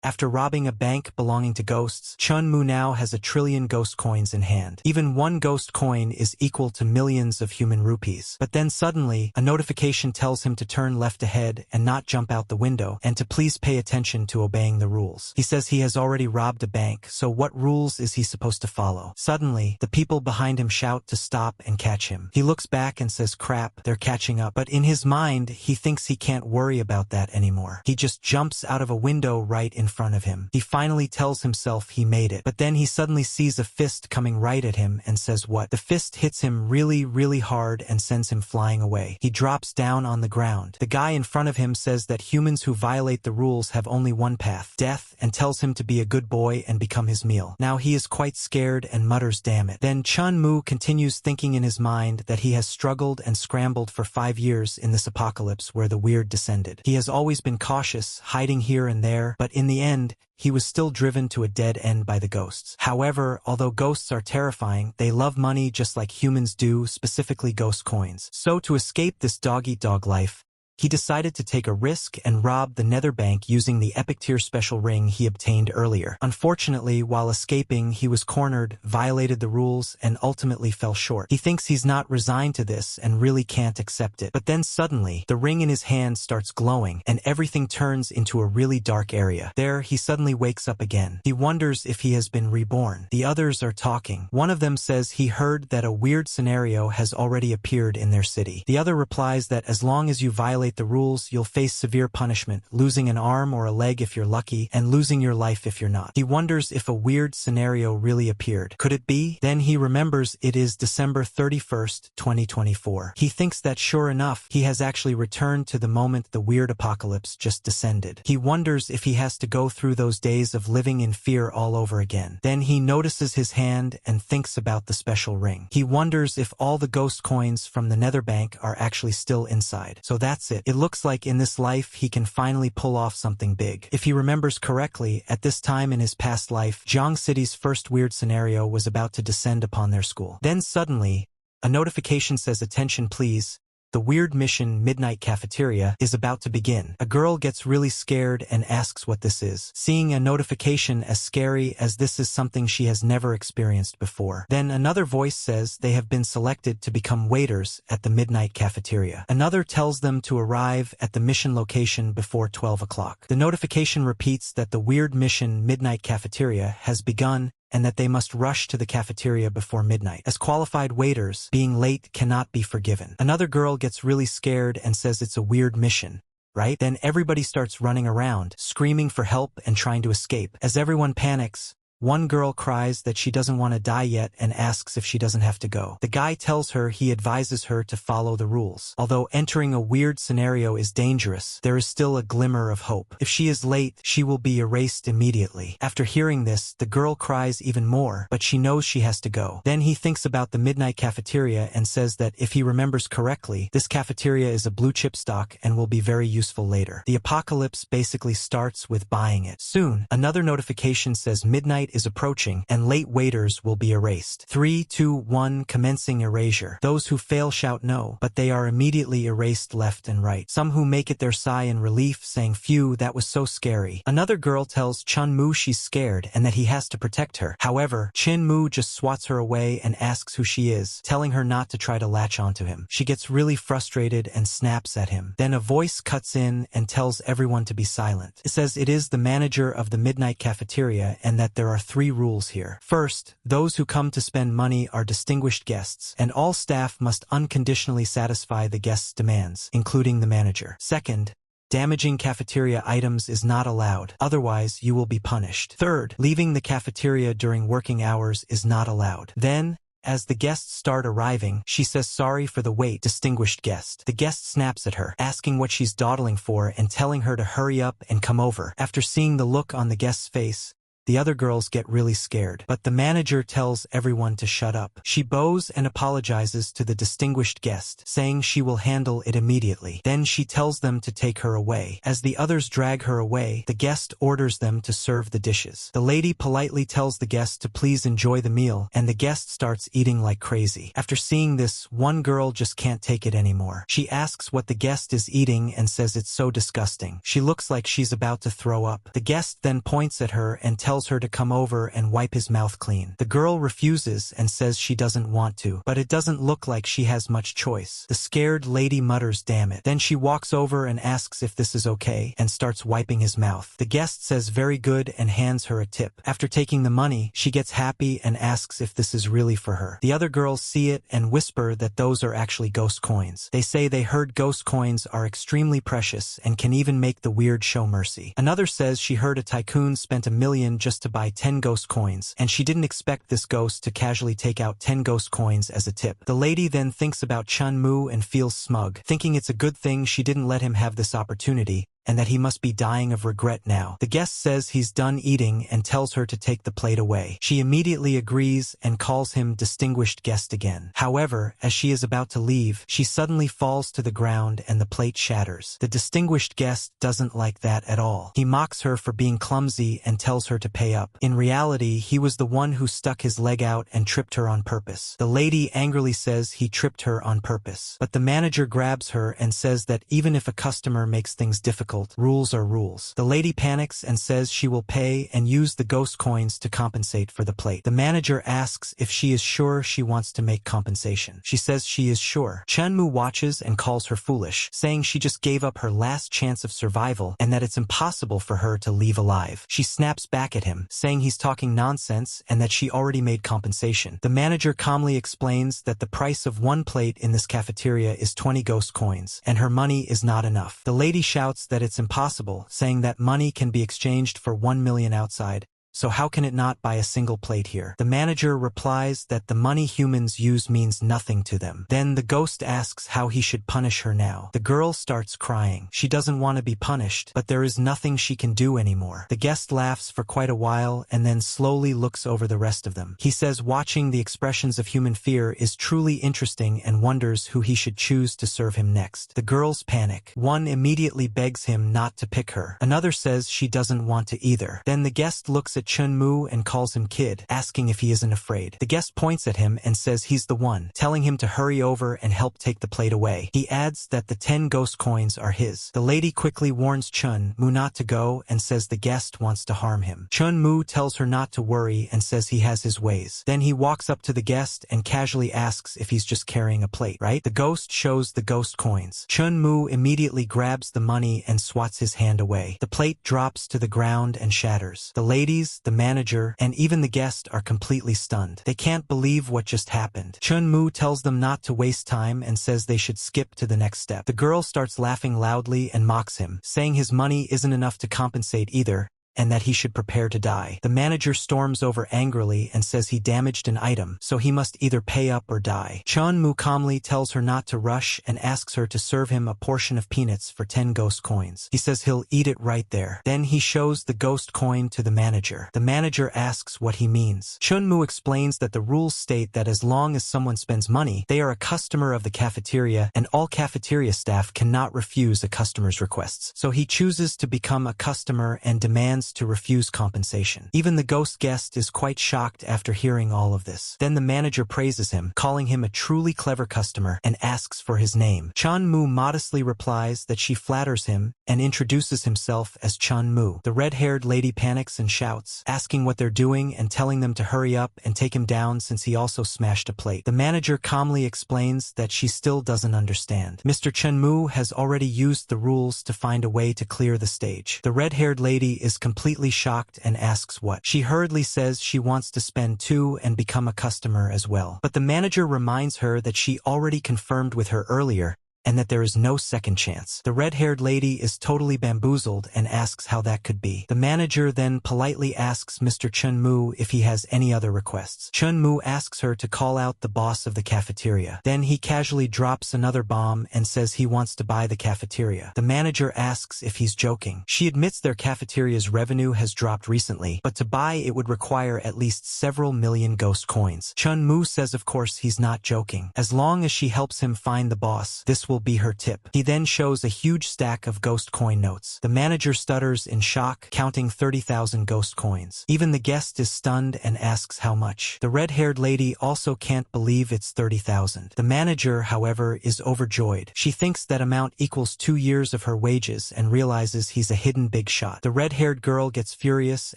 After robbing a bank belonging to ghosts, Chun-Mu now has 1,000,000,000,000 ghost coins in hand. Even one ghost coin is equal to millions of human rupees. But then suddenly, a notification tells him to turn left ahead and not jump out the window, and to please pay attention to obeying the rules. He says he has already robbed a bank, so what rules is he supposed to follow? Suddenly, the people behind him shout to stop and catch him. He looks back and says, crap, they're catching up. But in his mind, he thinks he can't worry about that anymore. He just jumps out of a window right in front of him. He finally tells himself he made it. But then he suddenly sees a fist coming right at him and says what? The fist hits him really hard and sends him flying away. He drops down on the ground. The guy in front of him says that humans who violate the rules have only one path, death, and tells him to be a good boy and become his meal. Now he is quite scared and mutters, damn it. Then Chun-Mu continues thinking in his mind that he has struggled and scrambled for 5 years in this apocalypse where the weird descended. He has always been cautious, hiding here and there, but in the end, he was still driven to a dead end by the ghosts. However, although ghosts are terrifying, they love money just like humans do, specifically ghost coins. So to escape this dog-eat-dog life, he decided to take a risk and rob the Nether Bank using the epic tier special ring he obtained earlier. Unfortunately, while escaping, he was cornered, violated the rules, and ultimately fell short. He thinks he's not resigned to this and really can't accept it. But then suddenly, the ring in his hand starts glowing, and everything turns into a really dark area. There, he suddenly wakes up again. He wonders if he has been reborn. The others are talking. One of them says he heard that a weird scenario has already appeared in their city. The other replies that as long as you violate the rules, you'll face severe punishment, losing an arm or a leg if you're lucky, and losing your life if you're not. He wonders if a weird scenario really appeared. Could it be? Then he remembers it is December 31st, 2024. He thinks that sure enough, he has actually returned to the moment the weird apocalypse just descended. He wonders if he has to go through those days of living in fear all over again. Then he notices his hand and thinks about the special ring. He wonders if all the ghost coins from the Nether Bank are actually still inside. So that's it. It looks like in this life he can finally pull off something big. If he remembers correctly, at this time in his past life, Jiang City's first weird scenario was about to descend upon their school. Then suddenly, a notification says, attention please. The weird mission Midnight Cafeteria is about to begin. A girl gets really scared and asks what this is, seeing a notification as scary as this is something she has never experienced before. Then another voice says they have been selected to become waiters at the Midnight Cafeteria. Another tells them to arrive at the mission location before 12 o'clock. The notification repeats that the weird mission Midnight Cafeteria has begun and that they must rush to the cafeteria before midnight. As qualified waiters, being late cannot be forgiven. Another girl gets really scared and says it's a weird mission, right? Then everybody starts running around, screaming for help and trying to escape. As everyone panics, one girl cries that she doesn't want to die yet and asks if she doesn't have to go. The guy tells her he advises her to follow the rules. Although entering a weird scenario is dangerous, there is still a glimmer of hope. If she is late, she will be erased immediately. After hearing this, the girl cries even more, but she knows she has to go. Then he thinks about the Midnight Cafeteria and says that if he remembers correctly, this cafeteria is a blue chip stock and will be very useful later. The apocalypse basically starts with buying it. Soon, another notification says midnight is approaching and late waiters will be erased. 3, 2, 1, commencing erasure. Those who fail shout no, but they are immediately erased left and right. Some who make it there sigh in relief, saying phew, that was so scary. Another girl tells Chun-Mu she's scared and that he has to protect her. However, Chin-Mu just swats her away and asks who she is, telling her not to try to latch onto him. She gets really frustrated and snaps at him. Then a voice cuts in and tells everyone to be silent. It says it is the manager of the Midnight Cafeteria and that there are 3 rules here. First, those who come to spend money are distinguished guests, and all staff must unconditionally satisfy the guests' demands, including the manager. Second, damaging cafeteria items is not allowed, otherwise you will be punished. Third, leaving the cafeteria during working hours is not allowed. Then, as the guests start arriving, she says sorry for the wait, distinguished guest. The guest snaps at her, asking what she's dawdling for and telling her to hurry up and come over. After seeing the look on the guest's face, the other girls get really scared. But the manager tells everyone to shut up. She bows and apologizes to the distinguished guest, saying she will handle it immediately. Then she tells them to take her away. As the others drag her away, the guest orders them to serve the dishes. The lady politely tells the guest to please enjoy the meal, and the guest starts eating like crazy. After seeing this, one girl just can't take it anymore. She asks what the guest is eating and says it's so disgusting. She looks like she's about to throw up. The guest then points at her and tells her to come over and wipe his mouth clean. The girl refuses and says she doesn't want to, but it doesn't look like she has much choice. The scared lady mutters, "Damn it." Then she walks over and asks if this is okay and starts wiping his mouth. The guest says very good and hands her a tip. After taking the money, she gets happy and asks if this is really for her. The other girls see it and whisper that those are actually ghost coins. They say they heard ghost coins are extremely precious and can even make the weird show mercy. Another says she heard a tycoon spent $1 million just to buy 10 ghost coins, and she didn't expect this ghost to casually take out 10 ghost coins as a tip. The lady then thinks about Chun-Mu and feels smug, thinking it's a good thing she didn't let him have this opportunity, and that he must be dying of regret now. The guest says he's done eating and tells her to take the plate away. She immediately agrees and calls him distinguished guest again. However, as she is about to leave, she suddenly falls to the ground and the plate shatters. The distinguished guest doesn't like that at all. He mocks her for being clumsy and tells her to pay up. In reality, he was the one who stuck his leg out and tripped her on purpose. The lady angrily says he tripped her on purpose. But the manager grabs her and says that even if a customer makes things difficult, rules are rules. The lady panics and says she will pay and use the ghost coins to compensate for the plate. The manager asks if she is sure she wants to make compensation. She says she is sure. Chun-Mu watches and calls her foolish, saying she just gave up her last chance of survival and that it's impossible for her to leave alive. She snaps back at him, saying he's talking nonsense and that she already made compensation. The manager calmly explains that the price of one plate in this cafeteria is 20 ghost coins, and her money is not enough. The lady shouts that it's impossible, saying that money can be exchanged for 1 million outside. So how can it not buy a single plate here? The manager replies that the money humans use means nothing to them. Then the ghost asks how he should punish her now. The girl starts crying. She doesn't want to be punished, but there is nothing she can do anymore. The guest laughs for quite a while and then slowly looks over the rest of them. He says watching the expressions of human fear is truly interesting and wonders who he should choose to serve him next. The girls panic. One immediately begs him not to pick her. Another says she doesn't want to either. Then the guest looks at Chun-Mu and calls him kid, asking if he isn't afraid. The guest points at him and says he's the one, telling him to hurry over and help take the plate away. He adds that the 10 ghost coins are his. The lady quickly warns Chun-Mu not to go and says the guest wants to harm him. Chun-Mu tells her not to worry and says he has his ways. Then he walks up to the guest and casually asks if he's just carrying a plate, right? The ghost shows the ghost coins. Chun-Mu immediately grabs the money and swats his hand away. The plate drops to the ground and shatters. The ladies, the manager, and even the guest are completely stunned. They can't believe what just happened. Chun-Mu tells them not to waste time and says they should skip to the next step. The girl starts laughing loudly and mocks him, saying his money isn't enough to compensate either, and that he should prepare to die. The manager storms over angrily and says he damaged an item, so he must either pay up or die. Chun-Mu calmly tells her not to rush and asks her to serve him a portion of peanuts for 10 ghost coins. He says he'll eat it right there. Then he shows the ghost coin to the manager. The manager asks what he means. Chun-Mu explains that the rules state that as long as someone spends money, they are a customer of the cafeteria, and all cafeteria staff cannot refuse a customer's requests. So he chooses to become a customer and demands to refuse compensation. Even the ghost guest is quite shocked after hearing all of this. Then the manager praises him, calling him a truly clever customer, and asks for his name. Chun-Mu modestly replies that she flatters him and introduces himself as Chun-Mu. The red-haired lady panics and shouts, asking what they're doing and telling them to hurry up and take him down since he also smashed a plate. The manager calmly explains that she still doesn't understand. Mr. Chun-Mu has already used the rules to find a way to clear the stage. The red-haired lady is completely shocked and asks what. She hurriedly says she wants to spend too and become a customer as well. But the manager reminds her that she already confirmed with her earlier and that there is no second chance. The red-haired lady is totally bamboozled and asks how that could be. The manager then politely asks Mr. Chun-Moo if he has any other requests. Chun-Moo asks her to call out the boss of the cafeteria. Then he casually drops another bomb and says he wants to buy the cafeteria. The manager asks if he's joking. She admits their cafeteria's revenue has dropped recently, but to buy it would require at least several million ghost coins. Chun-Moo says of course he's not joking. As long as she helps him find the boss, this will be her tip. He then shows a huge stack of ghost coin notes. The manager stutters in shock, counting 30,000 ghost coins. Even the guest is stunned and asks how much. The red-haired lady also can't believe it's 30,000. The manager, however, is overjoyed. She thinks that amount equals 2 years of her wages and realizes he's a hidden big shot. The red-haired girl gets furious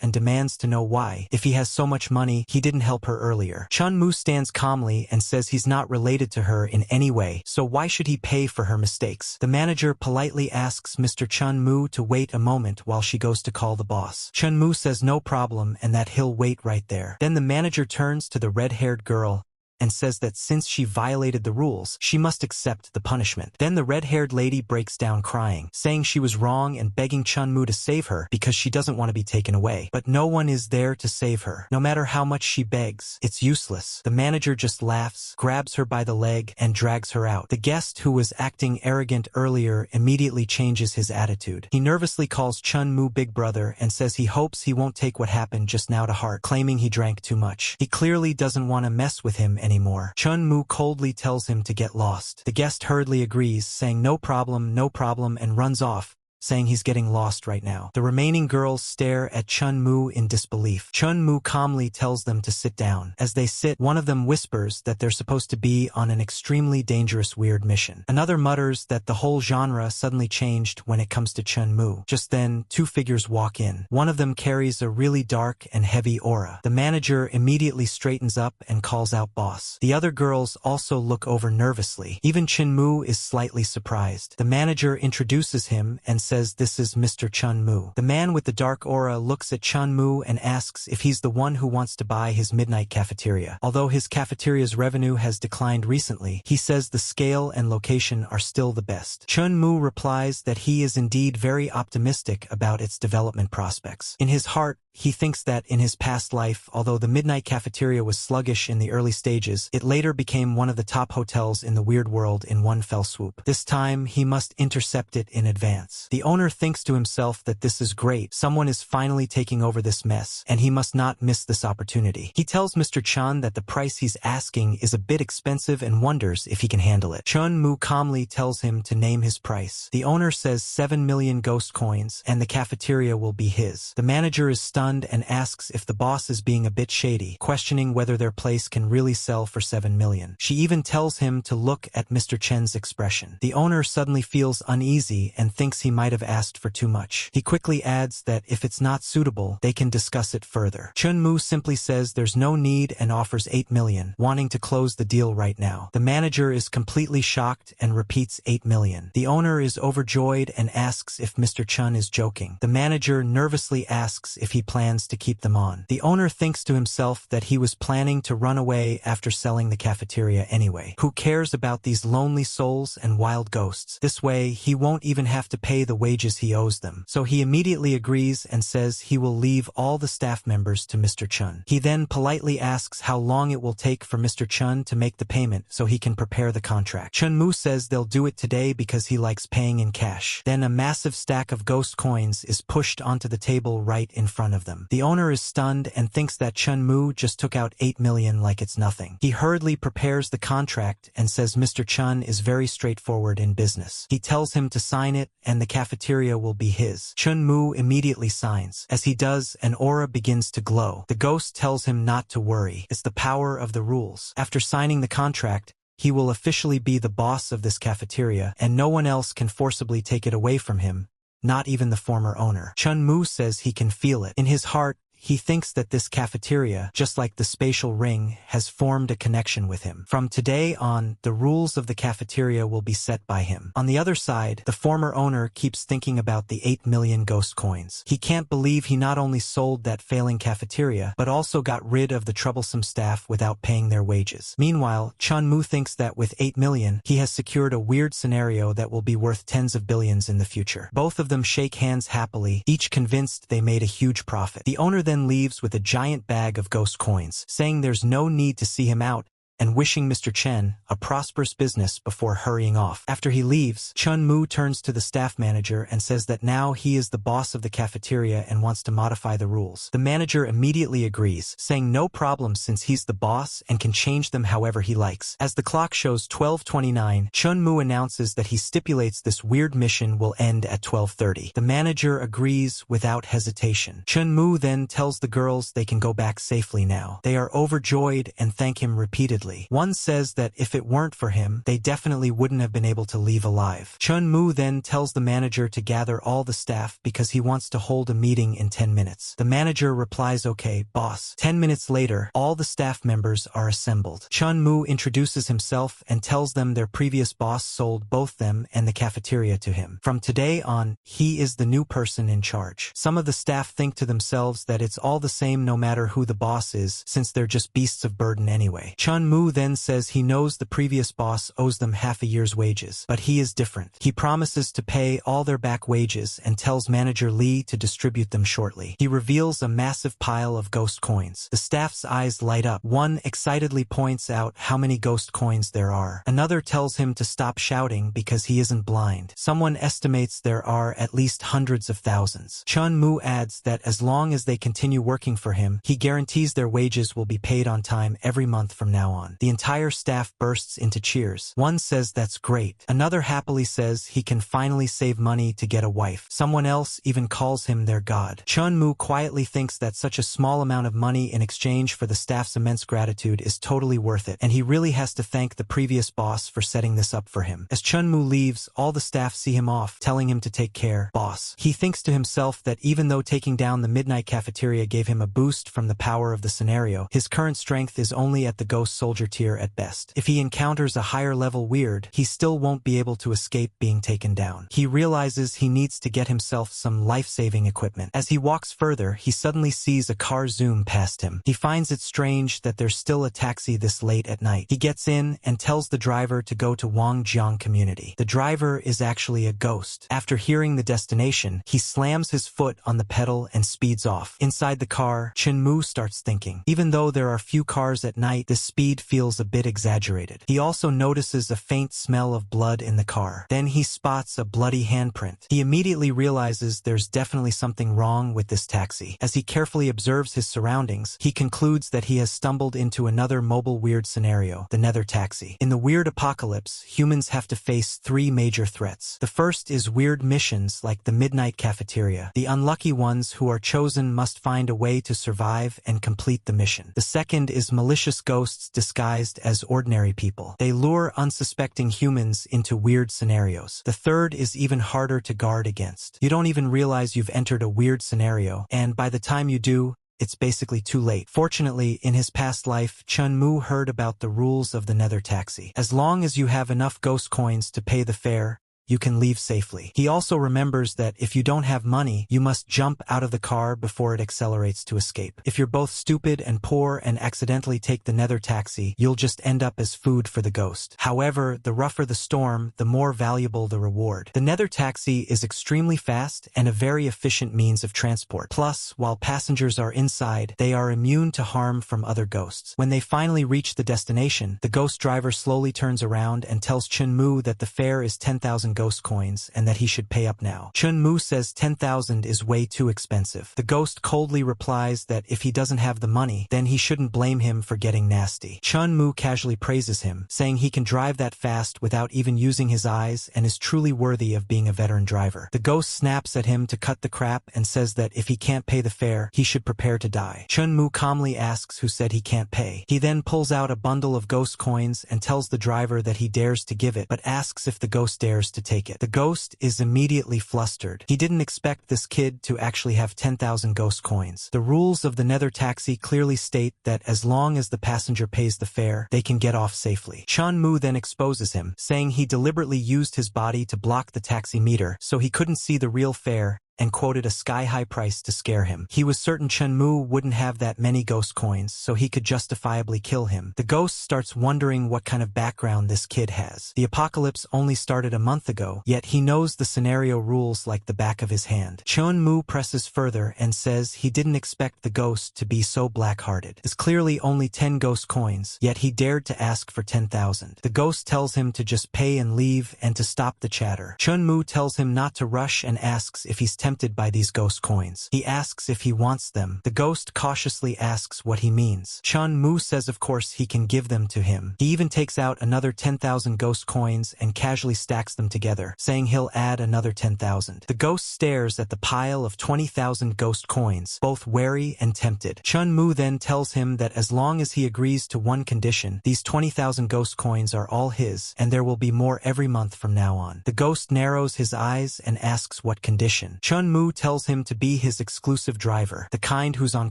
and demands to know why, if he has so much money, he didn't help her earlier. Chun-Moo stands calmly and says he's not related to her in any way, so why should he pay for her mistakes? The manager politely asks Mr. Chun-Moo to wait a moment while she goes to call the boss. Chun-Moo says no problem and that he'll wait right there. Then the manager turns to the red-haired girl and says that since she violated the rules, she must accept the punishment. Then the red-haired lady breaks down crying, saying she was wrong and begging Chun-Moo to save her because she doesn't want to be taken away. But no one is there to save her. No matter how much she begs, it's useless. The manager just laughs, grabs her by the leg, and drags her out. The guest, who was acting arrogant earlier, immediately changes his attitude. He nervously calls Chun-Moo Big Brother and says he hopes he won't take what happened just now to heart, claiming he drank too much. He clearly doesn't want to mess with him anymore. Chun-Moo coldly tells him to get lost. The guest hurriedly agrees, saying no problem, and runs off, saying he's getting lost right now. The remaining girls stare at Chun-Moo in disbelief. Chun-Moo calmly tells them to sit down. As they sit, one of them whispers that they're supposed to be on an extremely dangerous weird mission. Another mutters that the whole genre suddenly changed when it comes to Chun-Moo. Just then, 2 figures walk in. One of them carries a really dark and heavy aura. The manager immediately straightens up and calls out boss. The other girls also look over nervously. Even Chun-Moo is slightly surprised. The manager introduces him and says this is Mr. Chun-Moo. The man with the dark aura looks at Chun-Moo and asks if he's the one who wants to buy his midnight cafeteria. Although his cafeteria's revenue has declined recently, he says the scale and location are still the best. Chun-Moo replies that he is indeed very optimistic about its development prospects. In his heart, he thinks that in his past life, although the midnight cafeteria was sluggish in the early stages, it later became one of the top hotels in the weird world in one fell swoop. This time, he must intercept it in advance. The owner thinks to himself that this is great. Someone is finally taking over this mess, and he must not miss this opportunity. He tells Mr. Chun that the price he's asking is a bit expensive and wonders if he can handle it. Chun-Moo calmly tells him to name his price. The owner says 7 million ghost coins, and the cafeteria will be his. The manager is stunned and asks if the boss is being a bit shady, questioning whether their place can really sell for 7 million. She even tells him to look at Mr. Chen's expression. The owner suddenly feels uneasy and thinks he might have asked for too much. He quickly adds that if it's not suitable, they can discuss it further. Chun-Moo simply says there's no need and offers 8 million, wanting to close the deal right now. The manager is completely shocked and repeats 8 million. The owner is overjoyed and asks if Mr. Chun is joking. The manager nervously asks if he plans to keep them on. The owner thinks to himself that he was planning to run away after selling the cafeteria anyway. Who cares about these lonely souls and wild ghosts? This way, he won't even have to pay the wages he owes them. So he immediately agrees and says he will leave all the staff members to Mr. Chun. He then politely asks how long it will take for Mr. Chun to make the payment so he can prepare the contract. Chun-Moo says they'll do it today because he likes paying in cash. Then a massive stack of ghost coins is pushed onto the table right in front of them. The owner is stunned and thinks that Chun-Moo just took out 8 million like it's nothing. He hurriedly prepares the contract and says Mr. Chun is very straightforward in business. He tells him to sign it and the cafeteria will be his. Chun-Moo immediately signs. As he does, an aura begins to glow. The ghost tells him not to worry. It's the power of the rules. After signing the contract, he will officially be the boss of this cafeteria and no one else can forcibly take it away from him. Not even the former owner. Chun-Moo says he can feel it. In his heart, he thinks that this cafeteria, just like the spatial ring, has formed a connection with him. From today on, the rules of the cafeteria will be set by him. On the other side, the former owner keeps thinking about the 8 million ghost coins. He can't believe he not only sold that failing cafeteria, but also got rid of the troublesome staff without paying their wages. Meanwhile, Chun-Mu thinks that with 8 million, he has secured a weird scenario that will be worth tens of billions in the future. Both of them shake hands happily, each convinced they made a huge profit. The owner then leaves with a giant bag of ghost coins, saying there's no need to see him out, and wishing Mr. Chen a prosperous business before hurrying off. After he leaves, Chun-Mu turns to the staff manager and says that now he is the boss of the cafeteria and wants to modify the rules. The manager immediately agrees, saying no problem since he's the boss and can change them however he likes. As the clock shows 12:29, Chun-Mu announces that he stipulates this weird mission will end at 12:30. The manager agrees without hesitation. Chun-Mu then tells the girls they can go back safely now. They are overjoyed and thank him repeatedly. One says that if it weren't for him, they definitely wouldn't have been able to leave alive. Chun-Mu then tells the manager to gather all the staff because he wants to hold a meeting in 10 minutes. The manager replies, "Okay, boss." 10 minutes later, all the staff members are assembled. Chun-Mu introduces himself and tells them their previous boss sold both them and the cafeteria to him. From today on, he is the new person in charge. Some of the staff think to themselves that it's all the same no matter who the boss is, since they're just beasts of burden anyway. Chun-Mu then says he knows the previous boss owes them half a year's wages, but he is different. He promises to pay all their back wages and tells manager Lee to distribute them shortly. He reveals a massive pile of ghost coins. The staff's eyes light up. One excitedly points out how many ghost coins there are. Another tells him to stop shouting because he isn't blind. Someone estimates there are at least hundreds of thousands. Chun-Mu adds that as long as they continue working for him, he guarantees their wages will be paid on time every month from now on. The entire staff bursts into cheers. One says that's great. Another happily says he can finally save money to get a wife. Someone else even calls him their god. Chun-Mu quietly thinks that such a small amount of money in exchange for the staff's immense gratitude is totally worth it, and he really has to thank the previous boss for setting this up for him. As Chun-Mu leaves, all the staff see him off, telling him to take care, boss. He thinks to himself that even though taking down the midnight cafeteria gave him a boost from the power of the scenario, his current strength is only at the ghost soldier tier at best. If he encounters a higher level weird, he still won't be able to escape being taken down. He realizes he needs to get himself some life-saving equipment. As he walks further, he suddenly sees a car zoom past him. He finds it strange that there's still a taxi this late at night. He gets in and tells the driver to go to Wangjiang Community. The driver is actually a ghost. After hearing the destination, he slams his foot on the pedal and speeds off. Inside the car, Chun-Mu starts thinking. Even though there are few cars at night, this speed feels a bit exaggerated. He also notices a faint smell of blood in the car. Then he spots a bloody handprint. He immediately realizes there's definitely something wrong with this taxi. As he carefully observes his surroundings, he concludes that he has stumbled into another mobile weird scenario, the Nether Taxi. In the weird apocalypse, humans have to face three major threats. The first is weird missions like the Midnight Cafeteria. The unlucky ones who are chosen must find a way to survive and complete the mission. The second is malicious ghosts disguised as ordinary people. They lure unsuspecting humans into weird scenarios. The third is even harder to guard against. You don't even realize you've entered a weird scenario, and by the time you do, it's basically too late. Fortunately, in his past life, Chun-Mu heard about the rules of the Nether Taxi. As long as you have enough ghost coins to pay the fare, you can leave safely. He also remembers that if you don't have money, you must jump out of the car before it accelerates to escape. If you're both stupid and poor and accidentally take the Nether Taxi, you'll just end up as food for the ghost. However, the rougher the storm, the more valuable the reward. The Nether Taxi is extremely fast and a very efficient means of transport. Plus, while passengers are inside, they are immune to harm from other ghosts. When they finally reach the destination, the ghost driver slowly turns around and tells Chun-Mu that the fare is 10,000 ghost coins and that he should pay up now. Chun-Mu says 10,000 is way too expensive. The ghost coldly replies that if he doesn't have the money, then he shouldn't blame him for getting nasty. Chun-Mu casually praises him, saying he can drive that fast without even using his eyes and is truly worthy of being a veteran driver. The ghost snaps at him to cut the crap and says that if he can't pay the fare, he should prepare to die. Chun-Mu calmly asks who said he can't pay. He then pulls out a bundle of ghost coins and tells the driver that he dares to give it, but asks if the ghost dares to take it. The ghost is immediately flustered. He didn't expect this kid to actually have 10,000 ghost coins. The rules of the Nether taxi clearly state that as long as the passenger pays the fare, they can get off safely. Chun-Mu then exposes him, saying he deliberately used his body to block the taxi meter so he couldn't see the real fare, and quoted a sky-high price to scare him. He was certain Chun-Mu wouldn't have that many ghost coins, so he could justifiably kill him. The ghost starts wondering what kind of background this kid has. The apocalypse only started a month ago, yet he knows the scenario rules like the back of his hand. Chun-Mu presses further and says he didn't expect the ghost to be so black-hearted. There's clearly only 10 ghost coins, yet he dared to ask for 10,000. The ghost tells him to just pay and leave and to stop the chatter. Chun-Mu tells him not to rush and asks if he's tempted by these ghost coins. He asks if he wants them. The ghost cautiously asks what he means. Chun-Mu says of course he can give them to him. He even takes out another 10,000 ghost coins and casually stacks them together, saying he'll add another 10,000. The ghost stares at the pile of 20,000 ghost coins, both wary and tempted. Chun-Mu then tells him that as long as he agrees to one condition, these 20,000 ghost coins are all his, and there will be more every month from now on. The ghost narrows his eyes and asks what condition. Chun-Mu tells him to be his exclusive driver, the kind who's on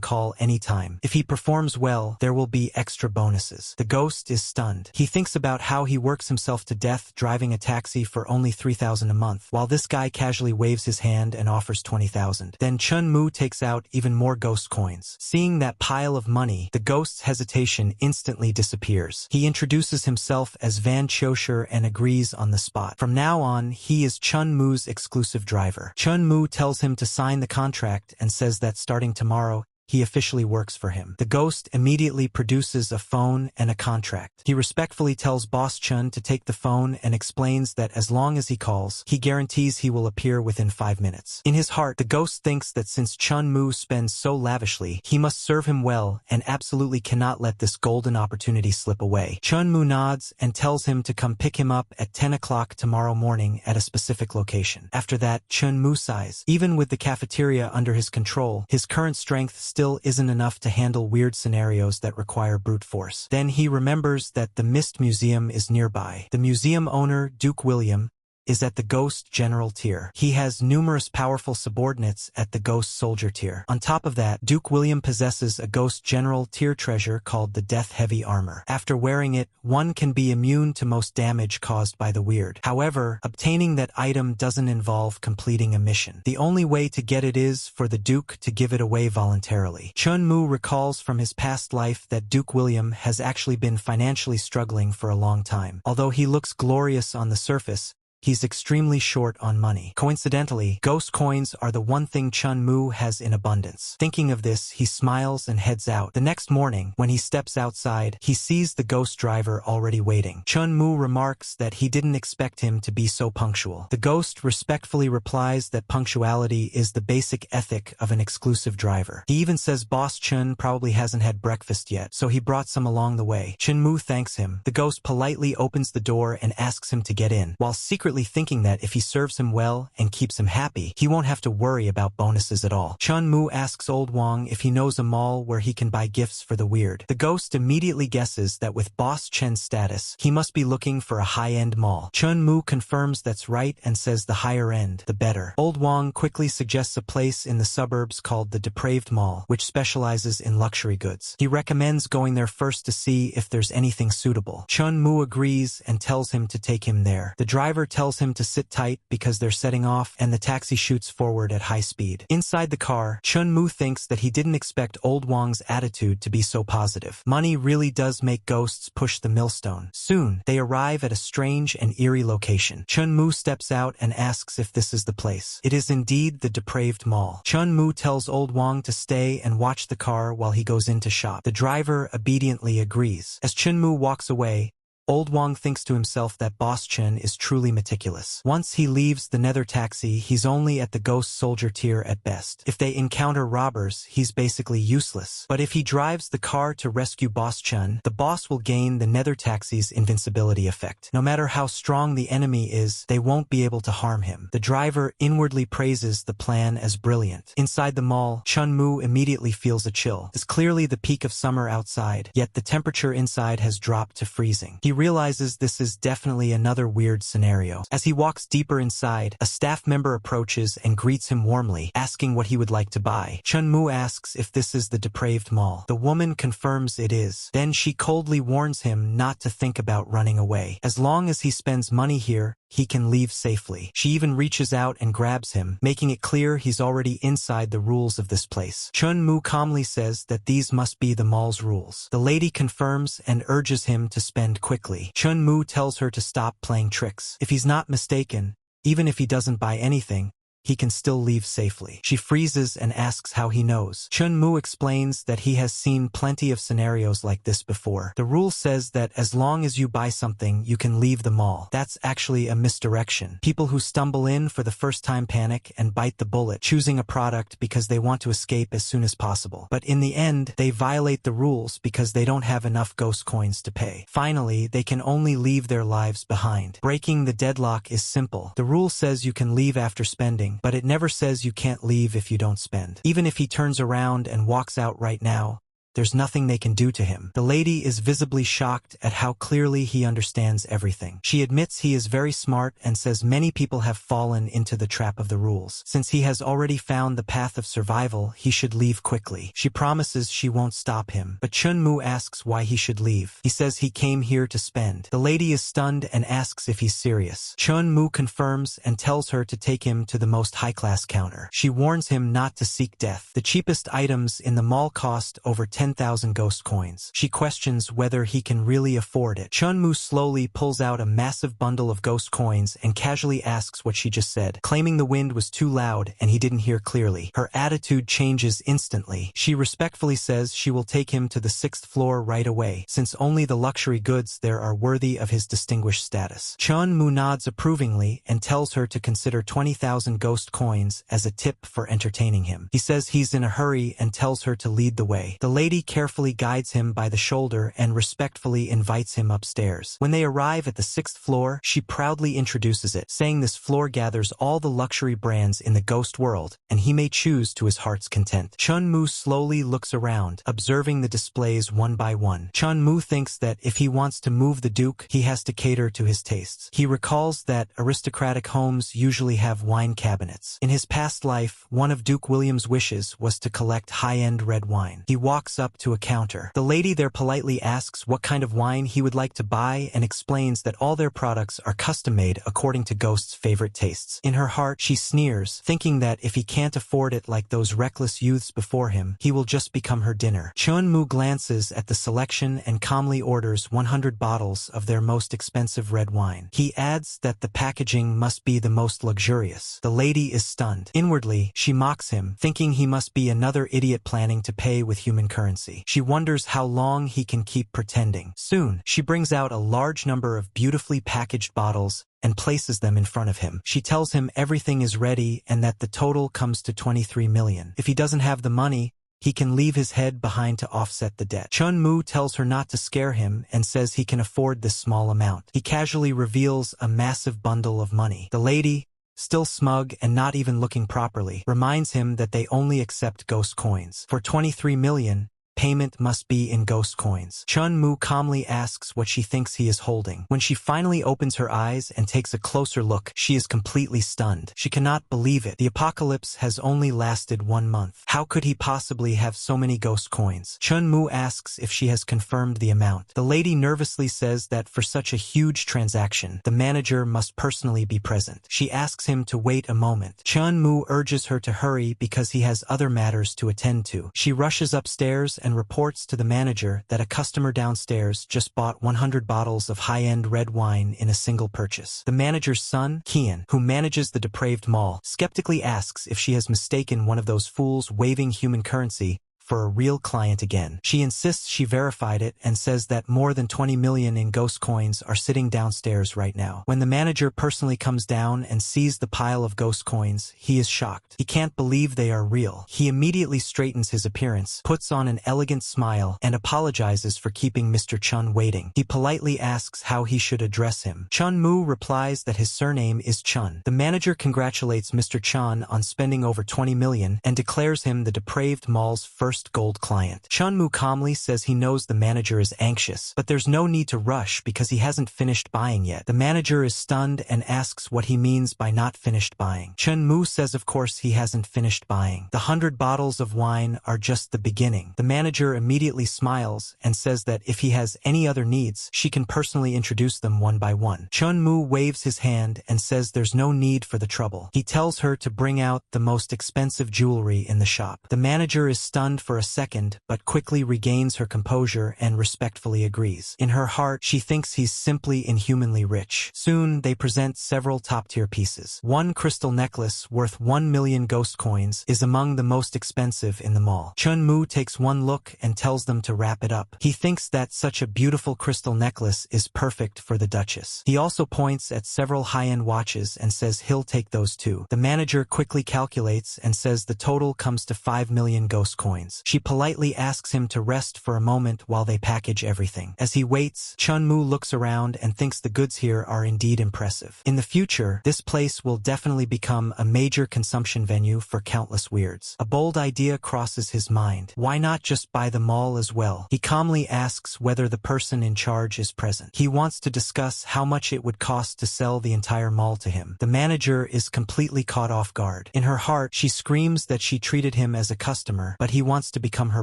call anytime. If he performs well, there will be extra bonuses. The ghost is stunned. He thinks about how he works himself to death driving a taxi for only 3,000 a month, while this guy casually waves his hand and offers 20,000. Then Chun-Mu takes out even more ghost coins. Seeing that pile of money, the ghost's hesitation instantly disappears. He introduces himself as Van Chosher and agrees on the spot. From now on, he is Chun-Mu's exclusive driver. Chun-Mu tells him to sign the contract and says that starting tomorrow, he officially works for him. The ghost immediately produces a phone and a contract. He respectfully tells Boss Chun to take the phone and explains that as long as he calls, he guarantees he will appear within 5 minutes. In his heart, the ghost thinks that since Chun-Mu spends so lavishly, he must serve him well and absolutely cannot let this golden opportunity slip away. Chun-Mu nods and tells him to come pick him up at 10 o'clock tomorrow morning at a specific location. After that, Chun-Mu sighs. Even with the cafeteria under his control, his current strength still isn't enough to handle weird scenarios that require brute force. Then he remembers that the Mist Museum is nearby. The museum owner, Duke William, is at the Ghost General tier. He has numerous powerful subordinates at the Ghost Soldier tier. On top of that, Duke William possesses a Ghost General tier treasure called the Death Heavy Armor. After wearing it, one can be immune to most damage caused by the weird. However, obtaining that item doesn't involve completing a mission. The only way to get it is for the Duke to give it away voluntarily. Chun-Mu recalls from his past life that Duke William has actually been financially struggling for a long time. Although he looks glorious on the surface, he's extremely short on money. Coincidentally, ghost coins are the one thing Chun-Mu has in abundance. Thinking of this, he smiles and heads out. The next morning, when he steps outside, he sees the ghost driver already waiting. Chun-Mu remarks that he didn't expect him to be so punctual. The ghost respectfully replies that punctuality is the basic ethic of an exclusive driver. He even says Boss Chun probably hasn't had breakfast yet, so he brought some along the way. Chun-Mu thanks him. The ghost politely opens the door and asks him to get in, while secretly thinking that if he serves him well and keeps him happy, he won't have to worry about bonuses at all. Chun-Mu asks Old Wong if he knows a mall where he can buy gifts for the weird. The ghost immediately guesses that with Boss Chen's status, he must be looking for a high-end mall. Chun-Mu confirms that's right and says the higher end, the better. Old Wong quickly suggests a place in the suburbs called the Depraved Mall, which specializes in luxury goods. He recommends going there first to see if there's anything suitable. Chun-Mu agrees and tells him to take him there. The driver tells him to sit tight because they're setting off, and the taxi shoots forward at high speed. Inside the car, Chun-Mu thinks that he didn't expect Old Wong's attitude to be so positive. Money really does make ghosts push the millstone. Soon, they arrive at a strange and eerie location. Chun-Mu steps out and asks if this is the place. It is indeed the Depraved Mall. Chun-Mu tells Old Wong to stay and watch the car while he goes in to shop. The driver obediently agrees. As Chun-Mu walks away, Old Wong thinks to himself that Boss Chen is truly meticulous. Once he leaves the Nether taxi, he's only at the Ghost Soldier tier at best. If they encounter robbers, he's basically useless. But if he drives the car to rescue Boss Chen, the boss will gain the Nether taxi's invincibility effect. No matter how strong the enemy is, they won't be able to harm him. The driver inwardly praises the plan as brilliant. Inside the mall, Chun-Mu immediately feels a chill. It's clearly the peak of summer outside, yet the temperature inside has dropped to freezing. He realizes this is definitely another weird scenario. As he walks deeper inside, a staff member approaches and greets him warmly, asking what he would like to buy. Chun-Mu asks if this is the depraved mall. The woman confirms it is. Then she coldly warns him not to think about running away. As long as he spends money here, he can leave safely. She even reaches out and grabs him, making it clear he's already inside the rules of this place. Chun-Mu calmly says that these must be the mall's rules. The lady confirms and urges him to spend quickly. Chun-Mu tells her to stop playing tricks. If he's not mistaken, even if he doesn't buy anything, he can still leave safely. She freezes and asks how he knows. Chun-Mu explains that he has seen plenty of scenarios like this before. The rule says that as long as you buy something, you can leave the mall. That's actually a misdirection. People who stumble in for the first time panic and bite the bullet, choosing a product because they want to escape as soon as possible. But in the end, they violate the rules because they don't have enough ghost coins to pay. Finally, they can only leave their lives behind. Breaking the deadlock is simple. The rule says you can leave after spending, but it never says you can't leave if you don't spend. Even if he turns around and walks out right now, there's nothing they can do to him. The lady is visibly shocked at how clearly he understands everything. She admits he is very smart and says many people have fallen into the trap of the rules. Since he has already found the path of survival, he should leave quickly. She promises she won't stop him, but Chun-Mu asks why he should leave. He says he came here to spend. The lady is stunned and asks if he's serious. Chun-Mu confirms and tells her to take him to the most high-class counter. She warns him not to seek death. The cheapest items in the mall cost over 10,000 ghost coins. She questions whether he can really afford it. Chun-Mu slowly pulls out a massive bundle of ghost coins and casually asks what she just said, claiming the wind was too loud and he didn't hear clearly. Her attitude changes instantly. She respectfully says she will take him to the 6th floor right away, since only the luxury goods there are worthy of his distinguished status. Chun-Mu nods approvingly and tells her to consider 20,000 ghost coins as a tip for entertaining him. He says he's in a hurry and tells her to lead the way. The lady carefully guides him by the shoulder and respectfully invites him upstairs. When they arrive at the 6th floor, she proudly introduces it, saying this floor gathers all the luxury brands in the ghost world, and he may choose to his heart's content. Chun-Mu slowly looks around, observing the displays one by one. Chun-Mu thinks that if he wants to move the Duke, he has to cater to his tastes. He recalls that aristocratic homes usually have wine cabinets. In his past life, one of Duke William's wishes was to collect high-end red wine. He walks up to a counter. The lady there politely asks what kind of wine he would like to buy and explains that all their products are custom-made according to Ghost's favorite tastes. In her heart, she sneers, thinking that if he can't afford it like those reckless youths before him, he will just become her dinner. Chun-Mu glances at the selection and calmly orders 100 bottles of their most expensive red wine. He adds that the packaging must be the most luxurious. The lady is stunned. Inwardly, she mocks him, thinking he must be another idiot planning to pay with human currency. She wonders how long he can keep pretending. Soon, she brings out a large number of beautifully packaged bottles and places them in front of him. She tells him everything is ready and that the total comes to 23 million. If he doesn't have the money, he can leave his head behind to offset the debt. Chun-Mu tells her not to scare him and says he can afford this small amount. He casually reveals a massive bundle of money. The lady, still smug and not even looking properly, reminds him that they only accept ghost coins. For 23 million, payment must be in ghost coins. Chun-Mu calmly asks what she thinks he is holding. When she finally opens her eyes and takes a closer look, she is completely stunned. She cannot believe it. The apocalypse has only lasted 1 month. How could he possibly have so many ghost coins? Chun-Mu asks if she has confirmed the amount. The lady nervously says that for such a huge transaction, the manager must personally be present. She asks him to wait a moment. Chun-Mu urges her to hurry because he has other matters to attend to. She rushes upstairs and reports to the manager that a customer downstairs just bought 100 bottles of high-end red wine in a single purchase. The manager's son, Kian, who manages the depraved mall, skeptically asks if she has mistaken one of those fools waving human currency for a real client again. She insists she verified it and says that more than 20 million in ghost coins are sitting downstairs right now. When the manager personally comes down and sees the pile of ghost coins, he is shocked. He can't believe they are real. He immediately straightens his appearance, puts on an elegant smile, and apologizes for keeping Mr. Chun waiting. He politely asks how he should address him. Chun-Mu replies that his surname is Chun. The manager congratulates Mr. Chun on spending over 20 million and declares him the depraved mall's first first gold client. Chunmu calmly says he knows the manager is anxious, but there's no need to rush because he hasn't finished buying yet. The manager is stunned and asks what he means by not finished buying. Chunmu says of course he hasn't finished buying. The 100 bottles of wine are just the beginning. The manager immediately smiles and says that if he has any other needs, she can personally introduce them one by one. Chunmu waves his hand and says there's no need for the trouble. He tells her to bring out the most expensive jewelry in the shop. The manager is stunned for a second, but quickly regains her composure and respectfully agrees. In her heart, she thinks he's simply inhumanly rich. Soon, they present several top-tier pieces. One crystal necklace worth 1 million ghost coins is among the most expensive in the mall. Chunmu takes one look and tells them to wrap it up. He thinks that such a beautiful crystal necklace is perfect for the Duchess. He also points at several high-end watches and says he'll take those too. The manager quickly calculates and says the total comes to 5 million ghost coins. She politely asks him to rest for a moment while they package everything. As he waits, Chunmu looks around and thinks the goods here are indeed impressive. In the future, this place will definitely become a major consumption venue for countless weirds. A bold idea crosses his mind. Why not just buy the mall as well? He calmly asks whether the person in charge is present. He wants to discuss how much it would cost to sell the entire mall to him. The manager is completely caught off guard. In her heart, she screams that she treated him as a customer, but he wants to become her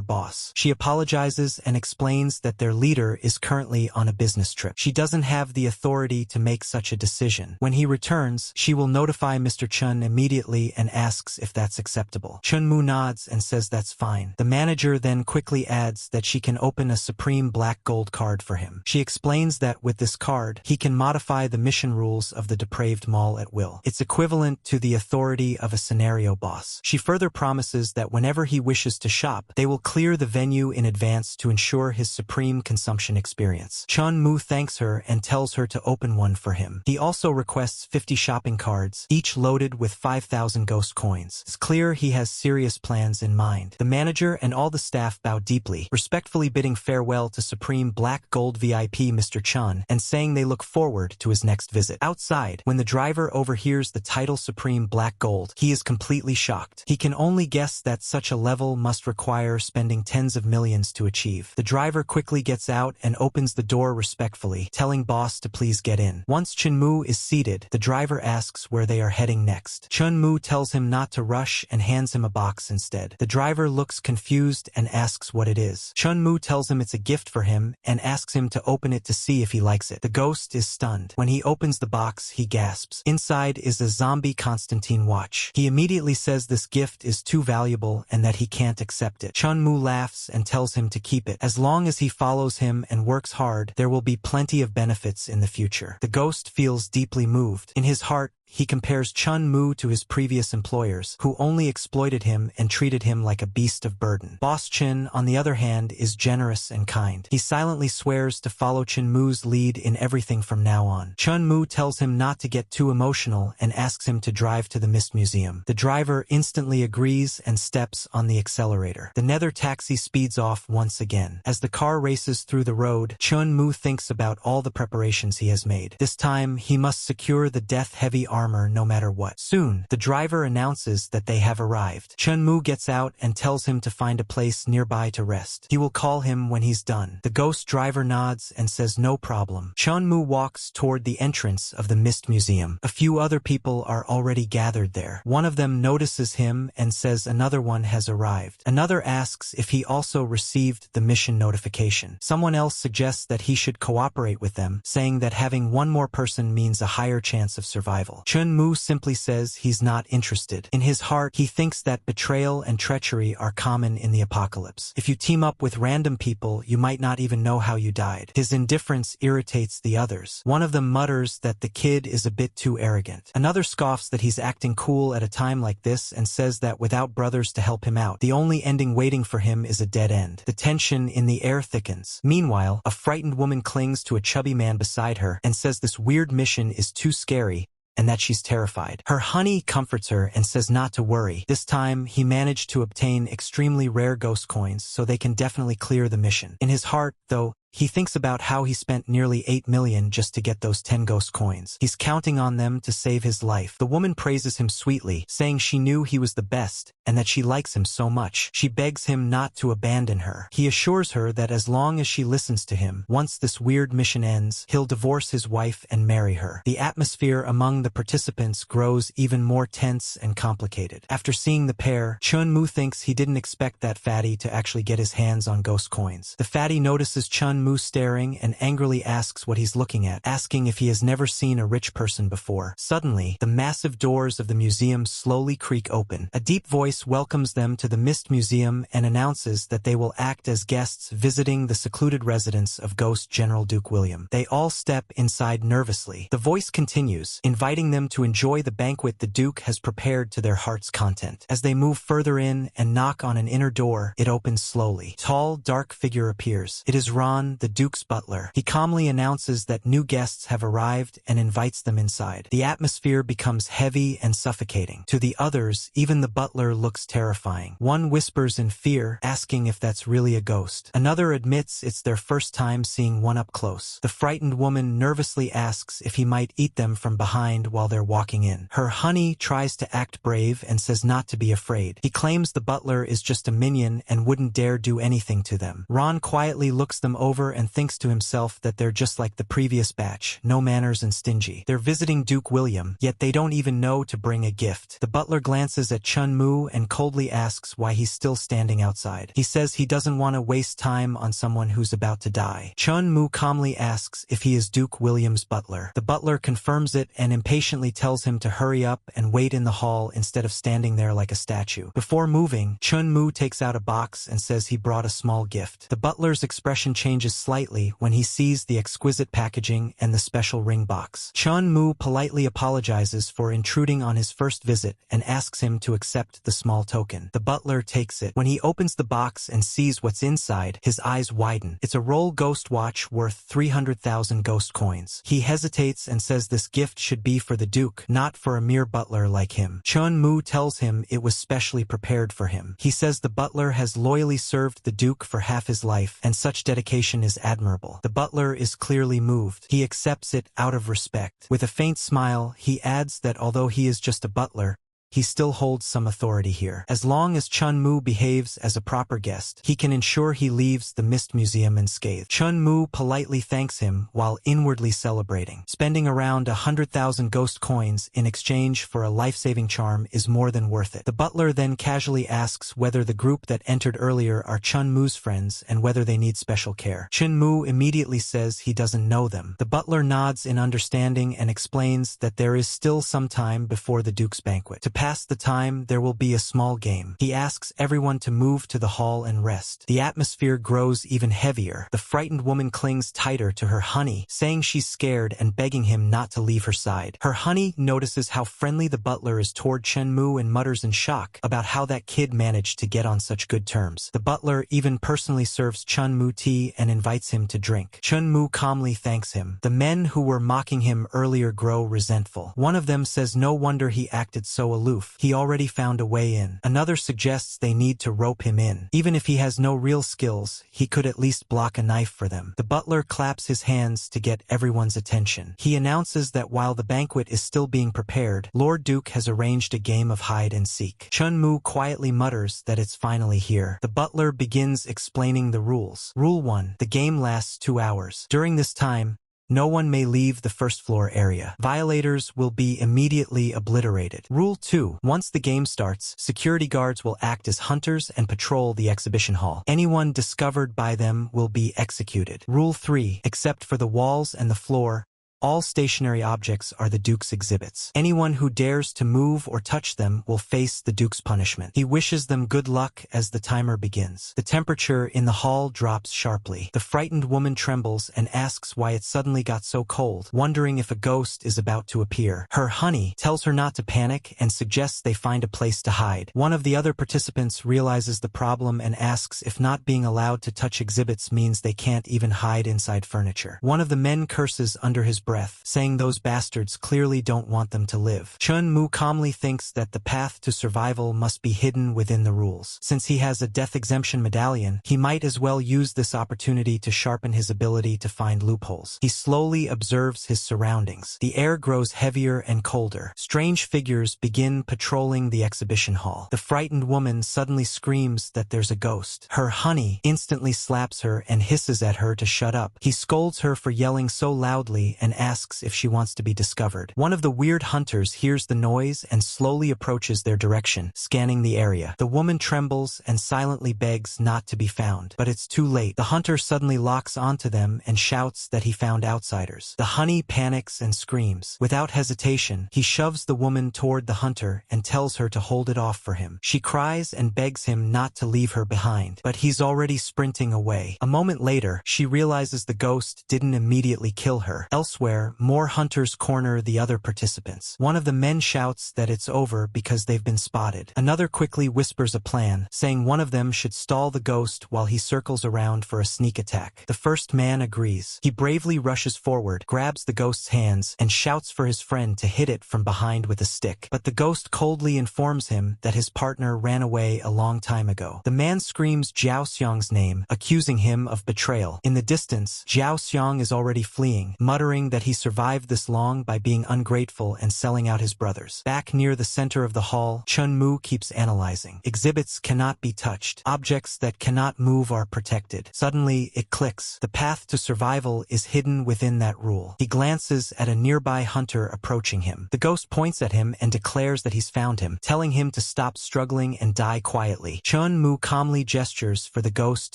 boss. She apologizes and explains that their leader is currently on a business trip. She doesn't have the authority to make such a decision. When he returns, she will notify Mr. Chun immediately and asks if that's acceptable. Chunmu nods and says that's fine. The manager then quickly adds that she can open a supreme black gold card for him. She explains that with this card, he can modify the mission rules of the depraved mall at will. It's equivalent to the authority of a scenario boss. She further promises that whenever he wishes to shop, they will clear the venue in advance to ensure his supreme consumption experience. Chunmu thanks her and tells her to open one for him. He also requests 50 shopping cards, each loaded with 5,000 ghost coins. It's clear he has serious plans in mind. The manager and all the staff bow deeply, respectfully bidding farewell to Supreme Black Gold VIP Mr. Chun and saying they look forward to his next visit. Outside, when the driver overhears the title Supreme Black Gold, he is completely shocked. He can only guess that such a level must require spending tens of millions to achieve. The driver quickly gets out and opens the door respectfully, telling boss to please get in. Once Chunmu is seated, the driver asks where they are heading next. Chunmu tells him not to rush and hands him a box instead. The driver looks confused and asks what it is. Chunmu tells him it's a gift for him and asks him to open it to see if he likes it. The ghost is stunned. When he opens the box, he gasps. Inside is a zombie Constantine watch. He immediately says this gift is too valuable and that he can't accept it. Chunmu laughs and tells him to keep it. As long as he follows him and works hard, there will be plenty of benefits in the future. The ghost feels deeply moved. In his heart, he compares Chunmu to his previous employers, who only exploited him and treated him like a beast of burden. Boss Chin, on the other hand, is generous and kind. He silently swears to follow Chunmu's lead in everything from now on. Chunmu tells him not to get too emotional and asks him to drive to the Mist Museum. The driver instantly agrees and steps on the accelerator. The nether taxi speeds off once again. As the car races through the road, Chunmu thinks about all the preparations he has made. This time, he must secure the death-heavy armor no matter what. Soon, the driver announces that they have arrived. Chunmu gets out and tells him to find a place nearby to rest. He will call him when he's done. The ghost driver nods and says no problem. Chunmu walks toward the entrance of the Mist Museum. A few other people are already gathered there. One of them notices him and says another one has arrived. Another asks if he also received the mission notification. Someone else suggests that he should cooperate with them, saying that having one more person means a higher chance of survival. Chunmu simply says he's not interested. In his heart, he thinks that betrayal and treachery are common in the apocalypse. If you team up with random people, you might not even know how you died. His indifference irritates the others. One of them mutters that the kid is a bit too arrogant. Another scoffs that he's acting cool at a time like this and says that without brothers to help him out, the only ending waiting for him is a dead end. The tension in the air thickens. Meanwhile, a frightened woman clings to a chubby man beside her and says this weird mission is too scary and that she's terrified. Her honey comforts her and says not to worry. This time, he managed to obtain extremely rare ghost coins, so they can definitely clear the mission. In his heart, though, He thinks about how he spent nearly 8 million just to get those 10 ghost coins. He's counting on them to save his life. The woman praises him sweetly, saying she knew he was the best and that she likes him so much. She begs him not to abandon her. He assures her that as long as she listens to him, once this weird mission ends, he'll divorce his wife and marry her. The atmosphere among the participants grows even more tense and complicated. After seeing the pair, Chun-Moo thinks he didn't expect that fatty to actually get his hands on ghost coins. The fatty notices Chun-Moo staring and angrily asks what he's looking at, asking if he has never seen a rich person before. Suddenly, the massive doors of the museum slowly creak open. A deep voice welcomes them to the Mist Museum and announces that they will act as guests visiting the secluded residence of Ghost General Duke William. They all step inside nervously. The voice continues, inviting them to enjoy the banquet the Duke has prepared to their heart's content. As they move further in and knock on an inner door, it opens slowly. Tall, dark figure appears. It is Ron, the Duke's butler. He calmly announces that new guests have arrived and invites them inside. The atmosphere becomes heavy and suffocating. To the others, even the butler looks terrifying. One whispers in fear, asking if that's really a ghost. Another admits it's their first time seeing one up close. The frightened woman nervously asks if he might eat them from behind while they're walking in. Her honey tries to act brave and says not to be afraid. He claims the butler is just a minion and wouldn't dare do anything to them. Ron quietly looks them over and thinks to himself that they're just like the previous batch, no manners and stingy. They're visiting Duke William, yet they don't even know to bring a gift. The butler glances at Chun-Moo and coldly asks why he's still standing outside. He says he doesn't want to waste time on someone who's about to die. Chun-Moo calmly asks if he is Duke William's butler. The butler confirms it and impatiently tells him to hurry up and wait in the hall instead of standing there like a statue. Before moving, Chun-Moo takes out a box and says he brought a small gift. The butler's expression changes slightly when he sees the exquisite packaging and the special ring box. Chun-Moo politely apologizes for intruding on his first visit and asks him to accept the small token. The butler takes it. When he opens the box and sees what's inside, his eyes widen. It's a roll ghost watch worth 300,000 ghost coins. He hesitates and says this gift should be for the Duke, not for a mere butler like him. Chun-Moo tells him it was specially prepared for him. He says the butler has loyally served the Duke for half his life, and such dedication is admirable. The butler is clearly moved. He accepts it out of respect. With a faint smile, he adds that although he is just a butler, he still holds some authority here. As long as Chun-Moo behaves as a proper guest, he can ensure he leaves the Mist Museum unscathed. Chun-Moo politely thanks him while inwardly celebrating. Spending around 100,000 ghost coins in exchange for a life-saving charm is more than worth it. The butler then casually asks whether the group that entered earlier are Chun-Moo's friends and whether they need special care. Chun-Moo immediately says he doesn't know them. The butler nods in understanding and explains that there is still some time before the Duke's banquet. To pass the time, there will be a small game. He asks everyone to move to the hall and rest. The atmosphere grows even heavier. The frightened woman clings tighter to her honey, saying she's scared and begging him not to leave her side. Her honey notices how friendly the butler is toward Chun-Moo and mutters in shock about how that kid managed to get on such good terms. The butler even personally serves Chun-Moo tea and invites him to drink. Chun-Moo calmly thanks him. The men who were mocking him earlier grow resentful. One of them says no wonder he acted so aloof. He already found a way in. Another suggests they need to rope him in. Even if he has no real skills, he could at least block a knife for them. The butler claps his hands to get everyone's attention. He announces that while the banquet is still being prepared, Lord Duke has arranged a game of hide and seek. Chun-Moo quietly mutters that it's finally here. The butler begins explaining the rules. Rule 1. The game lasts 2 hours. During this time, no one may leave the first floor area. Violators will be immediately obliterated. Rule 2. Once the game starts, security guards will act as hunters and patrol the exhibition hall. Anyone discovered by them will be executed. Rule 3. Except for the walls and the floor, all stationary objects are the Duke's exhibits. Anyone who dares to move or touch them will face the Duke's punishment. He wishes them good luck as the timer begins. The temperature in the hall drops sharply. The frightened woman trembles and asks why it suddenly got so cold, wondering if a ghost is about to appear. Her honey tells her not to panic and suggests they find a place to hide. One of the other participants realizes the problem and asks if not being allowed to touch exhibits means they can't even hide inside furniture. One of the men curses under his breath, saying those bastards clearly don't want them to live. Chun-Mu calmly thinks that the path to survival must be hidden within the rules. Since he has a death exemption medallion, he might as well use this opportunity to sharpen his ability to find loopholes. He slowly observes his surroundings. The air grows heavier and colder. Strange figures begin patrolling the exhibition hall. The frightened woman suddenly screams that there's a ghost. Her honey instantly slaps her and hisses at her to shut up. He scolds her for yelling so loudly and asks if she wants to be discovered. One of the weird hunters hears the noise and slowly approaches their direction, scanning the area. The woman trembles and silently begs not to be found, but it's too late. The hunter suddenly locks onto them and shouts that he found outsiders. The honey panics and screams. Without hesitation, he shoves the woman toward the hunter and tells her to hold it off for him. She cries and begs him not to leave her behind, but he's already sprinting away. A moment later, she realizes the ghost didn't immediately kill her. Elsewhere, more hunters corner the other participants. One of the men shouts that it's over because they've been spotted. Another quickly whispers a plan, saying one of them should stall the ghost while he circles around for a sneak attack. The first man agrees. He bravely rushes forward, grabs the ghost's hands, and shouts for his friend to hit it from behind with a stick. But the ghost coldly informs him that his partner ran away a long time ago. The man screams Jiao Xiang's name, accusing him of betrayal. In the distance, Jiao Xiang is already fleeing, muttering that he survived this long by being ungrateful and selling out his brothers. Back near the center of the hall, Chun-Mu keeps analyzing. Exhibits cannot be touched. Objects that cannot move are protected. Suddenly, it clicks. The path to survival is hidden within that rule. He glances at a nearby hunter approaching him. The ghost points at him and declares that he's found him, telling him to stop struggling and die quietly. Chun-Mu calmly gestures for the ghost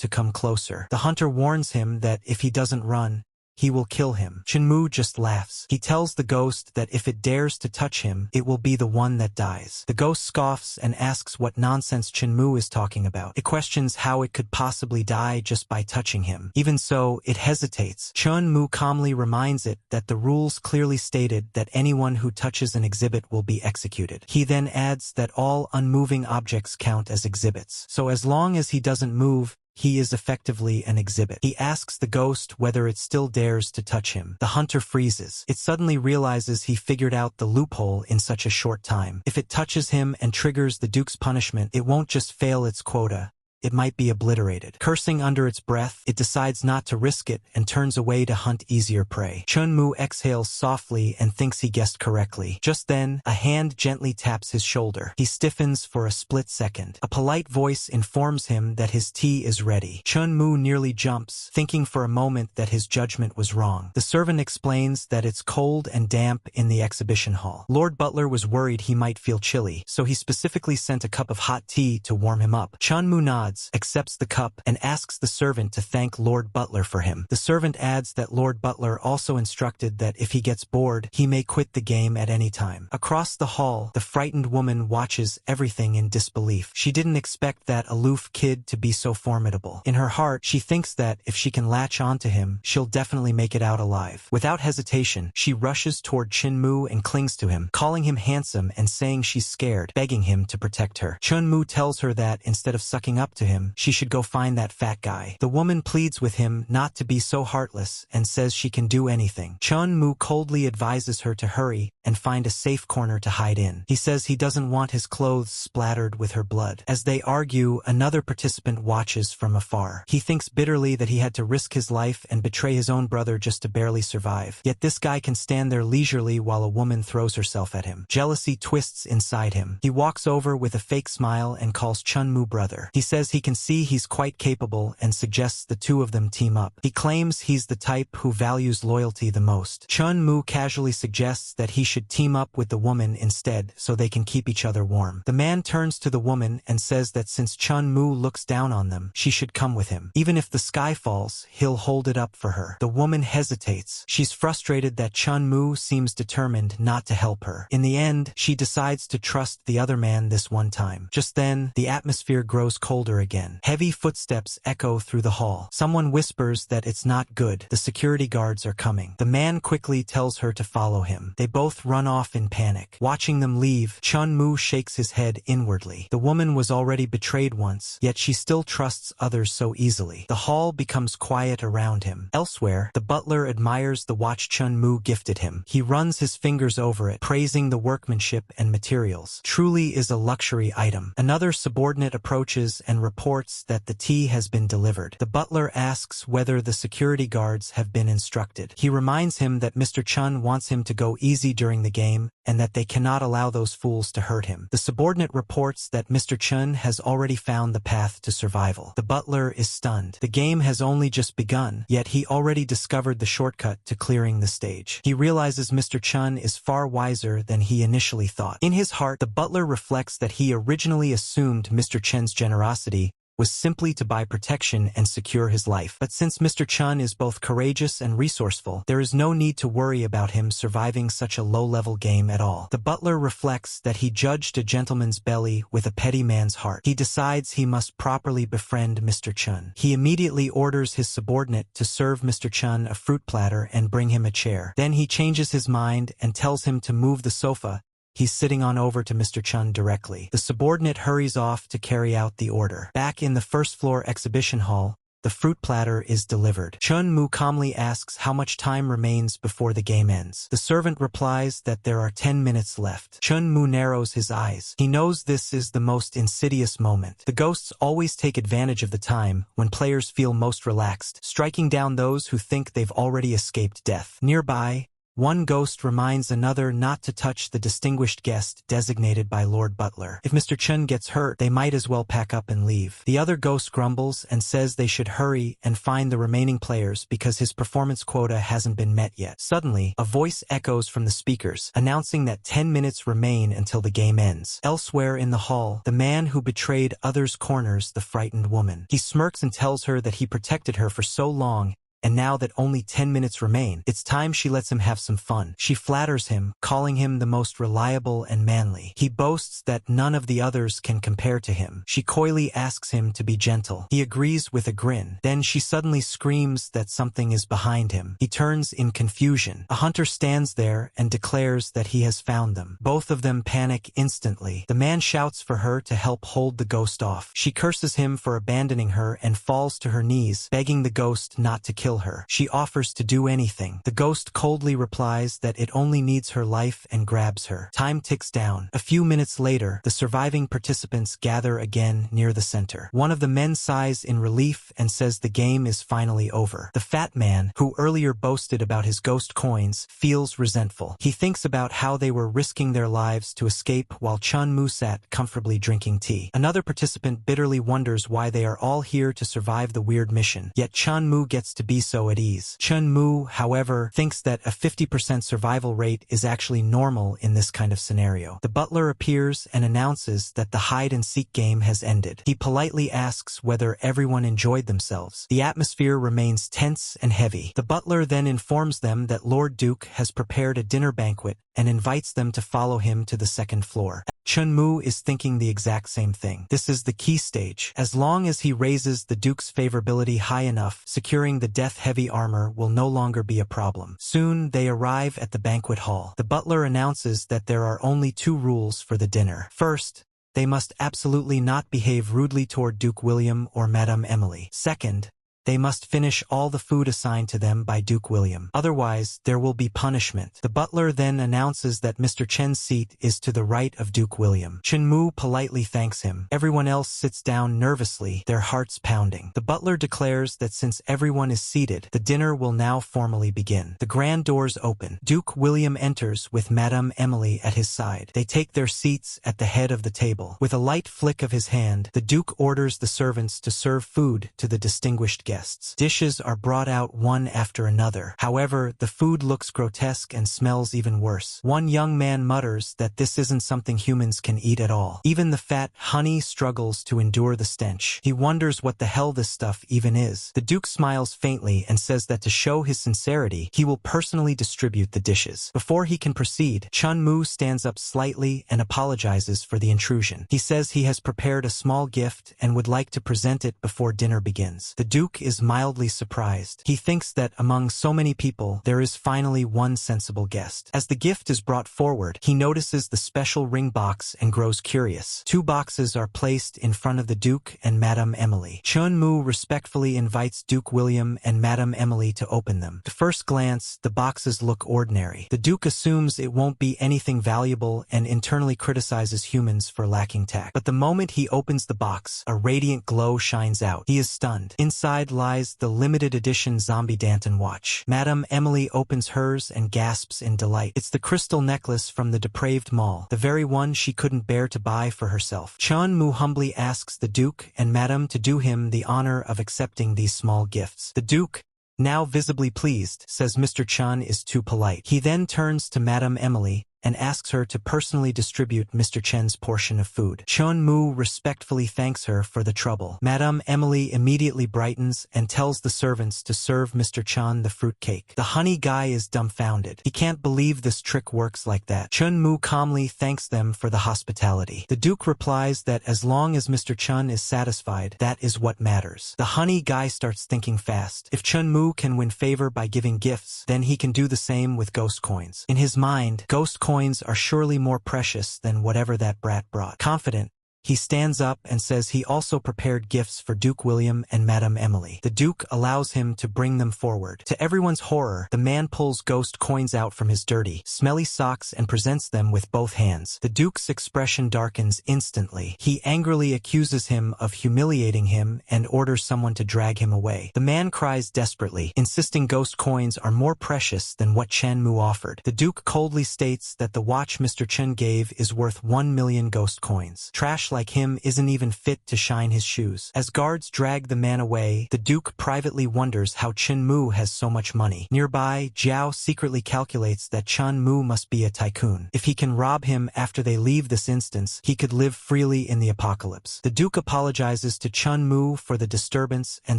to come closer. The hunter warns him that if he doesn't run, he will kill him. Chun-Mu just laughs. He tells the ghost that if it dares to touch him, it will be the one that dies. The ghost scoffs and asks what nonsense Chun-Mu is talking about. It questions how it could possibly die just by touching him. Even so, it hesitates. Chun-Mu calmly reminds it that the rules clearly stated that anyone who touches an exhibit will be executed. He then adds that all unmoving objects count as exhibits. So as long as he doesn't move, he is effectively an exhibit. He asks the ghost whether it still dares to touch him. The hunter freezes. It suddenly realizes he figured out the loophole in such a short time. If it touches him and triggers the Duke's punishment, it won't just fail its quota. It might be obliterated. Cursing under its breath, it decides not to risk it and turns away to hunt easier prey. Chun-Mu exhales softly and thinks he guessed correctly. Just then, a hand gently taps his shoulder. He stiffens for a split second. A polite voice informs him that his tea is ready. Chun-Mu nearly jumps, thinking for a moment that his judgment was wrong. The servant explains that it's cold and damp in the exhibition hall. Lord Butler was worried he might feel chilly, so he specifically sent a cup of hot tea to warm him up. Chun-Mu nods, accepts the cup, and asks the servant to thank Lord Butler for him. The servant adds that Lord Butler also instructed that if he gets bored, he may quit the game at any time. Across the hall, the frightened woman watches everything in disbelief. She didn't expect that aloof kid to be so formidable. In her heart, she thinks that if she can latch onto him, she'll definitely make it out alive. Without hesitation, she rushes toward Chun-Mu and clings to him, calling him handsome and saying she's scared, begging him to protect her. Chun-Mu tells her that instead of sucking up to him, she should go find that fat guy. The woman pleads with him not to be so heartless and says she can do anything. Chun-Mu coldly advises her to hurry and find a safe corner to hide in. He says he doesn't want his clothes splattered with her blood. As they argue, another participant watches from afar. He thinks bitterly that he had to risk his life and betray his own brother just to barely survive. Yet this guy can stand there leisurely while a woman throws herself at him. Jealousy twists inside him. He walks over with a fake smile and calls Chun-Mu brother. He says he can see he's quite capable and suggests the two of them team up. He claims he's the type who values loyalty the most. Chun-Mu casually suggests that he should team up with the woman instead so they can keep each other warm. The man turns to the woman and says that since Chun-Mu looks down on them, she should come with him. Even if the sky falls, he'll hold it up for her. The woman hesitates. She's frustrated that Chun-Mu seems determined not to help her. In the end, she decides to trust the other man this one time. Just then, the atmosphere grows colder again. Heavy footsteps echo through the hall. Someone whispers that it's not good. The security guards are coming. The man quickly tells her to follow him. They both run off in panic. Watching them leave, Chun-Mu shakes his head inwardly. The woman was already betrayed once, yet she still trusts others so easily. The hall becomes quiet around him. Elsewhere, the butler admires the watch Chun-Mu gifted him. He runs his fingers over it, praising the workmanship and materials. Truly is a luxury item. Another subordinate approaches and reports that the tea has been delivered. The butler asks whether the security guards have been instructed. He reminds him that Mr. Chun wants him to go easy during the game and that they cannot allow those fools to hurt him. The subordinate reports that Mr. Chun has already found the path to survival. The butler is stunned. The game has only just begun, yet he already discovered the shortcut to clearing the stage. He realizes Mr. Chun is far wiser than he initially thought. In his heart, the butler reflects that he originally assumed Mr. Chun's generosity was simply to buy protection and secure his life. But since Mr. Chun is both courageous and resourceful, there is no need to worry about him surviving such a low-level game at all. The butler reflects that he judged a gentleman's belly with a petty man's heart. He decides he must properly befriend Mr. Chun. He immediately orders his subordinate to serve Mr. Chun a fruit platter and bring him a chair. Then he changes his mind and tells him to move the sofa he's sitting on over to Mr. Chun directly. The subordinate hurries off to carry out the order. Back in the first-floor exhibition hall, the fruit platter is delivered. Chun-Mu calmly asks how much time remains before the game ends. The servant replies that there are 10 minutes left. Chun-Mu narrows his eyes. He knows this is the most insidious moment. The ghosts always take advantage of the time when players feel most relaxed, striking down those who think they've already escaped death. Nearby, one ghost reminds another not to touch the distinguished guest designated by Lord Butler. If Mr. Chun gets hurt, they might as well pack up and leave. The other ghost grumbles and says they should hurry and find the remaining players because his performance quota hasn't been met yet. Suddenly, a voice echoes from the speakers, announcing that 10 minutes remain until the game ends. Elsewhere in the hall, the man who betrayed others corners the frightened woman. He smirks and tells her that he protected her for so long, and now that only 10 minutes remain, it's time she lets him have some fun. She flatters him, calling him the most reliable and manly. He boasts that none of the others can compare to him. She coyly asks him to be gentle. He agrees with a grin. Then she suddenly screams that something is behind him. He turns in confusion. A hunter stands there and declares that he has found them. Both of them panic instantly. The man shouts for her to help hold the ghost off. She curses him for abandoning her and falls to her knees, begging the ghost not to kill her. She offers to do anything. The ghost coldly replies that it only needs her life and grabs her. Time ticks down. A few minutes later, the surviving participants gather again near the center. One of the men sighs in relief and says the game is finally over. The fat man, who earlier boasted about his ghost coins, feels resentful. He thinks about how they were risking their lives to escape while Chun-Mu sat comfortably drinking tea. Another participant bitterly wonders why they are all here to survive the weird mission, yet Chun-Mu gets to be so at ease. Chun-Mu, however, thinks that a 50% survival rate is actually normal in this kind of scenario. The butler appears and announces that the hide-and-seek game has ended. He politely asks whether everyone enjoyed themselves. The atmosphere remains tense and heavy. The butler then informs them that Lord Duke has prepared a dinner banquet and invites them to follow him to the second floor. Chun-Mu is thinking the exact same thing. This is the key stage. As long as he raises the Duke's favorability high enough, securing the death-heavy armor will no longer be a problem. Soon, they arrive at the banquet hall. The butler announces that there are only 2 rules for the dinner. First, they must absolutely not behave rudely toward Duke William or Madame Emily. Second, they must finish all the food assigned to them by Duke William. Otherwise, there will be punishment. The butler then announces that Mr. Chen's seat is to the right of Duke William. Chun-Mu politely thanks him. Everyone else sits down nervously, their hearts pounding. The butler declares that since everyone is seated, the dinner will now formally begin. The grand doors open. Duke William enters with Madame Emily at his side. They take their seats at the head of the table. With a light flick of his hand, the Duke orders the servants to serve food to the distinguished guests. guests. Dishes are brought out one after another. However, the food looks grotesque and smells even worse. One young man mutters that this isn't something humans can eat at all. Even the fat honey struggles to endure the stench. He wonders what the hell this stuff even is. The Duke smiles faintly and says that to show his sincerity, he will personally distribute the dishes. Before he can proceed, Chun-Mu stands up slightly and apologizes for the intrusion. He says he has prepared a small gift and would like to present it before dinner begins. The Duke is mildly surprised. He thinks that among so many people, there is finally one sensible guest. As the gift is brought forward, he notices the special ring box and grows curious. 2 boxes are placed in front of the Duke and Madame Emily. Chun-Mu respectfully invites Duke William and Madame Emily to open them. At first glance, the boxes look ordinary. The Duke assumes it won't be anything valuable and internally criticizes humans for lacking tact. But the moment he opens the box, a radiant glow shines out. He is stunned. Inside lies the limited edition Zombie Danton watch. Madame Emily opens hers and gasps in delight. It's the crystal necklace from the depraved mall, the very one she couldn't bear to buy for herself. Chun-Mu humbly asks the Duke and Madame to do him the honor of accepting these small gifts. The Duke, now visibly pleased, says Mr. Chun is too polite. He then turns to Madame Emily and asks her to personally distribute Mr. Chen's portion of food. Chun-Mu respectfully thanks her for the trouble. Madame Emily immediately brightens and tells the servants to serve Mr. Chen the fruit cake. The honey guy is dumbfounded. He can't believe this trick works like that. Chun-Mu calmly thanks them for the hospitality. The Duke replies that as long as Mr. Chen is satisfied, that is what matters. The honey guy starts thinking fast. If Chun-Mu can win favor by giving gifts, then he can do the same with ghost coins. In his mind, ghost coins are surely more precious than whatever that brat brought. Confident, he stands up and says he also prepared gifts for Duke William and Madame Emily. The Duke allows him to bring them forward. To everyone's horror, the man pulls ghost coins out from his dirty, smelly socks and presents them with both hands. The Duke's expression darkens instantly. He angrily accuses him of humiliating him and orders someone to drag him away. The man cries desperately, insisting ghost coins are more precious than what Chun-Mu offered. The Duke coldly states that the watch Mr. Chen gave is worth 1 million ghost coins. Trash like him isn't even fit to shine his shoes. As guards drag the man away, the Duke privately wonders how Chun-Mu has so much money. Nearby, Jiao secretly calculates that Chun-Mu must be a tycoon. If he can rob him after they leave this instance, he could live freely in the apocalypse. The Duke apologizes to Chun-Mu for the disturbance and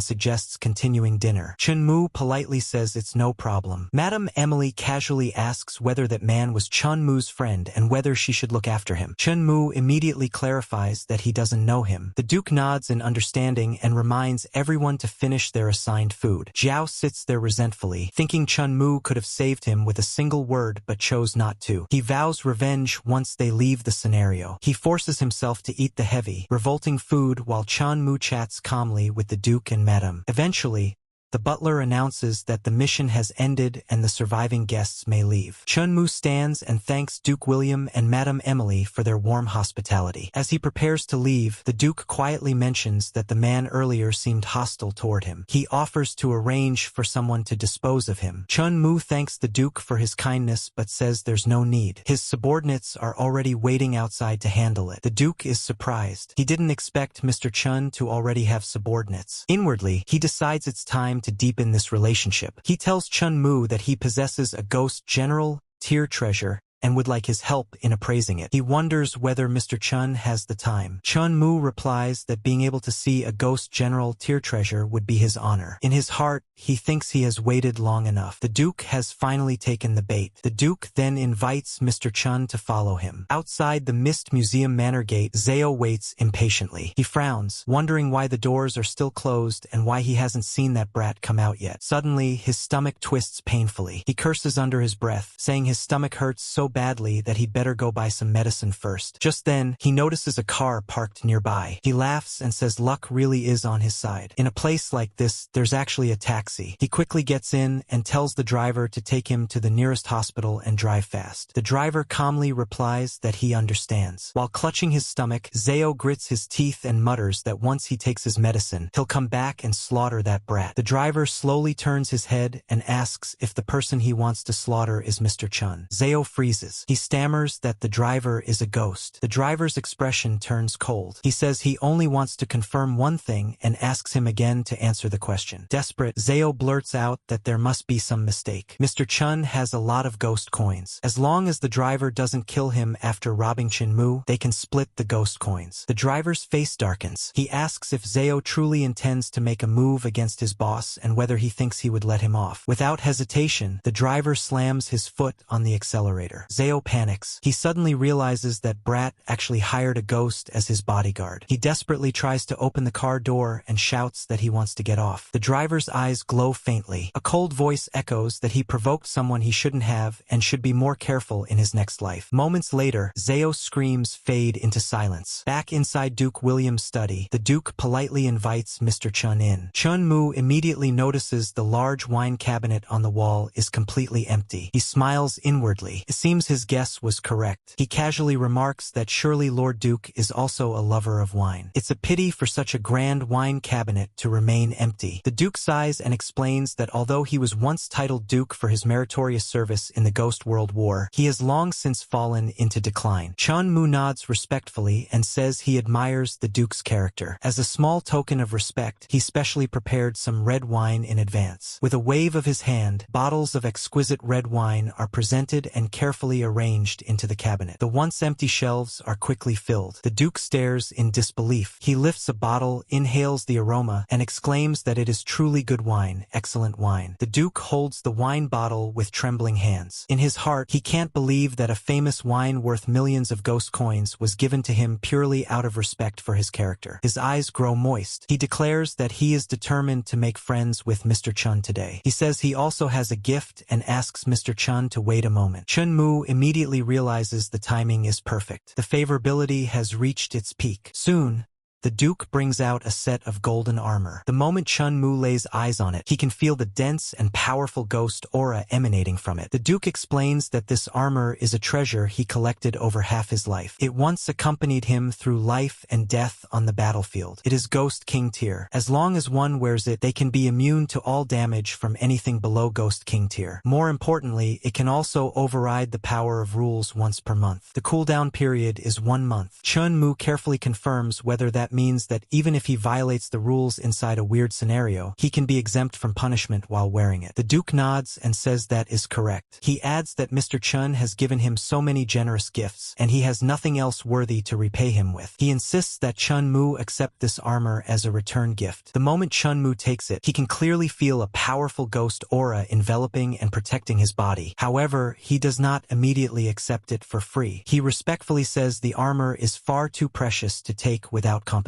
suggests continuing dinner. Chun-Mu politely says it's no problem. Madame Emily casually asks whether that man was Chun-Mu's friend and whether she should look after him. Chun-Mu immediately clarifies that he doesn't know him. The Duke nods in understanding and reminds everyone to finish their assigned food. Jiao sits there resentfully, thinking Chun-Mu could have saved him with a single word but chose not to. He vows revenge once they leave the scenario. He forces himself to eat the heavy, revolting food while Chun-Mu chats calmly with the Duke and Madame. Eventually, the butler announces that the mission has ended and the surviving guests may leave. Chun-Mu stands and thanks Duke William and Madame Emily for their warm hospitality. As he prepares to leave, the Duke quietly mentions that the man earlier seemed hostile toward him. He offers to arrange for someone to dispose of him. Chun-Mu thanks the Duke for his kindness but says there's no need. His subordinates are already waiting outside to handle it. The Duke is surprised. He didn't expect Mr. Chun to already have subordinates. Inwardly, he decides it's time to deepen this relationship. He tells Chun-Mu that he possesses a ghost general tier treasure and would like his help in appraising it. He wonders whether Mr. Chun has the time. Chun-Mu replies that being able to see a ghost general tier treasure would be his honor. In his heart, he thinks he has waited long enough. The Duke has finally taken the bait. The Duke then invites Mr. Chun to follow him. Outside the Mist Museum Manor Gate, Zao waits impatiently. He frowns, wondering why the doors are still closed and why he hasn't seen that brat come out yet. Suddenly, his stomach twists painfully. He curses under his breath, saying his stomach hurts so badly that he'd better go buy some medicine first. Just then, he notices a car parked nearby. He laughs and says luck really is on his side. In a place like this, there's actually a taxi. He quickly gets in and tells the driver to take him to the nearest hospital and drive fast. The driver calmly replies that he understands. While clutching his stomach, Zao grits his teeth and mutters that once he takes his medicine, he'll come back and slaughter that brat. The driver slowly turns his head and asks if the person he wants to slaughter is Mr. Chun. Zao freezes. freezes. He stammers that the driver is a ghost. The driver's expression turns cold. He says he only wants to confirm one thing and asks him again to answer the question. Desperate, Zeo blurts out that there must be some mistake. Mr. Chun has a lot of ghost coins. As long as the driver doesn't kill him after robbing Chin-Mu, they can split the ghost coins. The driver's face darkens. He asks if Zeo truly intends to make a move against his boss and whether he thinks he would let him off. Without hesitation, the driver slams his foot on the accelerator. Zeo panics. He suddenly realizes that Brat actually hired a ghost as his bodyguard. He desperately tries to open the car door and shouts that he wants to get off. The driver's eyes glow faintly. A cold voice echoes that he provoked someone he shouldn't have and should be more careful in his next life. Moments later, Zeo's screams fade into silence. Back inside Duke William's study, the Duke politely invites Mr. Chun in. Chun-Mu immediately notices the large wine cabinet on the wall is completely empty. He smiles inwardly. It seems his guess was correct. He casually remarks that surely Lord Duke is also a lover of wine. It's a pity for such a grand wine cabinet to remain empty. The Duke sighs and explains that although he was once titled Duke for his meritorious service in the Ghost World War, he has long since fallen into decline. Chun-Mu nods respectfully and says he admires the Duke's character. As a small token of respect, he specially prepared some red wine in advance. With a wave of his hand, bottles of exquisite red wine are presented and carefully arranged into the cabinet. The once empty shelves are quickly filled. The Duke stares in disbelief. He lifts a bottle, inhales the aroma, and exclaims that it is truly good wine, excellent wine. The Duke holds the wine bottle with trembling hands. In his heart, he can't believe that a famous wine worth millions of ghost coins was given to him purely out of respect for his character. His eyes grow moist. He declares that he is determined to make friends with Mr. Chun today. He says he also has a gift and asks Mr. Chun to wait a moment. Chun-Mu immediately realizes the timing is perfect. The favorability has reached its peak. Soon, the Duke brings out a set of golden armor. The moment Chun-Mu lays eyes on it, he can feel the dense and powerful ghost aura emanating from it. The Duke explains that this armor is a treasure he collected over half his life. It once accompanied him through life and death on the battlefield. It is Ghost King tier. As long as one wears it, they can be immune to all damage from anything below Ghost King tier. More importantly, it can also override the power of rules once per month. The cooldown period is 1 month. Chun-Mu carefully confirms whether that means that even if he violates the rules inside a weird scenario, he can be exempt from punishment while wearing it. The Duke nods and says that is correct. He adds that Mr. Chun has given him so many generous gifts, and he has nothing else worthy to repay him with. He insists that Chun-Mu accept this armor as a return gift. The moment Chun-Mu takes it, he can clearly feel a powerful ghost aura enveloping and protecting his body. However, he does not immediately accept it for free. He respectfully says the armor is far too precious to take without compensation.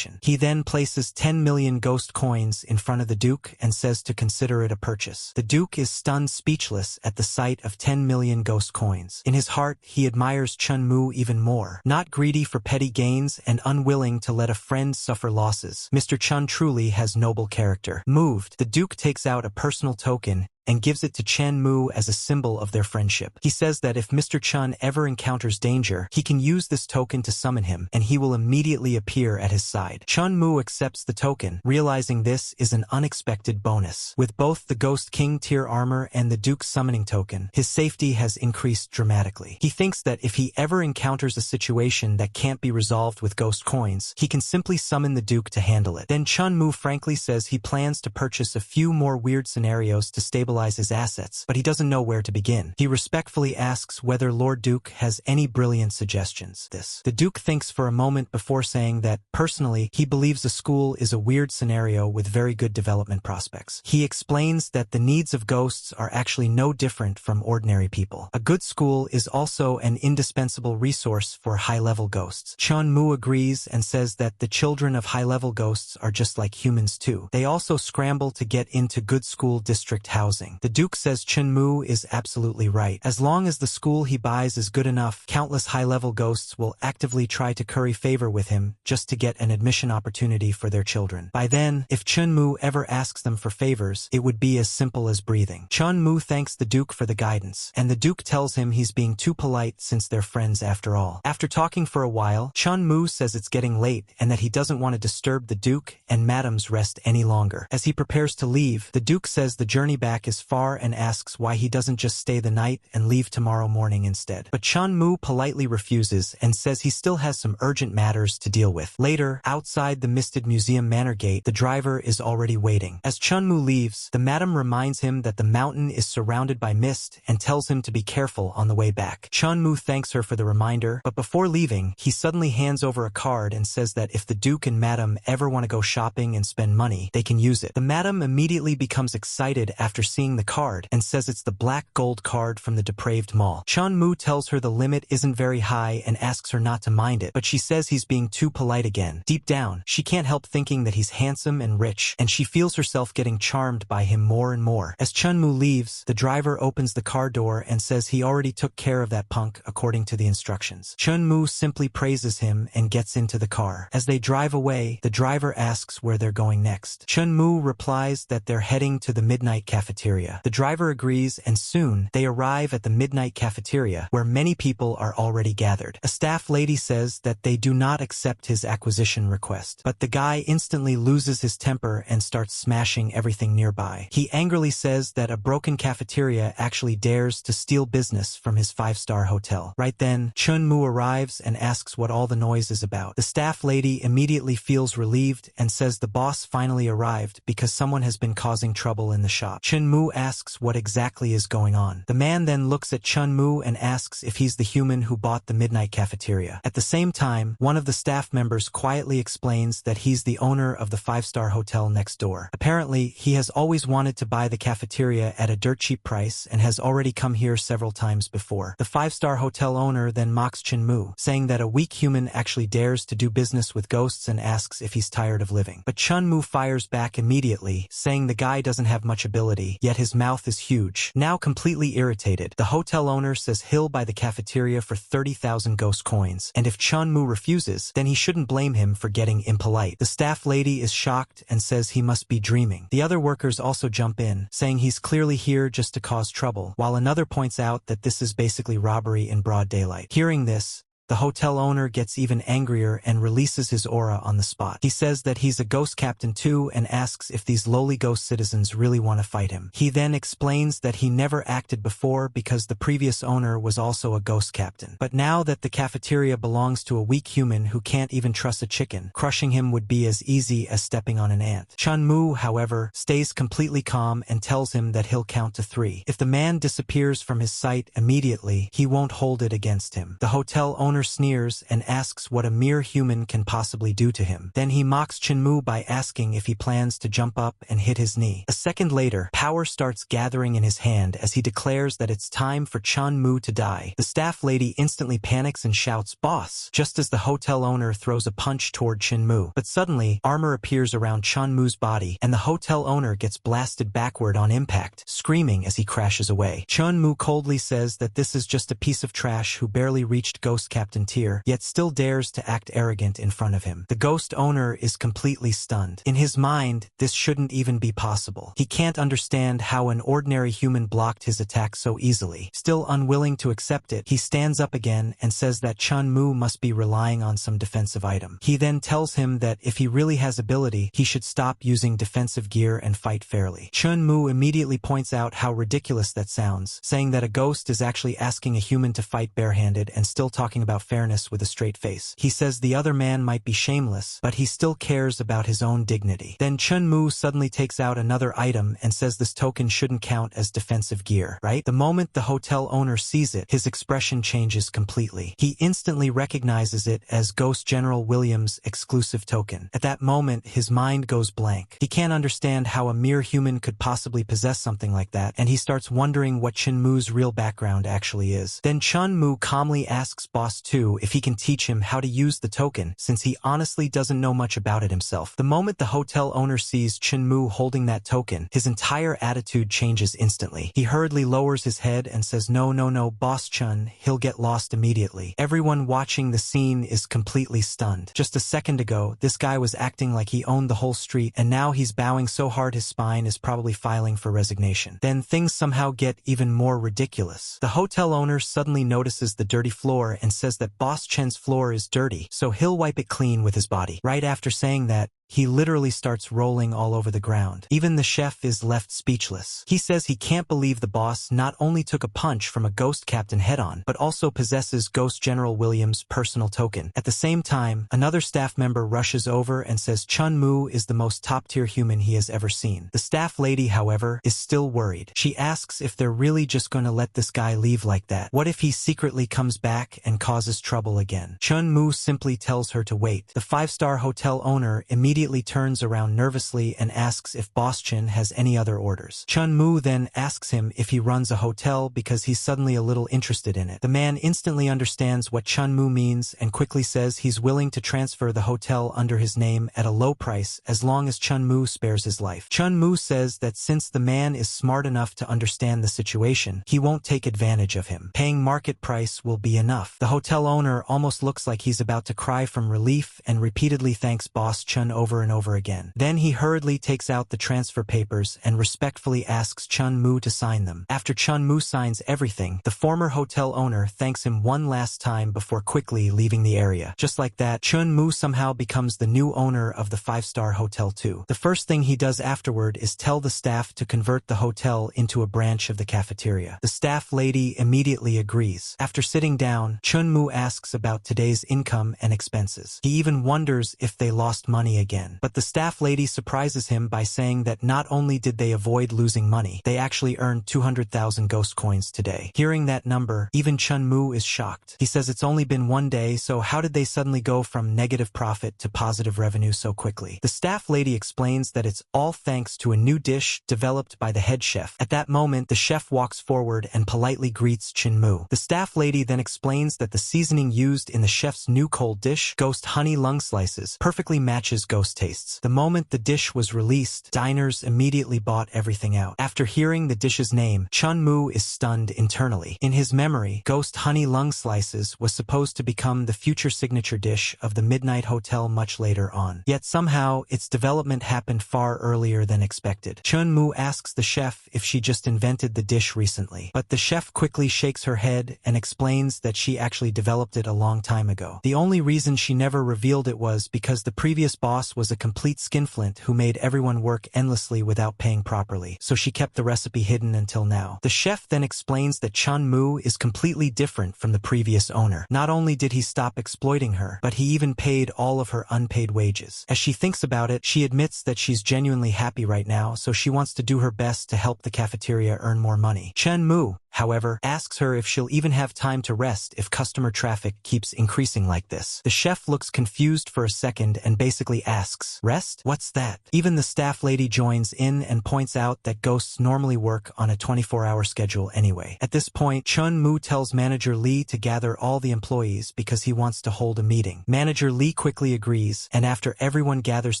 He then places 10 million ghost coins in front of the Duke and says to consider it a purchase. The Duke is stunned speechless at the sight of 10 million ghost coins. In his heart, he admires Chun-Mu even more. Not greedy for petty gains and unwilling to let a friend suffer losses, Mr. Chun truly has noble character. Moved, the Duke takes out a personal token and gives it to Chun-Mu as a symbol of their friendship. He says that if Mr. Chun ever encounters danger, he can use this token to summon him, and he will immediately appear at his side. Chun-Mu accepts the token, realizing this is an unexpected bonus. With both the Ghost King tier armor and the Duke's summoning token, his safety has increased dramatically. He thinks that if he ever encounters a situation that can't be resolved with ghost coins, he can simply summon the Duke to handle it. Then Chun-Mu frankly says he plans to purchase a few more weird scenarios to stabilize his assets, but he doesn't know where to begin. He respectfully asks whether Lord Duke has any brilliant suggestions. The Duke thinks for a moment before saying that, personally, he believes a school is a weird scenario with very good development prospects. He explains that the needs of ghosts are actually no different from ordinary people. A good school is also an indispensable resource for high-level ghosts. Chun-Mu agrees and says that the children of high-level ghosts are just like humans too. They also scramble to get into good school district housing. The Duke says Chun-Mu is absolutely right. As long as the school he buys is good enough, countless high-level ghosts will actively try to curry favor with him just to get an admission opportunity for their children. By then, if Chun-Mu ever asks them for favors, it would be as simple as breathing. Chun-Mu thanks the Duke for the guidance, and the Duke tells him he's being too polite since they're friends after all. After talking for a while, Chun-Mu says it's getting late and that he doesn't want to disturb the Duke and Madam's rest any longer. As he prepares to leave, the Duke says the journey back is is far and asks why he doesn't just stay the night and leave tomorrow morning instead. But Chun-Moo politely refuses and says he still has some urgent matters to deal with. Later, outside the Misted Museum Manor Gate, the driver is already waiting. As Chun-Moo leaves, the madam reminds him that the mountain is surrounded by mist and tells him to be careful on the way back. Chun-Moo thanks her for the reminder, but before leaving, he suddenly hands over a card and says that if the Duke and Madam ever want to go shopping and spend money, they can use it. The madam immediately becomes excited after seeing the card and says it's the black gold card from the depraved mall. Chun-Moo tells her the limit isn't very high and asks her not to mind it, but she says he's being too polite again. Deep down, she can't help thinking that he's handsome and rich, and she feels herself getting charmed by him more and more. As Chun-Moo leaves, the driver opens the car door and says he already took care of that punk according to the instructions. Chun-Moo simply praises him and gets into the car. As they drive away, the driver asks where they're going next. Chun-Moo replies that they're heading to the midnight cafeteria. The driver agrees, and soon they arrive at the midnight cafeteria where many people are already gathered. A staff lady says that they do not accept his acquisition request, but the guy instantly loses his temper and starts smashing everything nearby. He angrily says that a broken cafeteria actually dares to steal business from his 5-star hotel. Right then, Chun-Moo arrives and asks what all the noise is about. The staff lady immediately feels relieved and says the boss finally arrived because someone has been causing trouble in the shop. Chun-Moo asks what exactly is going on. The man then looks at Chun-Moo and asks if he's the human who bought the midnight cafeteria. At the same time, one of the staff members quietly explains that he's the owner of the 5-star hotel next door. Apparently, he has always wanted to buy the cafeteria at a dirt cheap price and has already come here several times before. The 5-star hotel owner then mocks Chun-Moo, saying that a weak human actually dares to do business with ghosts and asks if he's tired of living. But Chun-Moo fires back immediately, saying the guy doesn't have much ability, yet his mouth is huge. Now completely irritated, the hotel owner says he'll buy the cafeteria for 30,000 ghost coins, and if Chun-Moo refuses, then he shouldn't blame him for getting impolite. The staff lady is shocked and says he must be dreaming. The other workers also jump in, saying he's clearly here just to cause trouble, while another points out that this is basically robbery in broad daylight. Hearing this, the hotel owner gets even angrier and releases his aura on the spot. He says that he's a ghost captain too and asks if these lowly ghost citizens really want to fight him. He then explains that he never acted before because the previous owner was also a ghost captain. But now that the cafeteria belongs to a weak human who can't even trust a chicken, crushing him would be as easy as stepping on an ant. Chun-Moo, however, stays completely calm and tells him that he'll count to 3. If the man disappears from his sight immediately, he won't hold it against him. The hotel owner sneers and asks what a mere human can possibly do to him. Then he mocks Chun-Moo by asking if he plans to jump up and hit his knee. A second later, power starts gathering in his hand as he declares that it's time for Chun-Moo to die. The staff lady instantly panics and shouts, "Boss!" just as the hotel owner throws a punch toward Chun-Moo. But suddenly, armor appears around Chun-Moo's body, and the hotel owner gets blasted backward on impact, screaming as he crashes away. Chun-Moo coldly says that this is just a piece of trash who barely reached Ghost Captain tier, yet still dares to act arrogant in front of him. The ghost owner is completely stunned. In his mind, this shouldn't even be possible. He can't understand how an ordinary human blocked his attack so easily. Still unwilling to accept it, he stands up again and says that Chun-Moo must be relying on some defensive item. He then tells him that if he really has ability, he should stop using defensive gear and fight fairly. Chun-Moo immediately points out how ridiculous that sounds, saying that a ghost is actually asking a human to fight barehanded and still talking about fairness with a straight face. He says the other man might be shameless, but he still cares about his own dignity. Then Chun-Moo suddenly takes out another item and says this token shouldn't count as defensive gear, right? The moment the hotel owner sees it, his expression changes completely. He instantly recognizes it as Ghost General Williams' exclusive token. At that moment, his mind goes blank. He can't understand how a mere human could possibly possess something like that, and he starts wondering what Chun-Moo's real background actually is. Then Chun-Moo calmly asks Boss 2 if he can teach him how to use the token, since he honestly doesn't know much about it himself. The moment the hotel owner sees Chun-Moo holding that token, his entire attitude changes instantly. He hurriedly lowers his head and says, "No, Boss Chun, he'll get lost immediately." Everyone watching the scene is completely stunned. Just a second ago, this guy was acting like he owned the whole street, and now he's bowing so hard his spine is probably filing for resignation. Then things somehow get even more ridiculous. The hotel owner suddenly notices the dirty floor and says that Boss Chen's floor is dirty, so he'll wipe it clean with his body. Right after saying that, he literally starts rolling all over the ground. Even the chef is left speechless. He says he can't believe the boss not only took a punch from a ghost captain head-on, but also possesses Ghost General Williams' personal token. At the same time, another staff member rushes over and says Chun-Mu is the most top-tier human he has ever seen. The staff lady, however, is still worried. She asks if they're really just going to let this guy leave like that. What if he secretly comes back and causes trouble again? Chun-Mu simply tells her to wait. The five-star hotel owner immediately turns around nervously and asks if Boss Chin has any other orders. Chun-Mu then asks him if he runs a hotel because he's suddenly a little interested in it. The man instantly understands what Chun-Mu means and quickly says he's willing to transfer the hotel under his name at a low price as long as Chun-Mu spares his life. Chun-Mu says that since the man is smart enough to understand the situation, he won't take advantage of him. Paying market price will be enough. The hotel owner almost looks like he's about to cry from relief and repeatedly thanks Boss Chun over and over again. Then he hurriedly takes out the transfer papers and respectfully asks Chun-Mu to sign them. After Chun-Mu signs everything, the former hotel owner thanks him one last time before quickly leaving the area. Just like that, Chun-Mu somehow becomes the new owner of the five-star hotel too. The first thing he does afterward is tell the staff to convert the hotel into a branch of the cafeteria. The staff lady immediately agrees. After sitting down, Chun-Mu asks about today's income and expenses. He even wonders if they lost money again. But the staff lady surprises him by saying that not only did they avoid losing money, they actually earned 200,000 ghost coins today. Hearing that number, even Chun-Mu is shocked. He says it's only been one day, so how did they suddenly go from negative profit to positive revenue so quickly? The staff lady explains that it's all thanks to a new dish developed by the head chef. At that moment, the chef walks forward and politely greets Chun-Mu. The staff lady then explains that the seasoning used in the chef's new cold dish, Ghost Honey Lung Slices, perfectly matches Ghost tastes. The moment the dish was released, diners immediately bought everything out. After hearing the dish's name, Chun-Mu is stunned internally. In his memory, Ghost Honey Lung Slices was supposed to become the future signature dish of the Midnight Hotel much later on. Yet somehow, its development happened far earlier than expected. Chun-Mu asks the chef if she just invented the dish recently, but the chef quickly shakes her head and explains that she actually developed it a long time ago. The only reason she never revealed it was because the previous boss was a complete skinflint who made everyone work endlessly without paying properly, so she kept the recipe hidden until now. The chef then explains that Chun-Mu is completely different from the previous owner. Not only did he stop exploiting her, but he even paid all of her unpaid wages. As she thinks about it, she admits that she's genuinely happy right now, so she wants to do her best to help the cafeteria earn more money. Chun-Mu, however, asks her if she'll even have time to rest if customer traffic keeps increasing like this. The chef looks confused for a second and basically asks, "Rest? What's that?" Even the staff lady joins in and points out that ghosts normally work on a 24-hour schedule anyway. At this point, Chun-Mu tells Manager Lee to gather all the employees because he wants to hold a meeting. Manager Lee quickly agrees, and after everyone gathers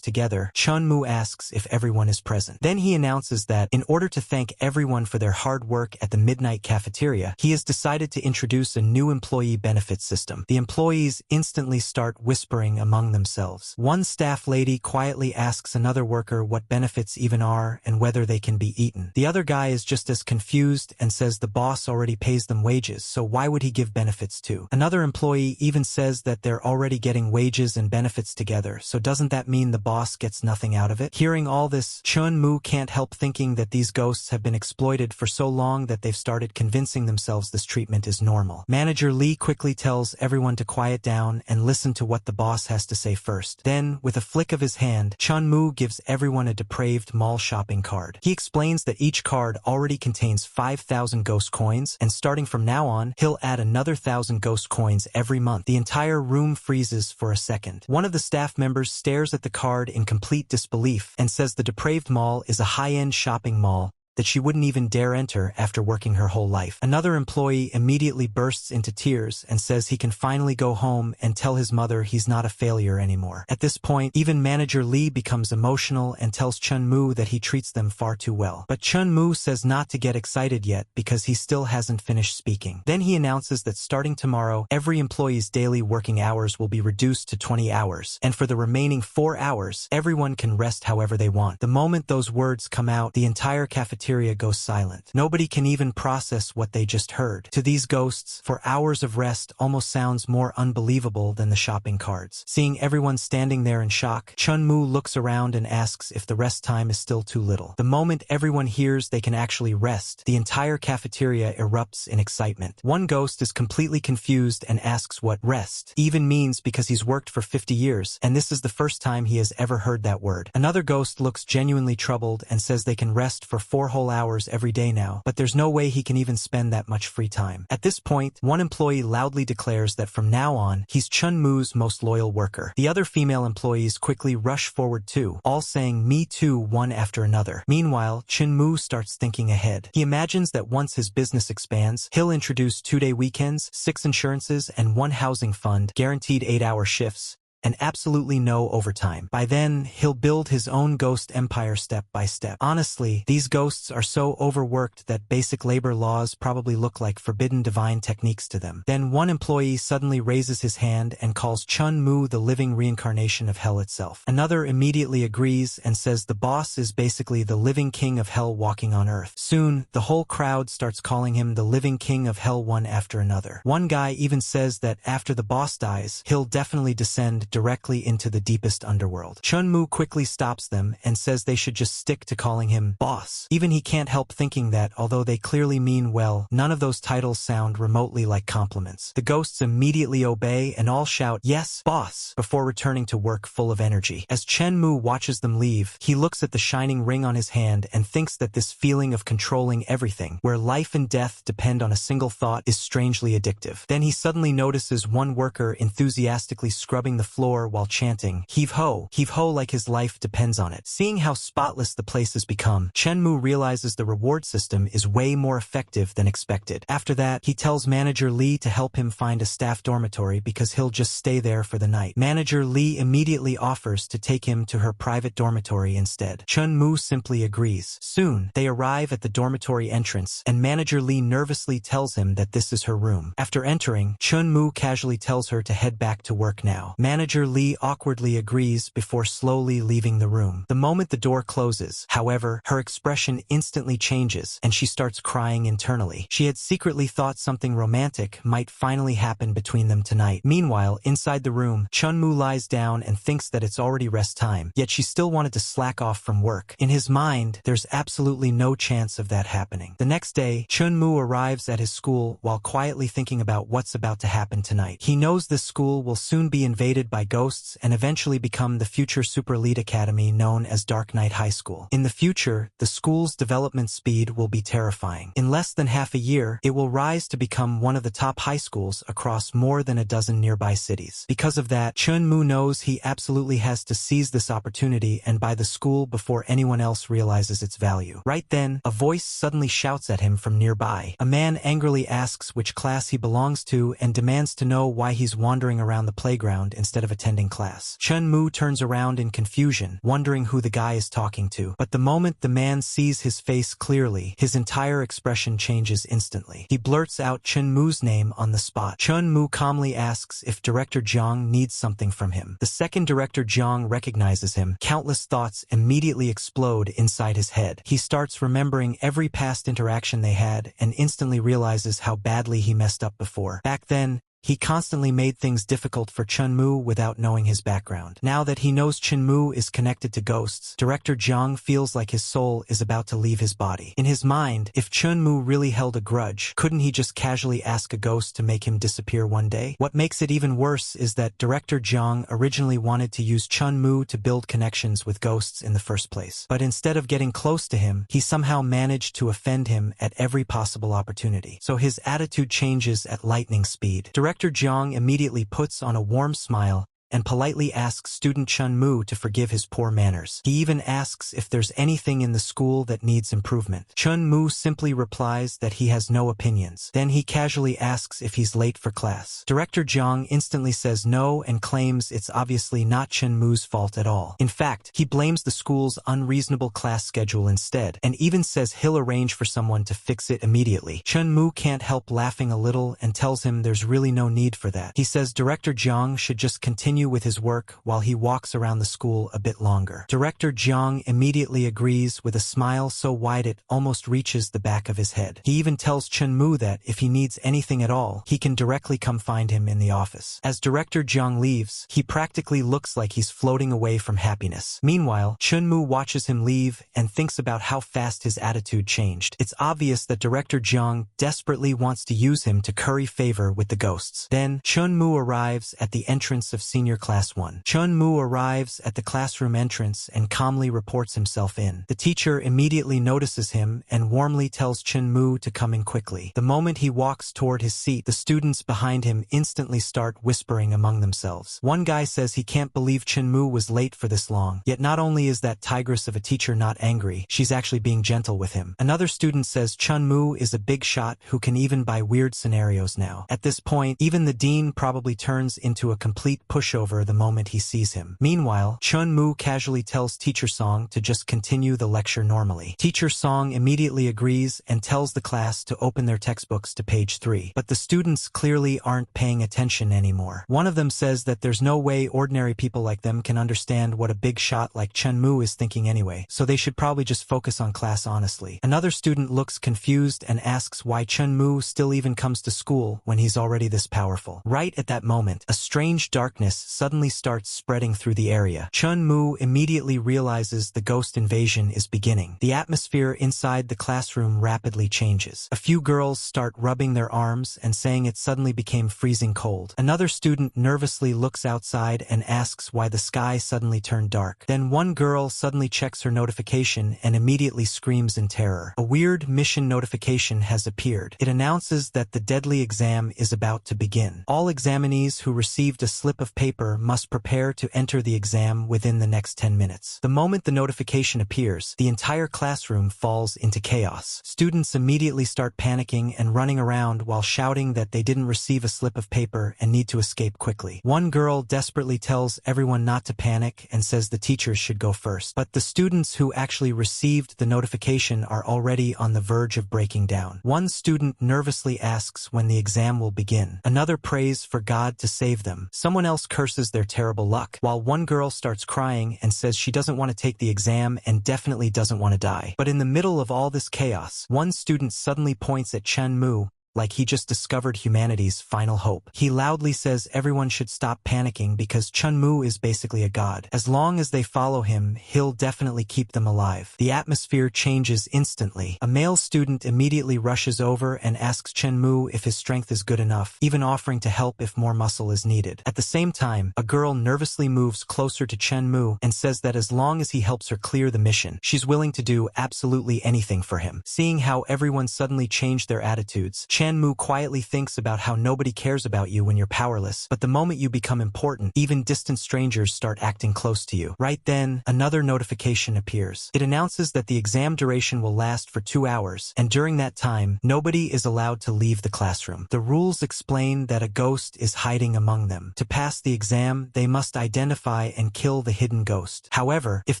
together, Chun-Mu asks if everyone is present. Then he announces that, in order to thank everyone for their hard work at the Midnight Cafeteria, he has decided to introduce a new employee benefit system. The employees instantly start whispering among themselves. One staff lady quietly asks another worker what benefits even are and whether they can be eaten. The other guy is just as confused and says the boss already pays them wages, so why would he give benefits too? Another employee even says that they're already getting wages and benefits together, so doesn't that mean the boss gets nothing out of it? Hearing all this, Chun-Mu can't help thinking that these ghosts have been exploited for so long that they've started convincing themselves this treatment is normal. Manager Lee quickly tells everyone to quiet down and listen to what the boss has to say first. Then, with a flick of his hand, Chun-Mu gives everyone a depraved mall shopping card. He explains that each card already contains 5,000 ghost coins, and starting from now on, he'll add another 1,000 ghost coins every month. The entire room freezes for a second. One of the staff members stares at the card in complete disbelief and says the depraved mall is a high-end shopping mall that she wouldn't even dare enter after working her whole life. Another employee immediately bursts into tears and says he can finally go home and tell his mother he's not a failure anymore. At this point, even Manager Lee becomes emotional and tells Chun-Mu that he treats them far too well. But Chun-Mu says not to get excited yet because he still hasn't finished speaking. Then he announces that starting tomorrow, every employee's daily working hours will be reduced to 20 hours, and for the remaining 4 hours, everyone can rest however they want. The moment those words come out, the entire cafeteria cafeteria goes silent. Nobody can even process what they just heard. To these ghosts, for hours of rest almost sounds more unbelievable than the shopping carts. Seeing everyone standing there in shock, Chun-Mu looks around and asks if the rest time is still too little. The moment everyone hears they can actually rest, the entire cafeteria erupts in excitement. One ghost is completely confused and asks what rest even means because he's worked for 50 years, and this is the first time he has ever heard that word. Another ghost looks genuinely troubled and says they can rest for 4 whole hours every day now, but there's no way he can even spend that much free time. At this point, one employee loudly declares that from now on, he's Chun-Mu's most loyal worker. The other female employees quickly rush forward too, all saying me too one after another. Meanwhile, Chun-Mu starts thinking ahead. He imagines that once his business expands, he'll introduce 2-day weekends, 6 insurances, and 1 housing fund, guaranteed 8-hour shifts, and absolutely no overtime. By then, he'll build his own ghost empire step by step. Honestly, these ghosts are so overworked that basic labor laws probably look like forbidden divine techniques to them. Then one employee suddenly raises his hand and calls Chun-Mu the living reincarnation of hell itself. Another immediately agrees and says the boss is basically the living king of hell walking on earth. Soon, the whole crowd starts calling him the living king of hell one after another. One guy even says that after the boss dies, he'll definitely descend directly into the deepest underworld. Chun-Mu quickly stops them and says they should just stick to calling him boss. Even he can't help thinking that, although they clearly mean well, none of those titles sound remotely like compliments. The ghosts immediately obey and all shout, "Yes, boss," before returning to work full of energy. As Chun-Mu watches them leave, he looks at the shining ring on his hand and thinks that this feeling of controlling everything, where life and death depend on a single thought, is strangely addictive. Then he suddenly notices one worker enthusiastically scrubbing the floor while chanting, heave ho, like his life depends on it. Seeing how spotless the place has become, Chun-Mu realizes the reward system is way more effective than expected. After that, he tells Manager Lee to help him find a staff dormitory because he'll just stay there for the night. Manager Lee immediately offers to take him to her private dormitory instead. Chun-Mu simply agrees. Soon, they arrive at the dormitory entrance, and Manager Lee nervously tells him that this is her room. After entering, Chun-Mu casually tells her to head back to work now. Manager Lee awkwardly agrees before slowly leaving the room. The moment the door closes, however, her expression instantly changes and she starts crying internally. She had secretly thought something romantic might finally happen between them tonight. Meanwhile, inside the room, Chun-Mu lies down and thinks that it's already rest time, yet she still wanted to slack off from work. In his mind, there's absolutely no chance of that happening. The next day, Chun-Mu arrives at his school while quietly thinking about what's about to happen tonight. He knows this school will soon be invaded by ghosts and eventually become the future super elite academy known as Dark Knight High School. In the future, the school's development speed will be terrifying. In less than half a year, it will rise to become one of the top high schools across more than a dozen nearby cities. Because of that, Chun-Mu knows he absolutely has to seize this opportunity and buy the school before anyone else realizes its value. Right then, a voice suddenly shouts at him from nearby. A man angrily asks which class he belongs to and demands to know why he's wandering around the playground instead of attending class. Chun-Mu turns around in confusion, wondering who the guy is talking to. But the moment the man sees his face clearly, his entire expression changes instantly. He blurts out Chun-Mu's name on the spot. Chun-Mu calmly asks if Director Jiang needs something from him. The second Director Jiang recognizes him. Countless thoughts immediately explode inside his head. He starts remembering every past interaction they had and instantly realizes how badly he messed up before. Back then, he constantly made things difficult for Chun-Mu without knowing his background. Now that he knows Chun-Mu is connected to ghosts, Director Jiang feels like his soul is about to leave his body. In his mind, if Chun-Mu really held a grudge, couldn't he just casually ask a ghost to make him disappear one day? What makes it even worse is that Director Jiang originally wanted to use Chun-Mu to build connections with ghosts in the first place. But instead of getting close to him, he somehow managed to offend him at every possible opportunity. So his attitude changes at lightning speed. Director Jiang immediately puts on a warm smile and politely asks student Chun-Mu to forgive his poor manners. He even asks if there's anything in the school that needs improvement. Chun-Mu simply replies that he has no opinions. Then he casually asks if he's late for class. Director Jiang instantly says no and claims it's obviously not Chun-Mu's fault at all. In fact, he blames the school's unreasonable class schedule instead, and even says he'll arrange for someone to fix it immediately. Chun-Mu can't help laughing a little and tells him there's really no need for that. He says Director Jiang should just continue continue with his work while he walks around the school a bit longer. Director Jiang immediately agrees with a smile so wide it almost reaches the back of his head. He even tells Chunmu that if he needs anything at all, he can directly come find him in the office. As Director Jiang leaves, he practically looks like he's floating away from happiness. Meanwhile, Chunmu watches him leave and thinks about how fast his attitude changed. It's obvious that Director Jiang desperately wants to use him to curry favor with the ghosts. Then, Chunmu arrives at the entrance of Senior Class 1. Chunmu arrives at the classroom entrance and calmly reports himself in. The teacher immediately notices him and warmly tells Chunmu to come in quickly. The moment he walks toward his seat, the students behind him instantly start whispering among themselves. One guy says he can't believe Chunmu was late for this long, yet not only is that tigress of a teacher not angry, she's actually being gentle with him. Another student says Chunmu is a big shot who can even buy weird scenarios now. At this point, even the dean probably turns into a complete pushover the moment he sees him. Meanwhile, Chunmu casually tells Teacher Song to just continue the lecture normally. Teacher Song immediately agrees and tells the class to open their textbooks to page 3. But the students clearly aren't paying attention anymore. One of them says that there's no way ordinary people like them can understand what a big shot like Chunmu is thinking anyway, so they should probably just focus on class honestly. Another student looks confused and asks why Chunmu still even comes to school when he's already this powerful. Right at that moment, a strange darkness suddenly starts spreading through the area. Chunmu immediately realizes the ghost invasion is beginning. The atmosphere inside the classroom rapidly changes. A few girls start rubbing their arms and saying it suddenly became freezing cold. Another student nervously looks outside and asks why the sky suddenly turned dark. Then one girl suddenly checks her notification and immediately screams in terror. A weird mission notification has appeared. It announces that the deadly exam is about to begin. All examinees who received a slip of paper must prepare to enter the exam within the next 10 minutes. The moment the notification appears, the entire classroom falls into chaos. Students immediately start panicking and running around while shouting that they didn't receive a slip of paper and need to escape quickly. One girl desperately tells everyone not to panic and says the teachers should go first. But the students who actually received the notification are already on the verge of breaking down. One student nervously asks when the exam will begin. Another prays for God to save them. Someone else curses their terrible luck, while one girl starts crying and says she doesn't want to take the exam and definitely doesn't want to die. But in the middle of all this chaos, one student suddenly points at Chunmu like he just discovered humanity's final hope. He loudly says everyone should stop panicking because Chunmu is basically a god. As long as they follow him, he'll definitely keep them alive. The atmosphere changes instantly. A male student immediately rushes over and asks Chunmu if his strength is good enough, even offering to help if more muscle is needed. At the same time, a girl nervously moves closer to Chunmu and says that as long as he helps her clear the mission, she's willing to do absolutely anything for him. Seeing how everyone suddenly changed their attitudes, Chunmu quietly thinks about how nobody cares about you when you're powerless, but the moment you become important, even distant strangers start acting close to you. Right then, another notification appears. It announces that the exam duration will last for 2 hours, and during that time, nobody is allowed to leave the classroom. The rules explain that a ghost is hiding among them. To pass the exam, they must identify and kill the hidden ghost. However, if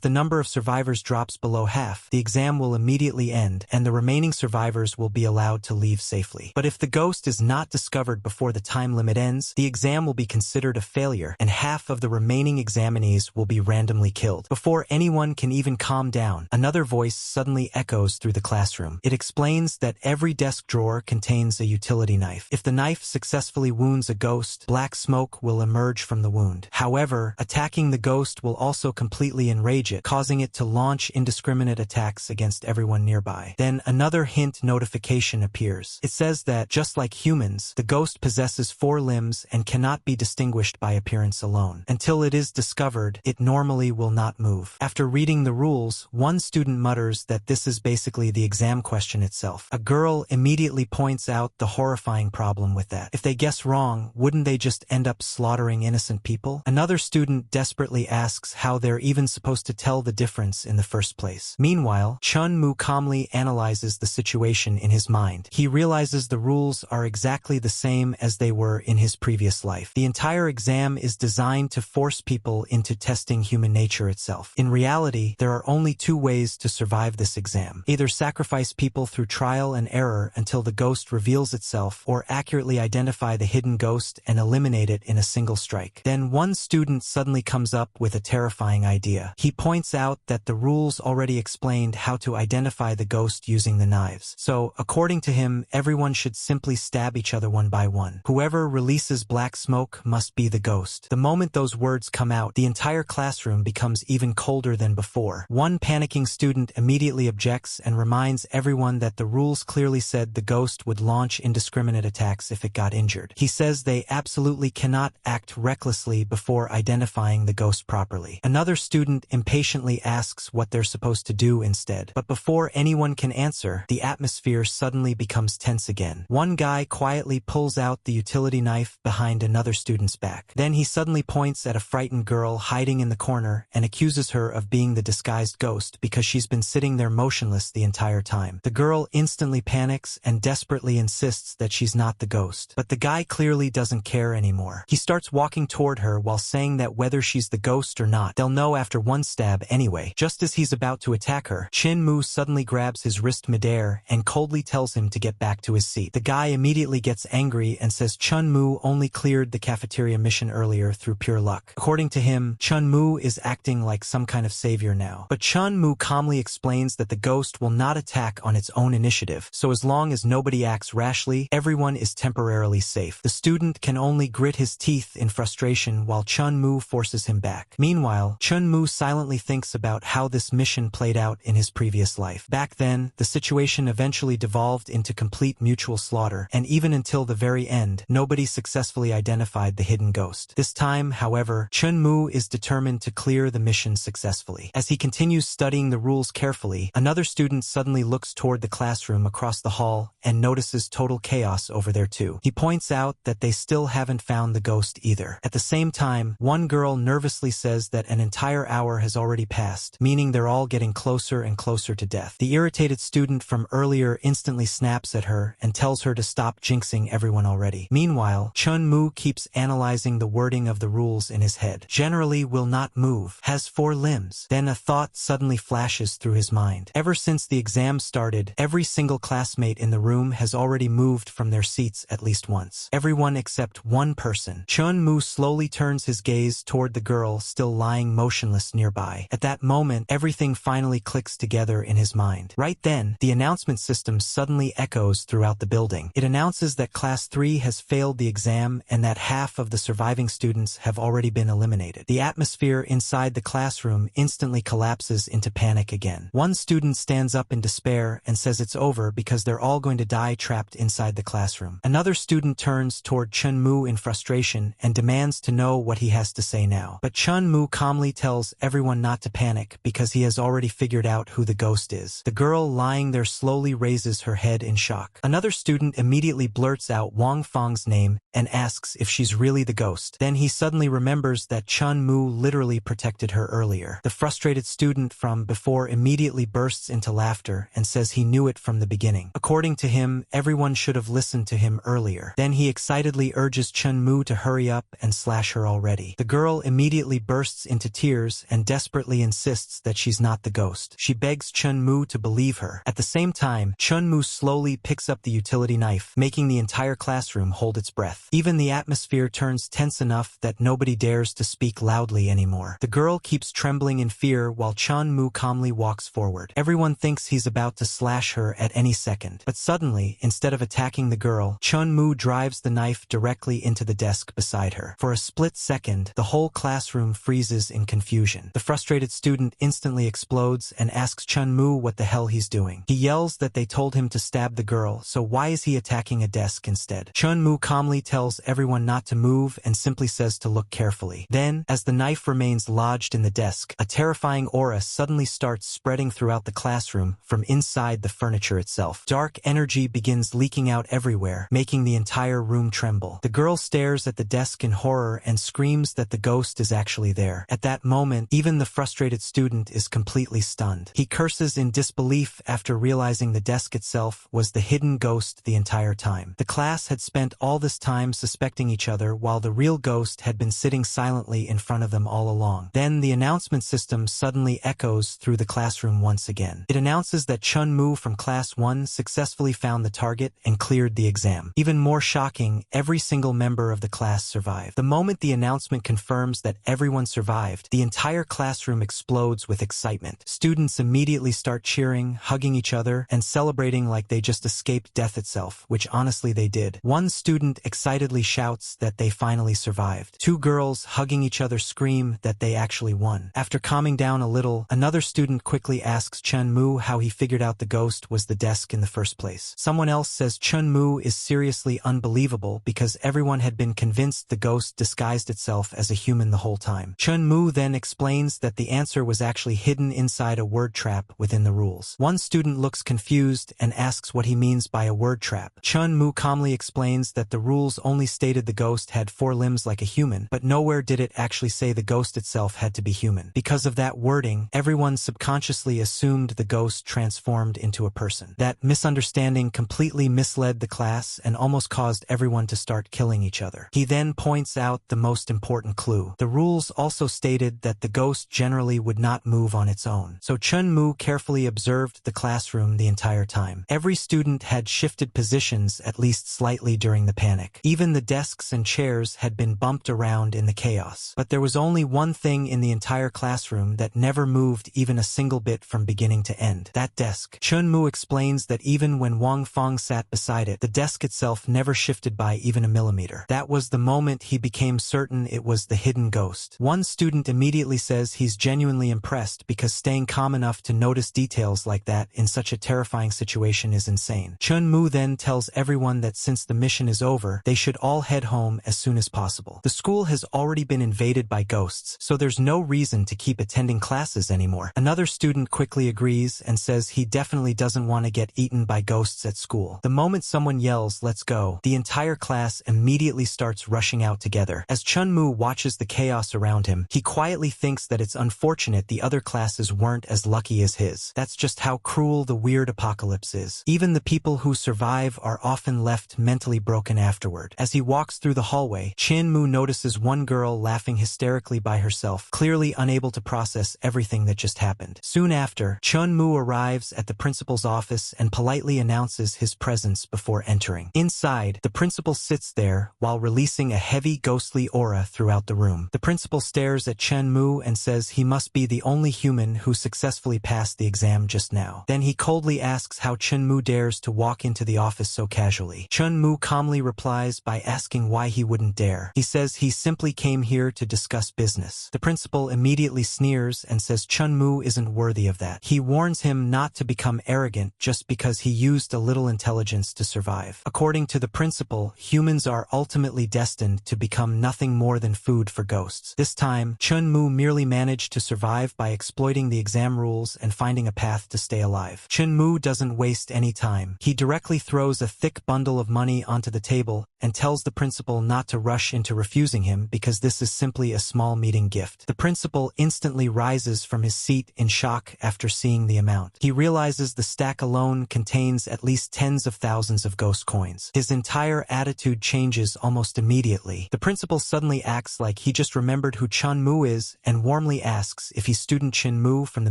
the number of survivors drops below half, the exam will immediately end, and the remaining survivors will be allowed to leave safely. But if the ghost is not discovered before the time limit ends, the exam will be considered a failure, and half of the remaining examinees will be randomly killed. Before anyone can even calm down, another voice suddenly echoes through the classroom. It explains that every desk drawer contains a utility knife. If the knife successfully wounds a ghost, black smoke will emerge from the wound. However, attacking the ghost will also completely enrage it, causing it to launch indiscriminate attacks against everyone nearby. Then another hint notification appears. It says that, just like humans, the ghost possesses 4 limbs and cannot be distinguished by appearance alone. Until it is discovered, it normally will not move. After reading the rules, one student mutters that this is basically the exam question itself. A girl immediately points out the horrifying problem with that. If they guess wrong, wouldn't they just end up slaughtering innocent people? Another student desperately asks how they're even supposed to tell the difference in the first place. Meanwhile, Chunmu calmly analyzes the situation in his mind. He realizes the rules are exactly the same as they were in his previous life. The entire exam is designed to force people into testing human nature itself. In reality, there are only two ways to survive this exam. Either sacrifice people through trial and error until the ghost reveals itself, or accurately identify the hidden ghost and eliminate it in a single strike. Then one student suddenly comes up with a terrifying idea. He points out that the rules already explained how to identify the ghost using the knives. So, according to him, everyone should simply stab each other one by one. Whoever releases black smoke must be the ghost. The moment those words come out, the entire classroom becomes even colder than before. One panicking student immediately objects and reminds everyone that the rules clearly said the ghost would launch indiscriminate attacks if it got injured. He says they absolutely cannot act recklessly before identifying the ghost properly. Another student impatiently asks what they're supposed to do instead. But before anyone can answer, the atmosphere suddenly becomes tense again. One guy quietly pulls out the utility knife behind another student's back. Then he suddenly points at a frightened girl hiding in the corner and accuses her of being the disguised ghost because she's been sitting there motionless the entire time. The girl instantly panics and desperately insists that she's not the ghost. But the guy clearly doesn't care anymore. He starts walking toward her while saying that whether she's the ghost or not, they'll know after one stab anyway. Just as he's about to attack her, Chin-Moo suddenly grabs his wrist midair and coldly tells him to get back to his seat. The guy immediately gets angry and says Chun-Moo only cleared the cafeteria mission earlier through pure luck. According to him, Chun-Moo is acting like some kind of savior now. But Chun-Moo calmly explains that the ghost will not attack on its own initiative, so as long as nobody acts rashly, everyone is temporarily safe. The student can only grit his teeth in frustration while Chun-Moo forces him back. Meanwhile, Chun-Moo silently thinks about how this mission played out in his previous life. Back then, the situation eventually devolved into complete mutual slaughter, and even until the very end, nobody successfully identified the hidden ghost. This time, however, Chun-Moo is determined to clear the mission successfully. As he continues studying the rules carefully, another student suddenly looks toward the classroom across the hall and notices total chaos over there too. He points out that they still haven't found the ghost either. At the same time, one girl nervously says that an entire hour has already passed, meaning they're all getting closer and closer to death. The irritated student from earlier instantly snaps at her and tells her to stop jinxing everyone already. Meanwhile, Chun-Moo keeps analyzing the wording of the rules in his head. Generally will not move, has 4 limbs. Then a thought suddenly flashes through his mind. Ever since the exam started, every single classmate in the room has already moved from their seats at least once. Everyone except one person. Chun-Moo slowly turns his gaze toward the girl still lying motionless nearby. At that moment, everything finally clicks together in his mind. Right then, the announcement system suddenly echoes throughout the building. It announces that Class 3 has failed the exam and that half of the surviving students have already been eliminated. The atmosphere inside the classroom instantly collapses into panic again. One student stands up in despair and says it's over because they're all going to die trapped inside the classroom. Another student turns toward Chun-Moo in frustration and demands to know what he has to say now. But Chun-Moo calmly tells everyone not to panic because he has already figured out who the ghost is. The girl lying there slowly raises her head in shock. Another student immediately blurts out Wang Fang's name and asks if she's really the ghost. Then he suddenly remembers that Chun-Moo literally protected her earlier. The frustrated student from before immediately bursts into laughter and says he knew it from the beginning. According to him, everyone should have listened to him earlier. Then he excitedly urges Chun-Moo to hurry up and slash her already. The girl immediately bursts into tears and desperately insists that she's not the ghost. She begs Chun-Moo to believe her. At the same time, Chun-Moo slowly picks up the utility knife, making the entire classroom hold its breath. Even the atmosphere turns tense enough that nobody dares to speak loudly anymore. The girl keeps trembling in fear while Chun-Moo calmly walks forward. Everyone thinks he's about to slash her at any second. But suddenly, instead of attacking the girl, Chun-Moo drives the knife directly into the desk beside her. For a split second, the whole classroom freezes in confusion. The frustrated student instantly explodes and asks Chun-Moo what the hell he's doing. He yells that they told him to stab the girl, so why is he attacking a desk instead? Chun-Moo calmly tells everyone not to move and simply says to look carefully. Then, as the knife remains lodged in the desk, a terrifying aura suddenly starts spreading throughout the classroom from inside the furniture itself. Dark energy begins leaking out everywhere, making the entire room tremble. The girl stares at the desk in horror and screams that the ghost is actually there. At that moment, even the frustrated student is completely stunned. He curses in disbelief after realizing the desk itself was the hidden ghost ghost the entire time. The class had spent all this time suspecting each other while the real ghost had been sitting silently in front of them all along. Then the announcement system suddenly echoes through the classroom once again. It announces that Chun-Mu from Class 1 successfully found the target and cleared the exam. Even more shocking, every single member of the class survived. The moment the announcement confirms that everyone survived, the entire classroom explodes with excitement. Students immediately start cheering, hugging each other, and celebrating like they just escaped death itself, which honestly they did. One student excitedly shouts that they finally survived. Two girls hugging each other scream that they actually won. After calming down a little, another student quickly asks Chun-Mu how he figured out the ghost was the desk in the first place. Someone else says Chun-Mu is seriously unbelievable because everyone had been convinced the ghost disguised itself as a human the whole time. Chun-Mu then explains that the answer was actually hidden inside a word trap within the rules. One student looks confused and asks what he means by a word trap. Chun-Mu calmly explains that the rules only stated the ghost had 4 limbs like a human, but nowhere did it actually say the ghost itself had to be human. Because of that wording, everyone subconsciously assumed the ghost transformed into a person. That misunderstanding completely misled the class and almost caused everyone to start killing each other. He then points out the most important clue. The rules also stated that the ghost generally would not move on its own. So Chun-Mu carefully observed the classroom the entire time. Every student had shifted positions at least slightly during the panic. Even the desks and chairs had been bumped around in the chaos. But there was only one thing in the entire classroom that never moved even a single bit from beginning to end. That desk. Chun-Mu explains that even when Wang Feng sat beside it, the desk itself never shifted by even a millimeter. That was the moment he became certain it was the hidden ghost. One student immediately says he's genuinely impressed because staying calm enough to notice details like that in such a terrifying situation is insane. Chun-Mu then tells everyone that since the mission is over, they should all head home as soon as possible. The school has already been invaded by ghosts, so there's no reason to keep attending classes anymore. Another student quickly agrees and says he definitely doesn't want to get eaten by ghosts at school. The moment someone yells, "Let's go," the entire class immediately starts rushing out together. As Chun-Mu watches the chaos around him, he quietly thinks that it's unfortunate the other classes weren't as lucky as his. That's just how cruel the weird apocalypse is. Even the people who survive are often left mentally broken afterward. As he walks through the hallway, Chun-Mu notices one girl laughing hysterically by herself, clearly unable to process everything that just happened. Soon after, Chun-Mu arrives at the principal's office and politely announces his presence before entering. Inside, the principal sits there while releasing a heavy ghostly aura throughout the room. The principal stares at Chun-Mu and says he must be the only human who successfully passed the exam just now. Then he coldly asks how Chun-Mu dares to walk into the office so casually. Chun-Mu calmly replies by asking why he wouldn't dare. He says he simply came here to discuss business. The principal immediately sneers and says Chun-Mu isn't worthy of that. He warns him not to become arrogant just because he used a little intelligence to survive. According to the principal, humans are ultimately destined to become nothing more than food for ghosts. This time, Chun-Mu merely managed to survive by exploiting the exam rules and finding a path to stay alive. Chun-Mu doesn't waste any time. He directly throws a thick bundle of money onto the table and tells the principal not to rush into refusing him because this is simply a small meeting gift. The principal instantly rises from his seat in shock after seeing the amount. He realizes the stack alone contains at least tens of thousands of ghost coins. His entire attitude changes almost immediately. The principal suddenly acts like he just remembered who Chun-Mu is and warmly asks if he's student Chun-Mu from the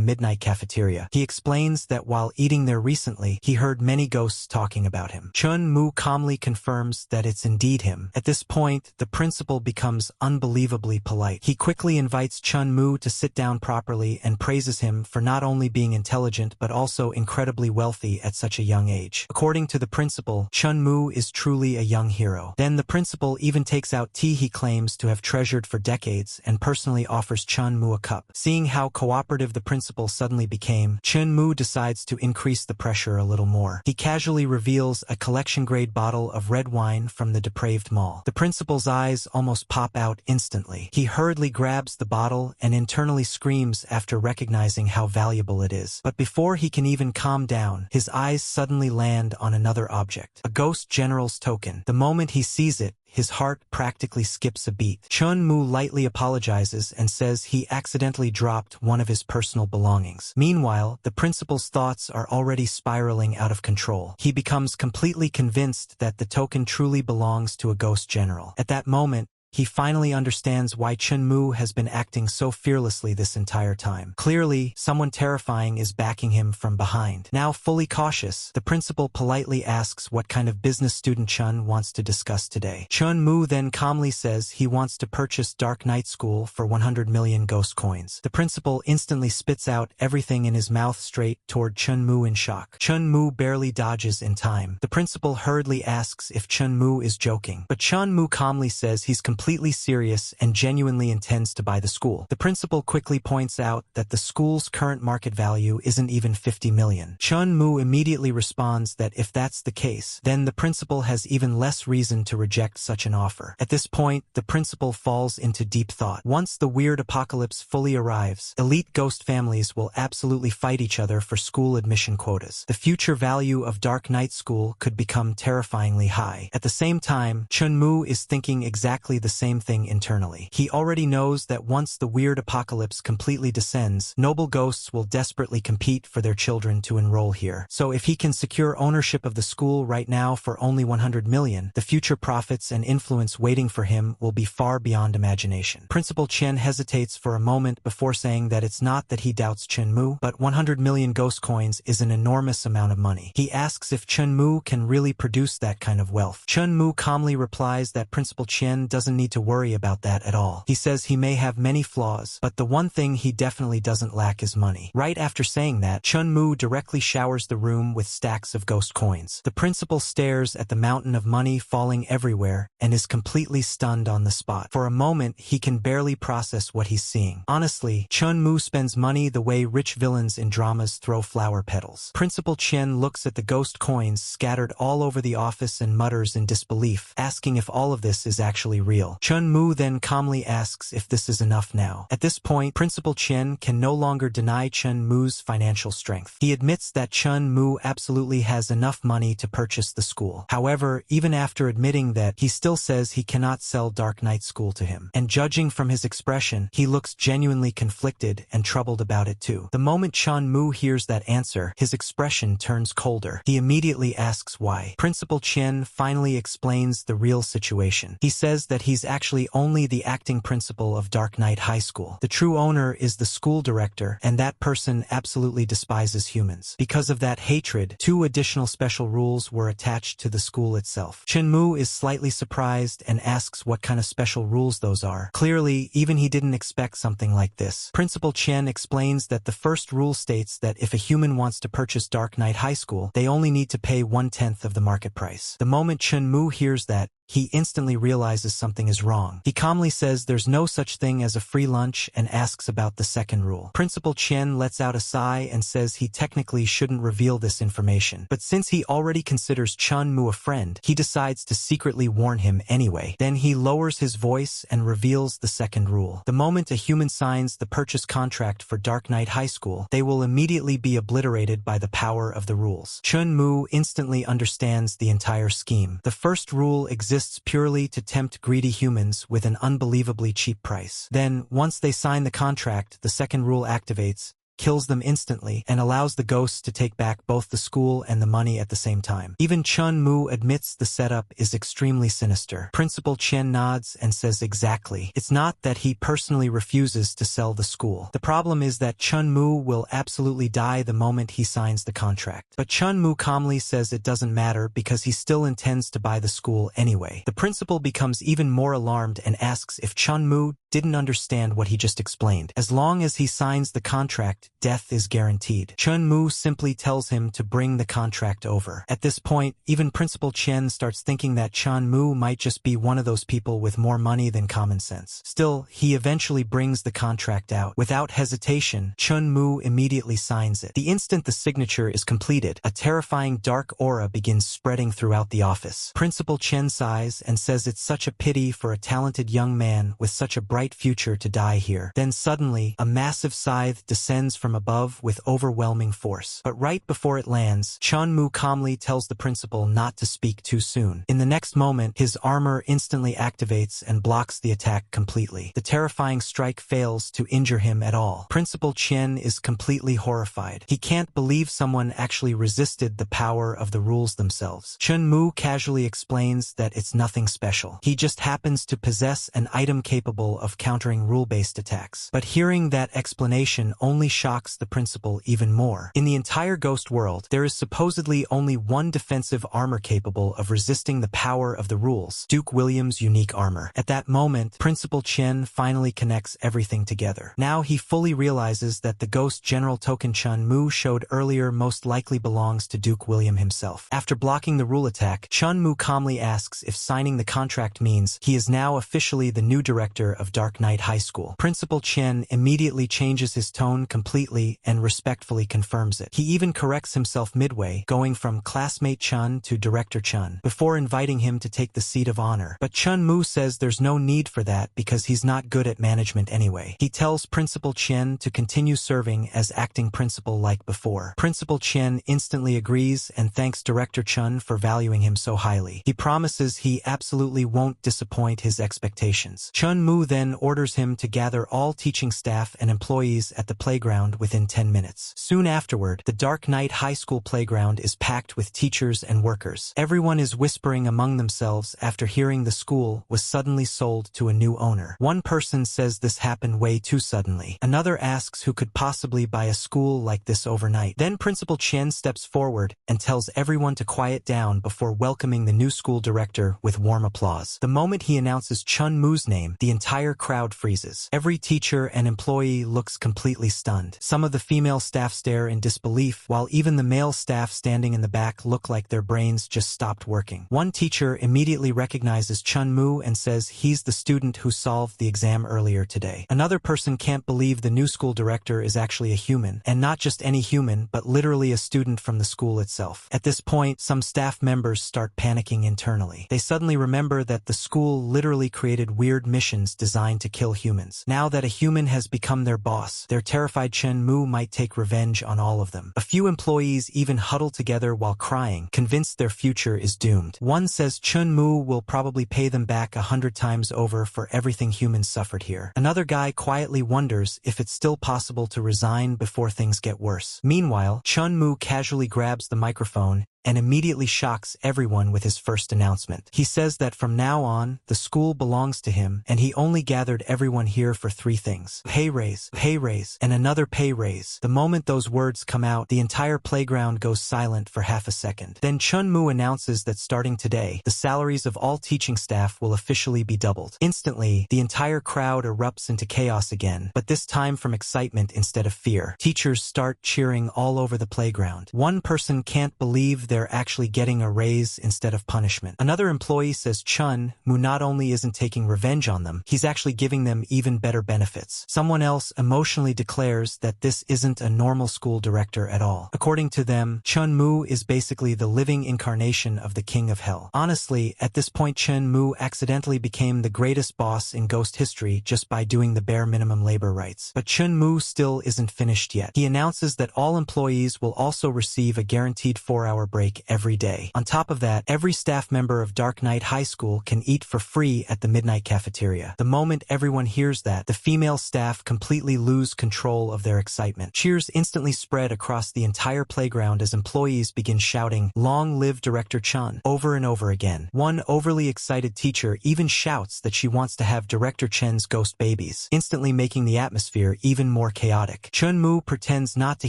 midnight cafeteria. He explains that while eating there recently, he heard many ghosts talking about him. Chun-Mu calmly confirms that it's indeed him. At this point, the principal becomes unbelievably polite. He quickly invites Chun-Mu to sit down properly and praises him for not only being intelligent but also incredibly wealthy at such a young age. According to the principal, Chun-Mu is truly a young hero. Then the principal even takes out tea he claims to have treasured for decades and personally offers Chun-Mu a cup. Seeing how cooperative the principal suddenly became, Chun-Mu decides to increase the pressure a little more. He casually reveals a collection-grade bottle of red wine from the depraved mall. The principal's eyes almost pop out instantly. He hurriedly grabs the bottle and internally screams after recognizing how valuable it is. But before he can even calm down, his eyes suddenly land on another object, a ghost general's token. The moment he sees it, his heart practically skips a beat. Chun-Mu lightly apologizes and says he accidentally dropped one of his personal belongings. Meanwhile, the principal's thoughts are already spiraling out of control. He becomes completely convinced that the token truly belongs to a ghost general. At that moment, he finally understands why Chun-Mu has been acting so fearlessly this entire time. Clearly, someone terrifying is backing him from behind. Now fully cautious, the principal politely asks what kind of business student Chun wants to discuss today. Chun-Mu then calmly says he wants to purchase Dark Night School for 100 million ghost coins. The principal instantly spits out everything in his mouth straight toward Chun-Mu in shock. Chun-Mu barely dodges in time. The principal hurriedly asks if Chun-Mu is joking, but Chun-Mu calmly says he's completely serious and genuinely intends to buy the school. The principal quickly points out that the school's current market value isn't even 50 million. Chun-Mu immediately responds that if that's the case, then the principal has even less reason to reject such an offer. At this point, the principal falls into deep thought. Once the weird apocalypse fully arrives, elite ghost families will absolutely fight each other for school admission quotas. The future value of Dark Night School could become terrifyingly high. At the same time, Chun-Mu is thinking exactly the same thing internally. He already knows that once the weird apocalypse completely descends, noble ghosts will desperately compete for their children to enroll here. So if he can secure ownership of the school right now for only 100 million, the future profits and influence waiting for him will be far beyond imagination. Principal Chen hesitates for a moment before saying that it's not that he doubts Chun-Mu, but 100 million ghost coins is an enormous amount of money. He asks if Chun-Mu can really produce that kind of wealth. Chun-Mu calmly replies that Principal Chen doesn't need to worry about that at all. He says he may have many flaws, but the one thing he definitely doesn't lack is money. Right after saying that, Chun-Mu directly showers the room with stacks of ghost coins. The principal stares at the mountain of money falling everywhere and is completely stunned on the spot. For a moment, he can barely process what he's seeing. Honestly, Chun-Mu spends money the way rich villains in dramas throw flower petals. Principal Chen looks at the ghost coins scattered all over the office and mutters in disbelief, asking if all of this is actually real. Chun-Mu then calmly asks if this is enough now. At this point, Principal Chen can no longer deny Chun-Mu's financial strength. He admits that Chun-Mu absolutely has enough money to purchase the school. However, even after admitting that, he still says he cannot sell Dark Night School to him. And judging from his expression, he looks genuinely conflicted and troubled about it too. The moment Chun-Mu hears that answer, his expression turns colder. He immediately asks why. Principal Chen finally explains the real situation. He says that he's actually only the acting principal of Dark Night High School. The true owner is the school director, and that person absolutely despises humans. Because of that hatred, 2 additional special rules were attached to the school itself. Chun-Mu is slightly surprised and asks what kind of special rules those are. Clearly, even he didn't expect something like this. Principal Chen explains that the first rule states that if a human wants to purchase Dark Night High School, they only need to pay 1/10 of the market price. The moment Chun-Mu hears that, he instantly realizes something is wrong. He calmly says there's no such thing as a free lunch and asks about the second rule. Principal Chen lets out a sigh and says he technically shouldn't reveal this information, but since he already considers Chun-Mu a friend, he decides to secretly warn him anyway. Then he lowers his voice and reveals the second rule. The moment a human signs the purchase contract for Dark Night High School, they will immediately be obliterated by the power of the rules. Chun-Mu instantly understands the entire scheme. The first rule exists purely to tempt greedy humans with an unbelievably cheap price. Then, once they sign the contract, the second rule activates, kills them instantly, and allows the ghosts to take back both the school and the money at the same time. Even Chun-Mu admits the setup is extremely sinister. Principal Chen nods and says exactly. It's not that he personally refuses to sell the school. The problem is that Chun-Mu will absolutely die the moment he signs the contract. But Chun-Mu calmly says it doesn't matter because he still intends to buy the school anyway. The principal becomes even more alarmed and asks if Chun-Mu didn't understand what he just explained. As long as he signs the contract, death is guaranteed. Chun-Mu simply tells him to bring the contract over. At this point, even Principal Chen starts thinking that Chun-Mu might just be one of those people with more money than common sense. Still, he eventually brings the contract out. Without hesitation, Chun-Mu immediately signs it. The instant the signature is completed, a terrifying dark aura begins spreading throughout the office. Principal Chen sighs and says it's such a pity for a talented young man with such a bright bright future to die here. Then suddenly, a massive scythe descends from above with overwhelming force. But right before it lands, Chun-Mu calmly tells the principal not to speak too soon. In the next moment, his armor instantly activates and blocks the attack completely. The terrifying strike fails to injure him at all. Principal Chen is completely horrified. He can't believe someone actually resisted the power of the rules themselves. Chun-Mu casually explains that it's nothing special. He just happens to possess an item capable of countering rule-based attacks. But hearing that explanation only shocks the principal even more. In the entire Ghost world, there is supposedly only one defensive armor capable of resisting the power of the rules, Duke William's unique armor. At that moment, Principal Chen finally connects everything together. Now he fully realizes that the Ghost General token Chun-Mu showed earlier most likely belongs to Duke William himself. After blocking the rule attack, Chun-Mu calmly asks if signing the contract means he is now officially the new director of Dark Knight High School. Principal Chen immediately changes his tone completely and respectfully confirms it. He even corrects himself midway, going from classmate Chun to director Chun, before inviting him to take the seat of honor. But Chun-Mu says there's no need for that because he's not good at management anyway. He tells Principal Chen to continue serving as acting principal like before. Principal Chen instantly agrees and thanks Director Chun for valuing him so highly. He promises he absolutely won't disappoint his expectations. Chun-Mu then orders him to gather all teaching staff and employees at the playground within 10 minutes. Soon afterward, the Dark Knight High School playground is packed with teachers and workers. Everyone is whispering among themselves after hearing the school was suddenly sold to a new owner. One person says this happened way too suddenly. Another asks who could possibly buy a school like this overnight. Then Principal Chen steps forward and tells everyone to quiet down before welcoming the new school director with warm applause. The moment he announces Chun-Mu's name, the entire crowd freezes. Every teacher and employee looks completely stunned. Some of the female staff stare in disbelief, while even the male staff standing in the back look like their brains just stopped working. One teacher immediately recognizes Chun-Mu and says he's the student who solved the exam earlier today. Another person can't believe the new school director is actually a human, and not just any human, but literally a student from the school itself. At this point, some staff members start panicking internally. They suddenly remember that the school literally created weird missions designed to kill humans. Now that a human has become their boss, they're terrified Chun-Mu might take revenge on all of them. A few employees even huddle together while crying, convinced their future is doomed. One says Chun-Mu will probably pay them back 100 times over for everything humans suffered here. Another guy quietly wonders if it's still possible to resign before things get worse. Meanwhile, Chun-Mu casually grabs the microphone and immediately shocks everyone with his first announcement. He says that from now on, the school belongs to him, and he only gathered everyone here for 3 things: pay raise, and another pay raise. The moment those words come out, the entire playground goes silent for half a second. Then Chun-Mu announces that starting today, the salaries of all teaching staff will officially be doubled. Instantly, the entire crowd erupts into chaos again, but this time from excitement instead of fear. Teachers start cheering all over the playground. One person can't believe they're actually getting a raise instead of punishment. Another employee says Chun-Mu not only isn't taking revenge on them, he's actually giving them even better benefits. Someone else emotionally declares that this isn't a normal school director at all. According to them, Chun-Mu is basically the living incarnation of the King of Hell. Honestly, at this point Chun-Mu accidentally became the greatest boss in Ghost history just by doing the bare minimum labor rights. But Chun-Mu still isn't finished yet. He announces that all employees will also receive a guaranteed 4-hour break every day. On top of that, every staff member of Dark Knight High School can eat for free at the midnight cafeteria. The moment everyone hears that, the female staff completely lose control of their excitement. Cheers instantly spread across the entire playground as employees begin shouting, "Long live Director Chun," over and over again. One overly excited teacher even shouts that she wants to have Director Chen's ghost babies, instantly making the atmosphere even more chaotic. Chun-Mu pretends not to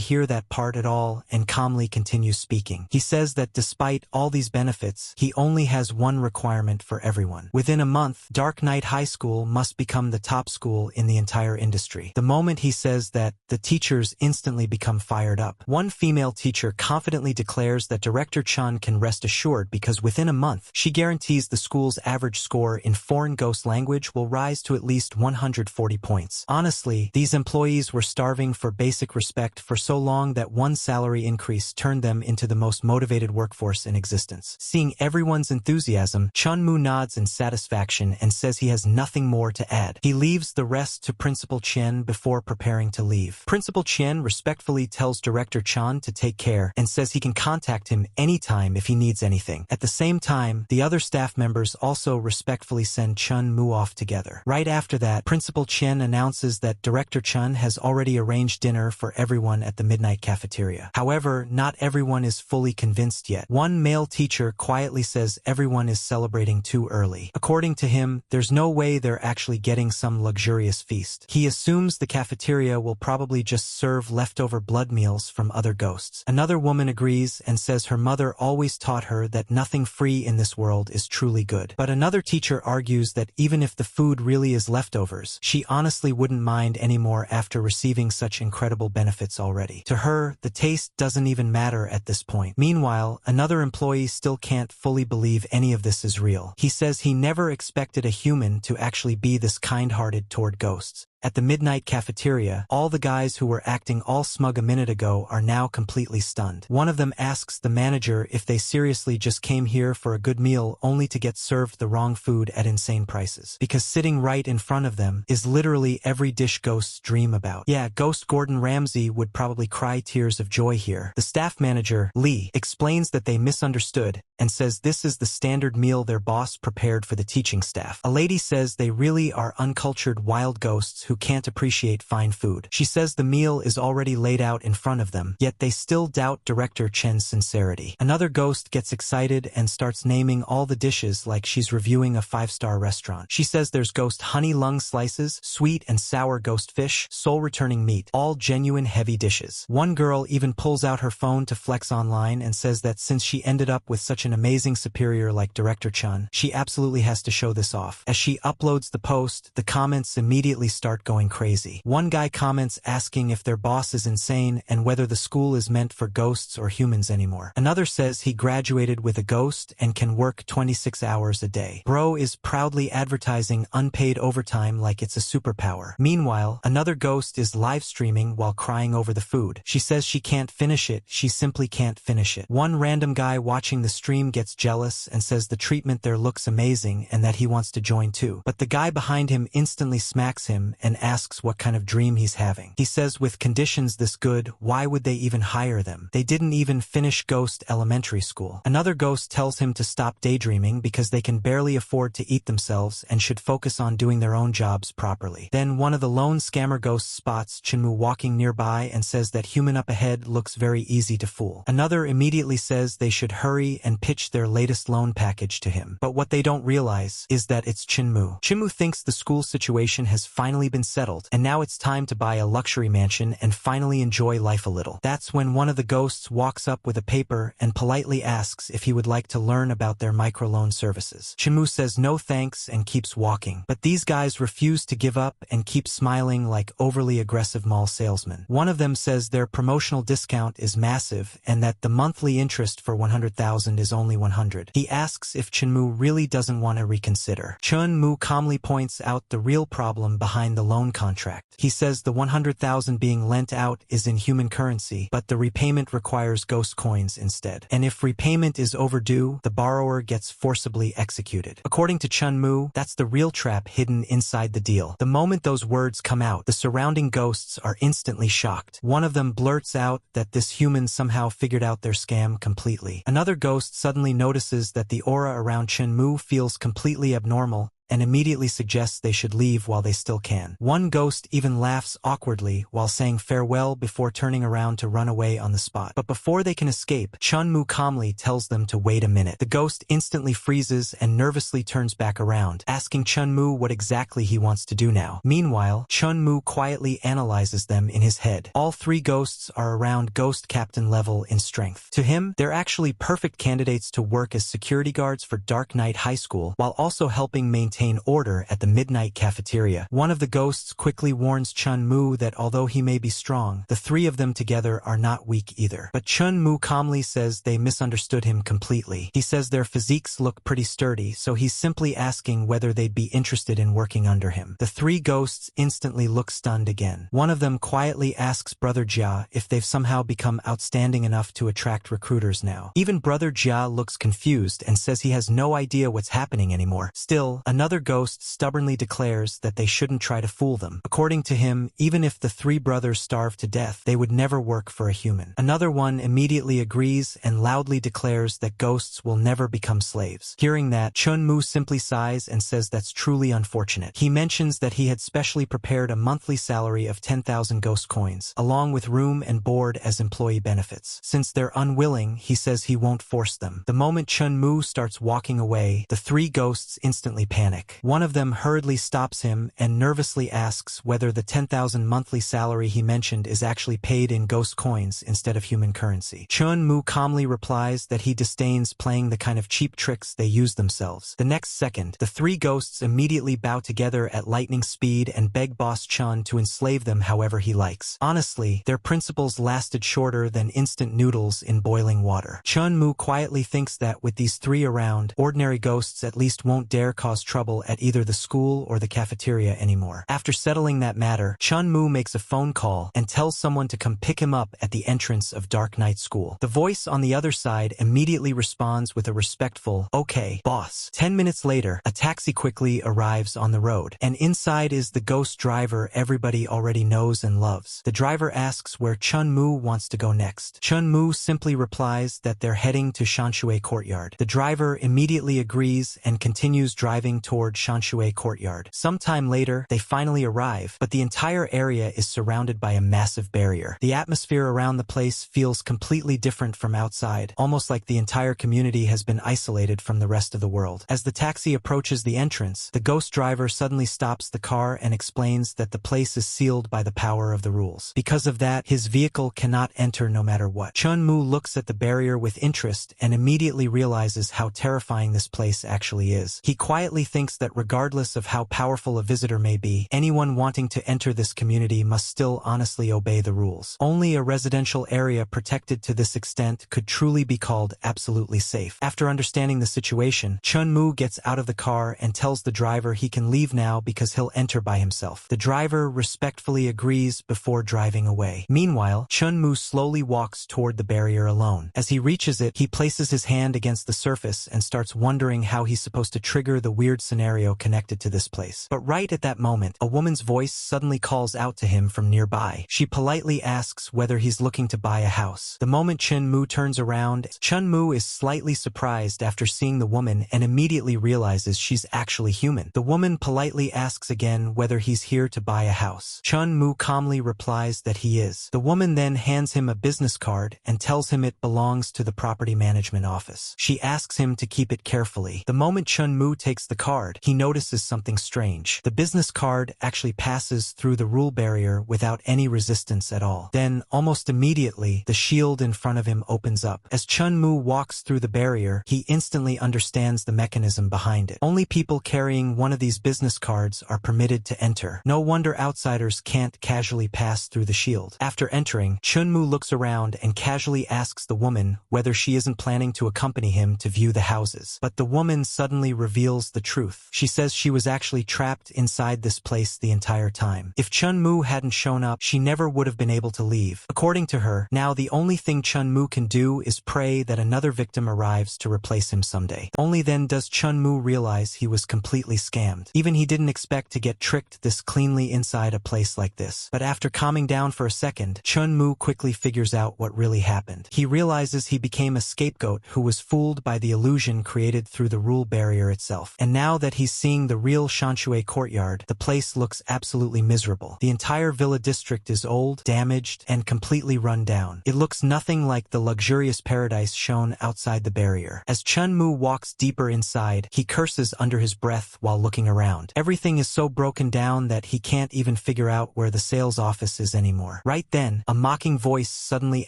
hear that part at all and calmly continues speaking. He says that despite all these benefits, he only has one requirement for everyone. Within a month, Dark Knight High School must become the top school in the entire industry. The moment he says that, the teachers instantly become fired up. One female teacher confidently declares that Director Chun can rest assured because within a month, she guarantees the school's average score in foreign ghost language will rise to at least 140 points. Honestly, these employees were starving for basic respect for so long that one salary increase turned them into the most motivated motivated workforce in existence. Seeing everyone's enthusiasm, Chun-Moo nods in satisfaction and says he has nothing more to add. He leaves the rest to Principal Chen before preparing to leave. Principal Chen respectfully tells Director Chan to take care and says he can contact him anytime if he needs anything. At the same time, the other staff members also respectfully send Chun-Moo off together. Right after that, Principal Chen announces that Director Chun has already arranged dinner for everyone at the midnight cafeteria. However, not everyone is fully convinced yet. One male teacher quietly says everyone is celebrating too early. According to him, there's no way they're actually getting some luxurious feast. He assumes the cafeteria will probably just serve leftover blood meals from other ghosts. Another woman agrees and says her mother always taught her that nothing free in this world is truly good. But another teacher argues that even if the food really is leftovers, she honestly wouldn't mind anymore after receiving such incredible benefits already. To her, the taste doesn't even matter at this point. Meanwhile, another employee still can't fully believe any of this is real. He says he never expected a human to actually be this kind-hearted toward ghosts. At the midnight cafeteria, all the guys who were acting all smug a minute ago are now completely stunned. One of them asks the manager if they seriously just came here for a good meal only to get served the wrong food at insane prices. Because sitting right in front of them is literally every dish ghosts dream about. Yeah, Ghost Gordon Ramsay would probably cry tears of joy here. The staff manager, Lee, explains that they misunderstood and says this is the standard meal their boss prepared for the teaching staff. A lady says they really are uncultured wild ghosts who can't appreciate fine food. She says the meal is already laid out in front of them, yet they still doubt Director Chen's sincerity. Another ghost gets excited and starts naming all the dishes like she's reviewing a 5-star restaurant. She says there's ghost honey lung slices, sweet and sour ghost fish, soul-returning meat, all genuine heavy dishes. One girl even pulls out her phone to flex online and says that since she ended up with such an amazing superior like Director Chun, she absolutely has to show this off. As she uploads the post, the comments immediately start going crazy. One guy comments asking if their boss is insane and whether the school is meant for ghosts or humans anymore. Another says he graduated with a ghost and can work 26 hours a day. Bro is proudly advertising unpaid overtime like it's a superpower. Meanwhile, another ghost is live streaming while crying over the food. She says she can't finish it, she simply can't finish it. One random guy watching the stream gets jealous and says the treatment there looks amazing and that he wants to join too. But the guy behind him instantly smacks him and asks what kind of dream he's having. He says with conditions this good, why would they even hire them? They didn't even finish Ghost Elementary School. Another ghost tells him to stop daydreaming because they can barely afford to eat themselves and should focus on doing their own jobs properly. Then one of the lone scammer ghosts spots Chunmu walking nearby and says that human up ahead looks very easy to fool. Another immediately says they should hurry and pitch their latest loan package to him. But what they don't realize is that it's Chunmu. Chunmu thinks the school situation has finally been settled, and now it's time to buy a luxury mansion and finally enjoy life a little. That's when one of the ghosts walks up with a paper and politely asks if he would like to learn about their microloan services. Chunmu says no thanks and keeps walking. But these guys refuse to give up and keep smiling like overly aggressive mall salesmen. One of them says their promotional discount is massive and that the monthly interest for 100,000 is only 100. He asks if Chunmu really doesn't want to reconsider. Chunmu calmly points out the real problem behind the loan contract. He says the 100,000 being lent out is in human currency, but the repayment requires ghost coins instead. And if repayment is overdue, the borrower gets forcibly executed. According to Chunmu, that's the real trap hidden inside the deal. The moment those words come out, the surrounding ghosts are instantly shocked. One of them blurts out that this human somehow figured out their scam completely. Another ghost suddenly notices that the aura around Chunmu feels completely abnormal and immediately suggests they should leave while they still can. One ghost even laughs awkwardly while saying farewell before turning around to run away on the spot. But before they can escape, Chunmu calmly tells them to wait a minute. The ghost instantly freezes and nervously turns back around, asking Chunmu what exactly he wants to do now. Meanwhile, Chunmu quietly analyzes them in his head. All three ghosts are around ghost captain level in strength. To him, they're actually perfect candidates to work as security guards for Dark Knight High School, while also helping maintain maintain order at the midnight cafeteria. One of the ghosts quickly warns Chun-Mu that although he may be strong, the three of them together are not weak either. But Chun-Mu calmly says they misunderstood him completely. He says their physiques look pretty sturdy, so he's simply asking whether they'd be interested in working under him. The three ghosts instantly look stunned again. One of them quietly asks Brother Jia if they've somehow become outstanding enough to attract recruiters now. Even Brother Jia looks confused and says he has no idea what's happening anymore. Still, another ghost stubbornly declares that they shouldn't try to fool them. According to him, even if the three brothers starved to death, they would never work for a human. Another one immediately agrees and loudly declares that ghosts will never become slaves. Hearing that, Chun-Mu simply sighs and says that's truly unfortunate. He mentions that he had specially prepared a monthly salary of 10,000 ghost coins, along with room and board as employee benefits. Since they're unwilling, he says he won't force them. The moment Chun-Mu starts walking away, the three ghosts instantly panic. One of them hurriedly stops him and nervously asks whether the 10,000 monthly salary he mentioned is actually paid in ghost coins instead of human currency. Chun-Mu calmly replies that he disdains playing the kind of cheap tricks they use themselves. The next second, the three ghosts immediately bow together at lightning speed and beg Boss Chun to enslave them however he likes. Honestly, their principles lasted shorter than instant noodles in boiling water. Chun-Mu quietly thinks that with these three around, ordinary ghosts at least won't dare cause trouble at either the school or the cafeteria anymore. After settling that matter, Chun-Mu makes a phone call and tells someone to come pick him up at the entrance of Dark Knight School. The voice on the other side immediately responds with a respectful, "Okay, boss." 10 minutes later, a taxi quickly arrives on the road, and inside is the ghost driver everybody already knows and loves. The driver asks where Chun-Mu wants to go next. Chun-Mu simply replies that they're heading to Shanshui Courtyard. The driver immediately agrees and continues driving toward Shanshui Courtyard. Sometime later, they finally arrive, but the entire area is surrounded by a massive barrier. The atmosphere around the place feels completely different from outside, almost like the entire community has been isolated from the rest of the world. As the taxi approaches the entrance, the ghost driver suddenly stops the car and explains that the place is sealed by the power of the rules. Because of that, his vehicle cannot enter no matter what. Chun-Mu looks at the barrier with interest and immediately realizes how terrifying this place actually is. He quietly thinks that regardless of how powerful a visitor may be, anyone wanting to enter this community must still honestly obey the rules. Only a residential area protected to this extent could truly be called absolutely safe. After understanding the situation, Chun-Mu gets out of the car and tells the driver he can leave now because he'll enter by himself. The driver respectfully agrees before driving away. Meanwhile, Chun-Mu slowly walks toward the barrier alone. As he reaches it, he places his hand against the surface and starts wondering how he's supposed to trigger the weird scenario connected to this place. But right at that moment, a woman's voice suddenly calls out to him from nearby. She politely asks whether he's looking to buy a house. The moment Chun-Mu turns around, Chun-Mu is slightly surprised after seeing the woman and immediately realizes she's actually human. The woman politely asks again whether he's here to buy a house. Chun-Mu calmly replies that he is. The woman then hands him a business card and tells him it belongs to the property management office. She asks him to keep it carefully. The moment Chun-Mu takes the card, he notices something strange. The business card actually passes through the rule barrier without any resistance at all. Then, almost immediately, the shield in front of him opens up. As Chun-Mu walks through the barrier, he instantly understands the mechanism behind it. Only people carrying one of these business cards are permitted to enter. No wonder outsiders can't casually pass through the shield. After entering, Chun-Mu looks around and casually asks the woman whether she isn't planning to accompany him to view the houses. But the woman suddenly reveals the truth. She says she was actually trapped inside this place the entire time. If Chun-Mu hadn't shown up, she never would have been able to leave. According to her, now the only thing Chun-Mu can do is pray that another victim arrives to replace him someday. Only then does Chun-Mu realize he was completely scammed. Even he didn't expect to get tricked this cleanly inside a place like this. But after calming down for a second, Chun-Mu quickly figures out what really happened. He realizes he became a scapegoat who was fooled by the illusion created through the rule barrier itself. And now that he's seeing the real Shanshui Courtyard, the place looks absolutely miserable. The entire villa district is old, damaged, and completely run down. It looks nothing like the luxurious paradise shown outside the barrier. As Chun-Mu walks deeper inside, he curses under his breath while looking around. Everything is so broken down that he can't even figure out where the sales office is anymore. Right then, a mocking voice suddenly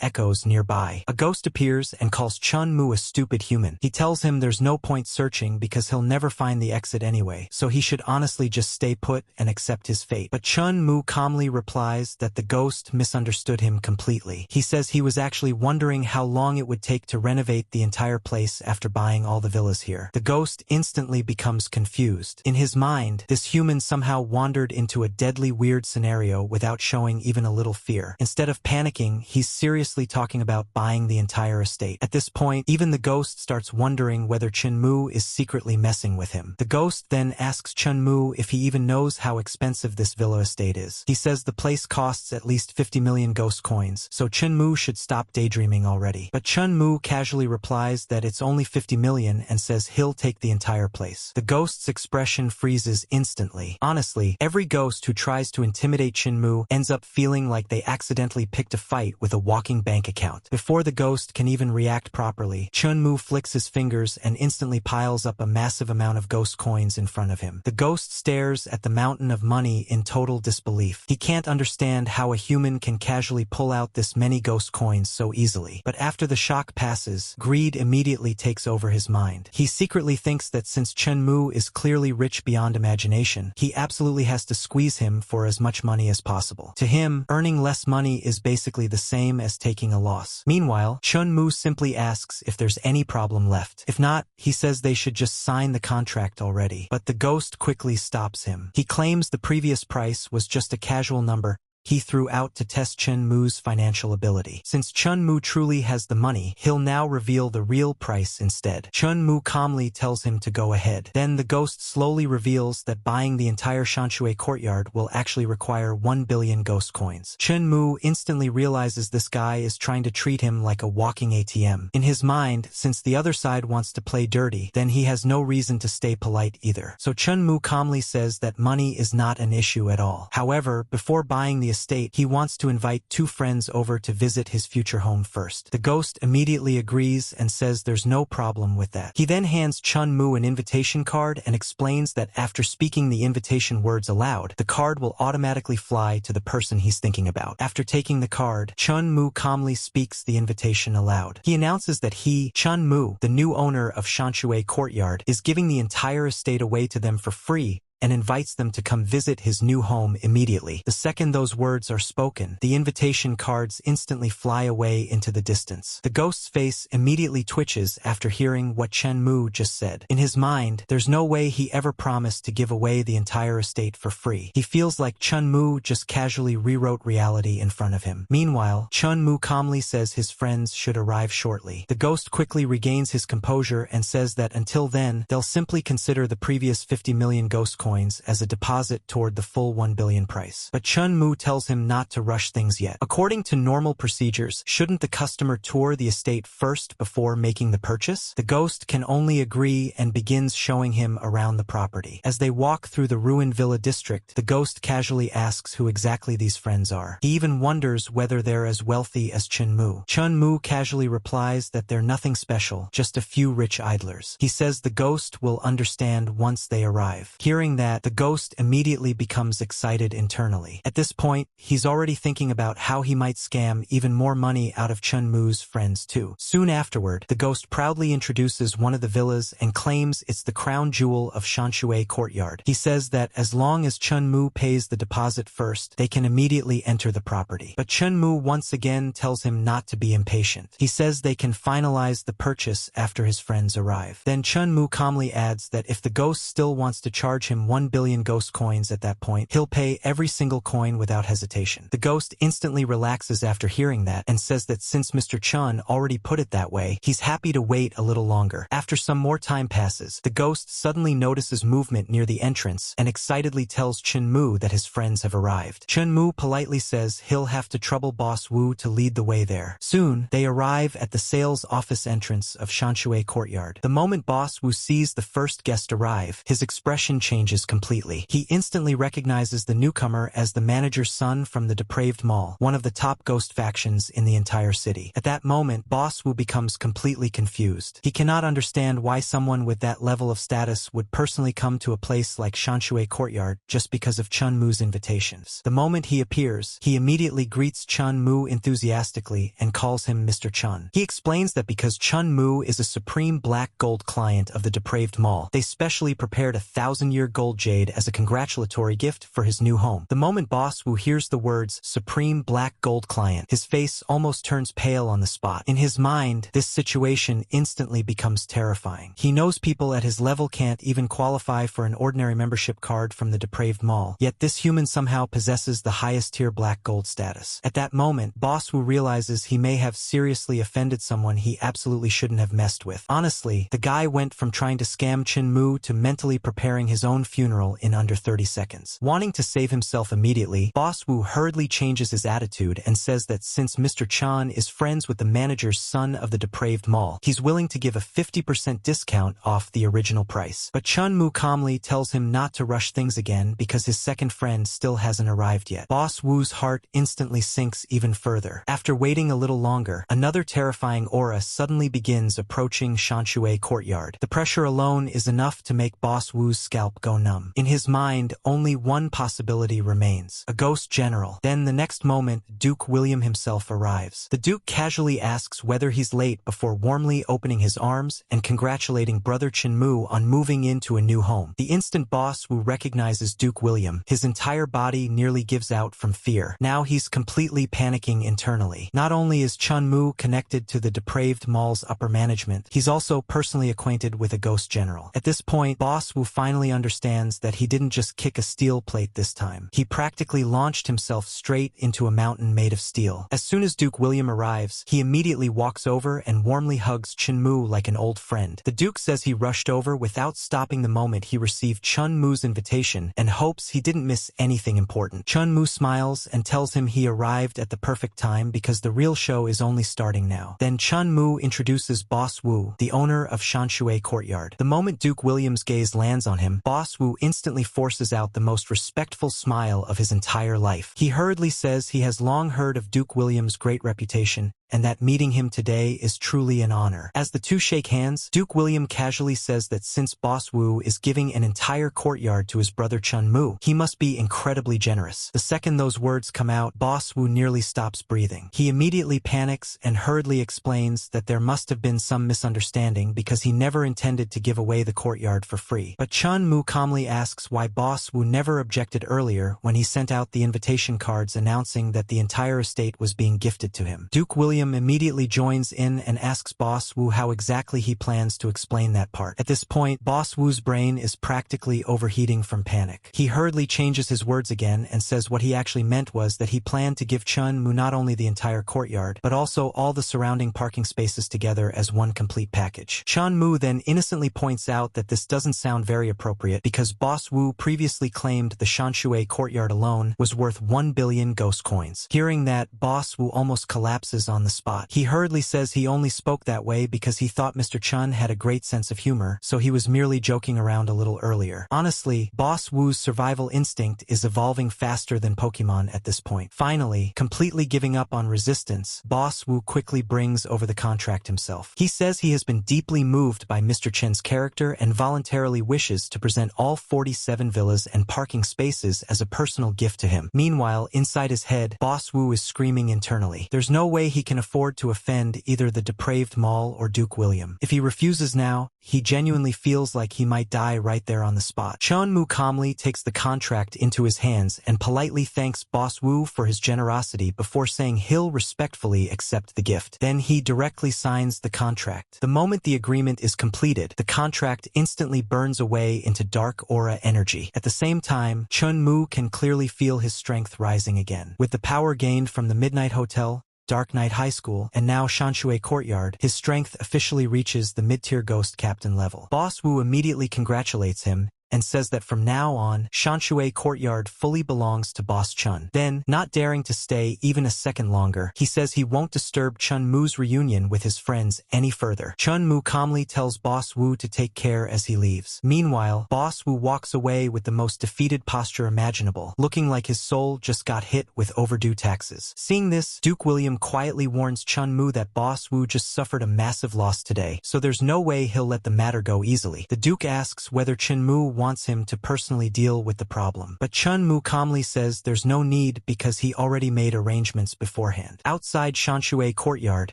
echoes nearby. A ghost appears and calls Chun-Mu a stupid human. He tells him there's no point searching because he'll never find the exit anyway, so he should honestly just stay put and accept his fate. But Chun Mu calmly replies that the ghost misunderstood him completely. He says he was actually wondering how long it would take to renovate the entire place after buying all the villas here. The ghost instantly becomes confused. In his mind, this human somehow wandered into a deadly weird scenario without showing even a little fear. Instead of panicking, he's seriously talking about buying the entire estate. At this point, even the ghost starts wondering whether Chun Mu is secretly messing with him. The ghost then asks Chun Mu if he even knows how expensive this villa estate is. He says the place costs at least 50 million ghost coins, so Chun Mu should stop daydreaming already. But Chun Mu casually replies that it's only 50 million and says he'll take the entire place. The ghost's expression freezes instantly. Honestly, every ghost who tries to intimidate Chun Mu ends up feeling like they accidentally picked a fight with a walking bank account. Before the ghost can even react properly, Chun Mu flicks his fingers and instantly piles up a massive amount of ghost coins in front of him. The ghost stares at the mountain of money in total disbelief. He can't understand how a human can casually pull out this many ghost coins so easily. But after the shock passes, greed immediately takes over his mind. He secretly thinks that since Chun Mu is clearly rich beyond imagination, he absolutely has to squeeze him for as much money as possible. To him, earning less money is basically the same as taking a loss. Meanwhile, Chun Mu simply asks if there's any problem left. If not, he says they should just sign the contract already. But the ghost quickly stops him. He claims the previous price was just a casual number he threw out to test Chun Mu's financial ability. Since Chun Mu truly has the money, he'll now reveal the real price instead. Chun Mu calmly tells him to go ahead. Then the ghost slowly reveals that buying the entire Shanshui courtyard will actually require 1 billion ghost coins. Chun Mu instantly realizes this guy is trying to treat him like a walking ATM. In his mind, since the other side wants to play dirty, then he has no reason to stay polite either. So Chun Mu calmly says that money is not an issue at all. However, before buying the estate, he wants to invite 2 friends over to visit his future home first. The ghost immediately agrees and says there's no problem with that. He then hands Chun Mu an invitation card and explains that after speaking the invitation words aloud, the card will automatically fly to the person he's thinking about. After taking the card, Chun Mu calmly speaks the invitation aloud. He announces that he, Chun Mu, the new owner of Shanshui Courtyard, is giving the entire estate away to them for free and invites them to come visit his new home immediately. The second those words are spoken, the invitation cards instantly fly away into the distance. The ghost's face immediately twitches after hearing what Chun Mu just said. In his mind, there's no way he ever promised to give away the entire estate for free. He feels like Chun Mu just casually rewrote reality in front of him. Meanwhile, Chun Mu calmly says his friends should arrive shortly. The ghost quickly regains his composure and says that until then, they'll simply consider the previous 50 million ghost coins as a deposit toward the full 1 billion price. But Chun Mu tells him not to rush things yet. According to normal procedures, shouldn't the customer tour the estate first before making the purchase? The ghost can only agree and begins showing him around the property. As they walk through the ruined villa district, the ghost casually asks who exactly these friends are. He even wonders whether they're as wealthy as Chun Mu. Chun Mu casually replies that they're nothing special, just a few rich idlers. He says the ghost will understand once they arrive. Hearing that, the ghost immediately becomes excited internally. At this point, he's already thinking about how he might scam even more money out of Chun Mu's friends too. Soon afterward, the ghost proudly introduces one of the villas and claims it's the crown jewel of Shanshui Courtyard. He says that as long as Chun Mu pays the deposit first, they can immediately enter the property. But Chun Mu once again tells him not to be impatient. He says they can finalize the purchase after his friends arrive. Then Chun Mu calmly adds that if the ghost still wants to charge him 1 billion ghost coins at that point, he'll pay every single coin without hesitation. The ghost instantly relaxes after hearing that and says that since Mr. Chun already put it that way, he's happy to wait a little longer. After some more time passes, the ghost suddenly notices movement near the entrance and excitedly tells Chun Mu that his friends have arrived. Chun Mu politely says he'll have to trouble Boss Wu to lead the way there. Soon, they arrive at the sales office entrance of Shanshui Courtyard. The moment Boss Wu sees the first guest arrive, his expression changes changes completely. He instantly recognizes the newcomer as the manager's son from the depraved mall, one of the top ghost factions in the entire city. At that moment, Boss Wu becomes completely confused. He cannot understand why someone with that level of status would personally come to a place like Shanshui Courtyard just because of Chun Mu's invitations. The moment he appears, he immediately greets Chun Mu enthusiastically and calls him Mr. Chun. He explains that because Chun Mu is a supreme black gold client of the depraved mall, they specially prepared a 1,000-year gold jade as a congratulatory gift for his new home. The moment Boss Wu hears the words supreme black gold client, his face almost turns pale on the spot. In his mind, this situation instantly becomes terrifying. He knows people at his level can't even qualify for an ordinary membership card from the depraved mall, yet this human somehow possesses the highest tier black gold status. At that moment, Boss Wu realizes he may have seriously offended someone he absolutely shouldn't have messed with. Honestly, the guy went from trying to scam Chun Mu to mentally preparing his own funeral in under 30 seconds. Wanting to save himself immediately, Boss Wu hurriedly changes his attitude and says that since Mr. Chan is friends with the manager's son of the depraved mall, he's willing to give a 50% discount off the original price. But Chun Mu calmly tells him not to rush things again because his second friend still hasn't arrived yet. Boss Wu's heart instantly sinks even further. After waiting a little longer, another terrifying aura suddenly begins approaching Shanshui Courtyard. The pressure alone is enough to make Boss Wu's scalp go numb. In his mind, only one possibility remains: a ghost general. Then the next moment, Duke William himself arrives. The Duke casually asks whether he's late before warmly opening his arms and congratulating brother Chun Mu on moving into a new home. The instant Boss Wu recognizes Duke William, his entire body nearly gives out from fear. Now he's completely panicking internally. Not only is Chun Mu connected to the depraved mall's upper management, he's also personally acquainted with a ghost general. At this point, Boss Wu finally understands that he didn't just kick a steel plate this time. He practically launched himself straight into a mountain made of steel. As soon as Duke William arrives, he immediately walks over and warmly hugs Chun Mu like an old friend. The Duke says he rushed over without stopping the moment he received Chun Mu's invitation and hopes he didn't miss anything important. Chun Mu smiles and tells him he arrived at the perfect time because the real show is only starting now. Then Chun Mu introduces Boss Wu, the owner of Shanshui Courtyard. The moment Duke William's gaze lands on him, Boss Wu instantly forces out the most respectful smile of his entire life. He hurriedly says he has long heard of Duke William's great reputation and that meeting him today is truly an honor. As the two shake hands, Duke William casually says that since Boss Wu is giving an entire courtyard to his brother Chun Mu, he must be incredibly generous. The second those words come out, Boss Wu nearly stops breathing. He immediately panics and hurriedly explains that there must have been some misunderstanding because he never intended to give away the courtyard for free. But Chun Mu calmly asks why Boss Wu never objected earlier when he sent out the invitation cards announcing that the entire estate was being gifted to him. Duke William immediately joins in and asks Boss Wu how exactly he plans to explain that part. At this point, Boss Wu's brain is practically overheating from panic. He hurriedly changes his words again and says what he actually meant was that he planned to give Chun Mu not only the entire courtyard, but also all the surrounding parking spaces together as one complete package. Chun Mu then innocently points out that this doesn't sound very appropriate because Boss Wu previously claimed the Shanshui courtyard alone was worth 1 billion ghost coins. Hearing that, Boss Wu almost collapses on the spot. He hurriedly says he only spoke that way because he thought Mr. Chun had a great sense of humor, so he was merely joking around a little earlier. Honestly, Boss Wu's survival instinct is evolving faster than Pokemon at this point. Finally, completely giving up on resistance, Boss Wu quickly brings over the contract himself. He says he has been deeply moved by Mr. Chen's character and voluntarily wishes to present all 47 villas and parking spaces as a personal gift to him. Meanwhile, inside his head, Boss Wu is screaming internally. There's no way he can afford to offend either the depraved mall or Duke William. If he refuses now, he genuinely feels like he might die right there on the spot. Chun Mu calmly takes the contract into his hands and politely thanks Boss Wu for his generosity before saying he'll respectfully accept the gift. Then he directly signs the contract. The moment the agreement is completed, the contract instantly burns away into dark aura energy. At the same time, Chun Mu can clearly feel his strength rising again. With the power gained from the Midnight Hotel, Dark Knight High School, and now Shanshui Courtyard, his strength officially reaches the mid-tier ghost captain level. Boss Wu immediately congratulates him and says that from now on, Shanshui Courtyard fully belongs to Boss Chun. Then, not daring to stay even a second longer, he says he won't disturb Chun Mu's reunion with his friends any further. Chun Mu calmly tells Boss Wu to take care as he leaves. Meanwhile, Boss Wu walks away with the most defeated posture imaginable, looking like his soul just got hit with overdue taxes. Seeing this, Duke William quietly warns Chun Mu that Boss Wu just suffered a massive loss today, so there's no way he'll let the matter go easily. The Duke asks whether Chun Mu wants him to personally deal with the problem, but Chun Mu calmly says there's no need because he already made arrangements beforehand. Outside Shanshui Courtyard,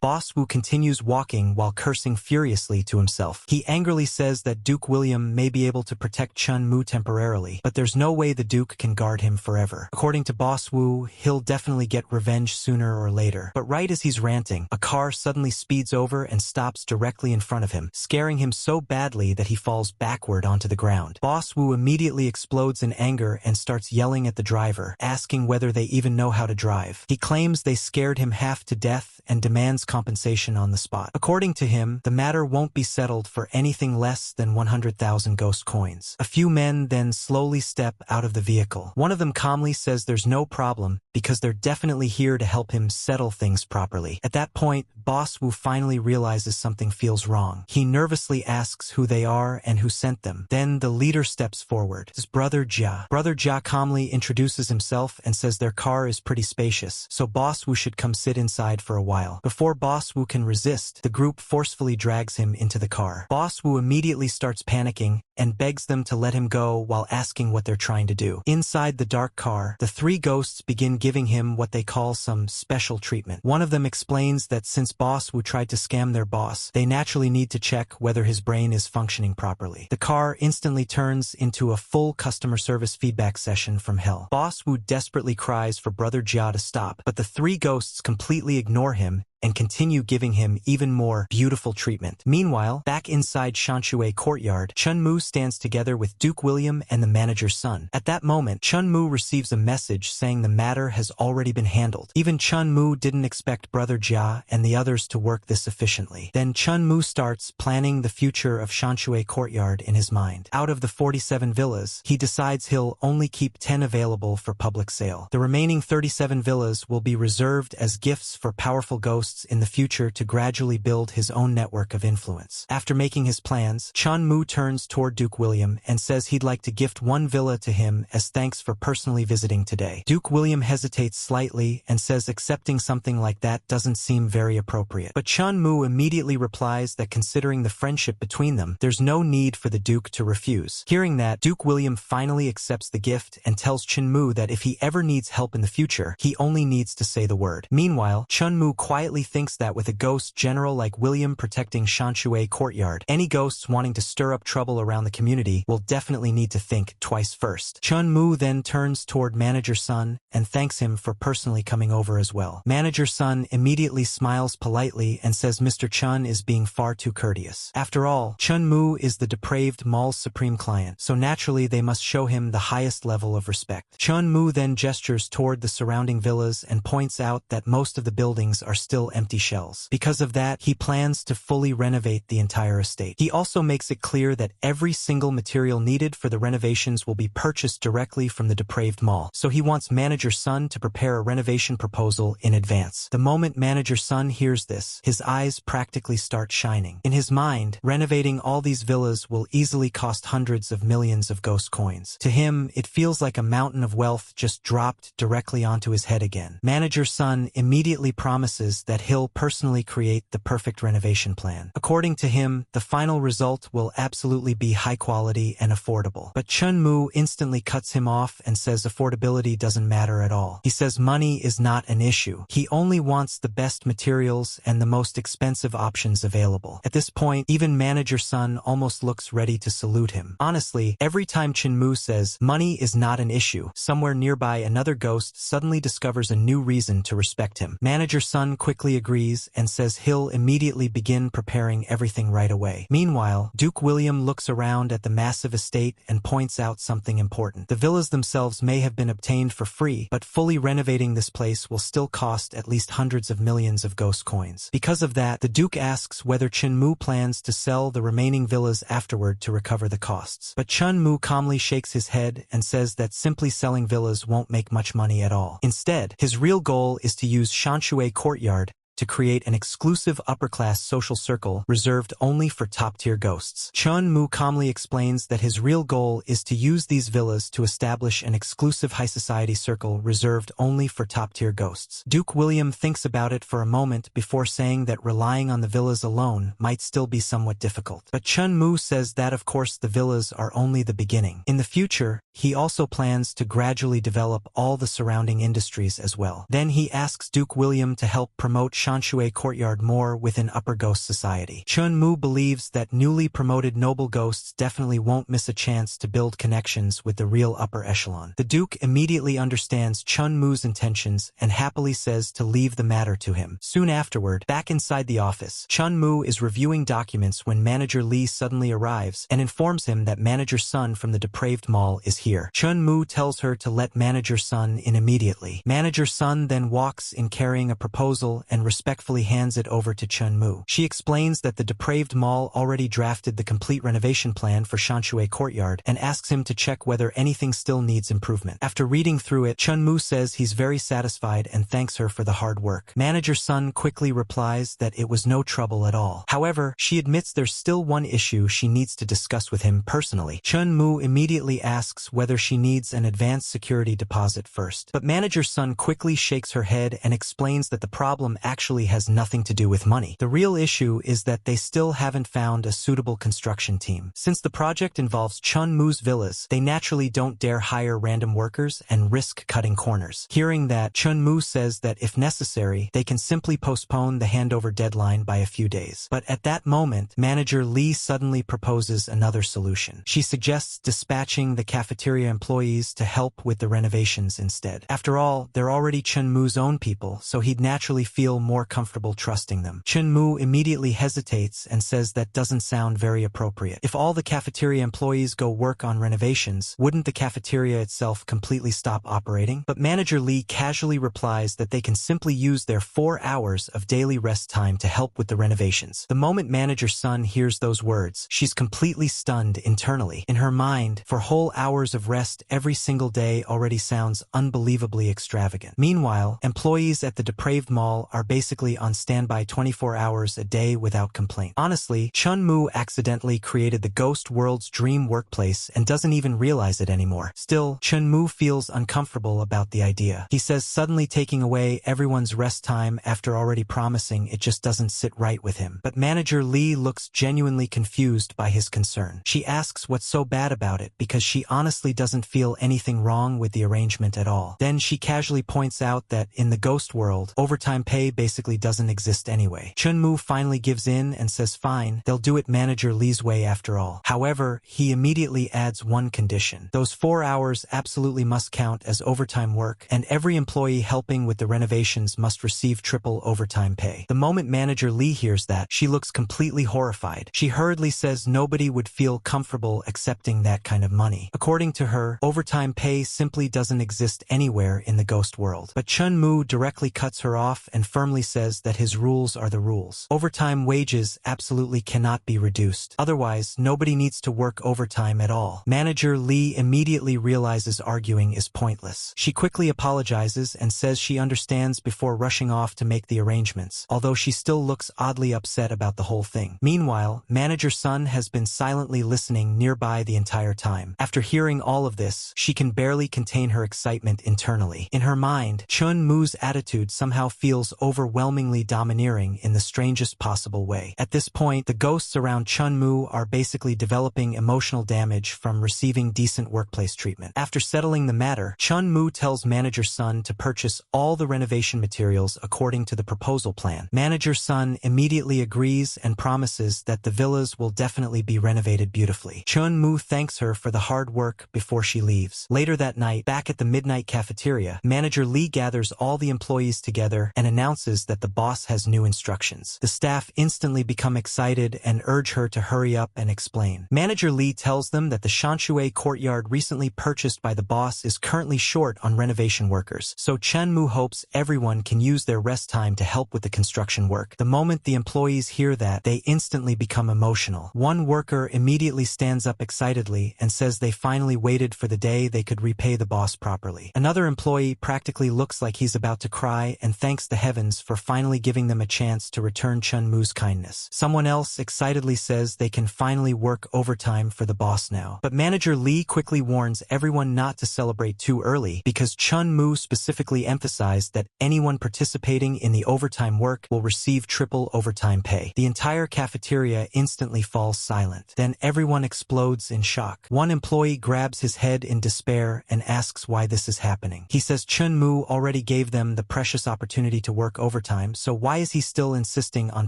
Boss Wu continues walking while cursing furiously to himself. He angrily says that Duke William may be able to protect Chun Mu temporarily, but there's no way the Duke can guard him forever. According to Boss Wu, he'll definitely get revenge sooner or later. But right as he's ranting, a car suddenly speeds over and stops directly in front of him, scaring him so badly that he falls backward onto the ground. Boss Wu immediately explodes in anger and starts yelling at the driver, asking whether they even know how to drive. He claims they scared him half to death and demands compensation on the spot. According to him, the matter won't be settled for anything less than 100,000 ghost coins. A few men then slowly step out of the vehicle. One of them calmly says there's no problem because they're definitely here to help him settle things properly. At that point, Boss Wu finally realizes something feels wrong. He nervously asks who they are and who sent them. Then the leader steps forward. His brother Jia. Brother Jia calmly introduces himself and says their car is pretty spacious, so Boss Wu should come sit inside for a while. Before Boss Wu can resist, the group forcefully drags him into the car. Boss Wu immediately starts panicking and begs them to let him go while asking what they're trying to do. Inside the dark car, the three ghosts begin giving him what they call some special treatment. One of them explains that since Boss Wu tried to scam their boss, they naturally need to check whether his brain is functioning properly. The car instantly turns into a full customer service feedback session from hell. Boss Wu desperately cries for Brother Jia to stop, but the three ghosts completely ignore him and continue giving him even more beautiful treatment. Meanwhile, back inside Shanshui Courtyard, Chun Mu stands together with Duke William and the manager's son. At that moment, Chun Mu receives a message saying the matter has already been handled. Even Chun Mu didn't expect Brother Jia and the others to work this efficiently. Then Chun Mu starts planning the future of Shanshui Courtyard in his mind. Out of the 47 villas, he decides he'll only keep 10 available for public sale. The remaining 37 villas will be reserved as gifts for powerful ghosts in the future to gradually build his own network of influence. After making his plans, Chun Mu turns toward Duke William and says he'd like to gift one villa to him as thanks for personally visiting today. Duke William hesitates slightly and says accepting something like that doesn't seem very appropriate. But Chun Mu immediately replies that considering the friendship between them, there's no need for the Duke to refuse. Hearing that, Duke William finally accepts the gift and tells Chun Mu that if he ever needs help in the future, he only needs to say the word. Meanwhile, Chun Mu quietly thinks that with a ghost general like William protecting Shanshui Courtyard, any ghosts wanting to stir up trouble around the community will definitely need to think twice first. Chun Mu then turns toward Manager Sun and thanks him for personally coming over as well. Manager Sun immediately smiles politely and says Mr. Chun is being far too courteous. After all, Chun Mu is the depraved mall's supreme client, so naturally they must show him the highest level of respect. Chun Mu then gestures toward the surrounding villas and points out that most of the buildings are still empty shells. Because of that, he plans to fully renovate the entire estate. He also makes it clear that every single material needed for the renovations will be purchased directly from the depraved mall, so he wants Manager Sun to prepare a renovation proposal in advance. The moment Manager Sun hears this, his eyes practically start shining. In his mind, renovating all these villas will easily cost hundreds of millions of ghost coins. To him, it feels like a mountain of wealth just dropped directly onto his head again. Manager Sun immediately promises that he'll personally create the perfect renovation plan. According to him, the final result will absolutely be high quality and affordable. But Chun Mu instantly cuts him off and says affordability doesn't matter at all. He says money is not an issue. He only wants the best materials and the most expensive options available. At this point, even Manager Sun almost looks ready to salute him. Honestly, every time Chun Mu says money is not an issue, somewhere nearby another ghost suddenly discovers a new reason to respect him. Manager Sun quickly quickly agrees and says he'll immediately begin preparing everything right away. Meanwhile, Duke William looks around at the massive estate and points out something important. The villas themselves may have been obtained for free, but fully renovating this place will still cost at least hundreds of millions of ghost coins. Because of that, the Duke asks whether Chun-Mu plans to sell the remaining villas afterward to recover the costs. But Chun-Mu calmly shakes his head and says that simply selling villas won't make much money at all. Instead, his real goal is to use Shanshui Courtyard to create an exclusive upper-class social circle reserved only for top-tier ghosts. Chun-Mu calmly explains that his real goal is to use these villas to establish an exclusive high society circle reserved only for top-tier ghosts. Duke William thinks about it for a moment before saying that relying on the villas alone might still be somewhat difficult. But Chun-Mu says that of course the villas are only the beginning. In the future, he also plans to gradually develop all the surrounding industries as well. Then he asks Duke William to help promote Shanshui Courtyard more within upper ghost society. Chun-Mu believes that newly promoted noble ghosts definitely won't miss a chance to build connections with the real upper echelon. The Duke immediately understands Chun-Mu's intentions and happily says to leave the matter to him. Soon afterward, back inside the office, Chun-Mu is reviewing documents when Manager Lee suddenly arrives and informs him that Manager Sun from the depraved mall is here. Chun-Mu tells her to let Manager Sun in immediately. Manager Sun then walks in carrying a proposal and respectfully hands it over to Chun-Mu. She explains that the depraved mall already drafted the complete renovation plan for Shanshui Courtyard and asks him to check whether anything still needs improvement. After reading through it, Chun-Mu says he's very satisfied and thanks her for the hard work. Manager Sun quickly replies that it was no trouble at all. However, she admits there's still one issue she needs to discuss with him personally. Chun-Mu immediately asks whether she needs an advanced security deposit first. But Manager Sun quickly shakes her head and explains that the problem actually has nothing to do with money. The real issue is that they still haven't found a suitable construction team. Since the project involves Chun-Mu's villas, they naturally don't dare hire random workers and risk cutting corners. Hearing that, Chun-Mu says that if necessary, they can simply postpone the handover deadline by a few days. But at that moment, Manager Lee suddenly proposes another solution. She suggests dispatching the cafeteria employees to help with the renovations instead. After all, they're already Chun-Mu's own people, so he'd naturally feel more comfortable trusting them. Chun-Mu immediately hesitates and says that doesn't sound very appropriate. If all the cafeteria employees go work on renovations, wouldn't the cafeteria itself completely stop operating? But Manager Lee casually replies that they can simply use their 4 hours of daily rest time to help with the renovations. The moment Manager Sun hears those words, she's completely stunned internally. In her mind, for whole hours of rest every single day already sounds unbelievably extravagant. Meanwhile, employees at the depraved mall are basically on standby 24 hours a day without complaint. Honestly, Chun-Mu accidentally created the ghost world's dream workplace and doesn't even realize it anymore. Still, Chun-Mu feels uncomfortable about the idea. He says suddenly taking away everyone's rest time after already promising it just doesn't sit right with him. But Manager Lee looks genuinely confused by his concern. She asks what's so bad about it because she honestly doesn't feel anything wrong with the arrangement at all. Then she casually points out that in the ghost world, overtime pay basically doesn't exist anyway. Chun-Mu finally gives in and says fine, they'll do it Manager Lee's way after all. However, he immediately adds one condition. Those 4 hours absolutely must count as overtime work, and every employee helping with the renovations must receive triple overtime pay. The moment Manager Lee hears that, she looks completely horrified. She hurriedly says nobody would feel comfortable accepting that kind of money. According to her, overtime pay simply doesn't exist anywhere in the ghost world. But Chun-Mu directly cuts her off and firmly says that his rules are the rules. Overtime wages absolutely cannot be reduced. Otherwise, nobody needs to work overtime at all. Manager Lee immediately realizes arguing is pointless. She quickly apologizes and says she understands before rushing off to make the arrangements, although she still looks oddly upset about the whole thing. Meanwhile, Manager Sun has been silently listening nearby the entire time. After hearing all of this, she can barely contain her excitement internally. In her mind, Chun-Mu's attitude somehow feels overwhelmingly domineering in the strangest possible way. At this point, the ghosts around Chun-Mu are basically developing emotional damage from receiving decent workplace treatment. After settling the matter, Chun-Mu tells Manager Sun to purchase all the renovation materials according to the proposal plan. Manager Sun immediately agrees and promises that the villas will definitely be renovated beautifully. Chun-Mu thanks her for the hard work before she leaves. Later that night, back at the midnight cafeteria, Manager Lee gathers all the employees together and announces announces that the boss has new instructions. The staff instantly become excited and urge her to hurry up and explain. Manager Lee tells them that the Shanshui courtyard recently purchased by the boss is currently short on renovation workers, so Chunmu hopes everyone can use their rest time to help with the construction work. The moment the employees hear that, they instantly become emotional. One worker immediately stands up excitedly and says they finally waited for the day they could repay the boss properly. Another employee practically looks like he's about to cry and thanks the heavens for finally giving them a chance to return Chunmu's kindness. Someone else excitedly says they can finally work overtime for the boss now. But Manager Lee quickly warns everyone not to celebrate too early because Chunmu specifically emphasized that anyone participating in the overtime work will receive triple overtime pay. The entire cafeteria instantly falls silent. Then everyone explodes in shock. One employee grabs his head in despair and asks why this is happening. He says Chunmu already gave them the precious opportunity to work overtime, so why is he still insisting on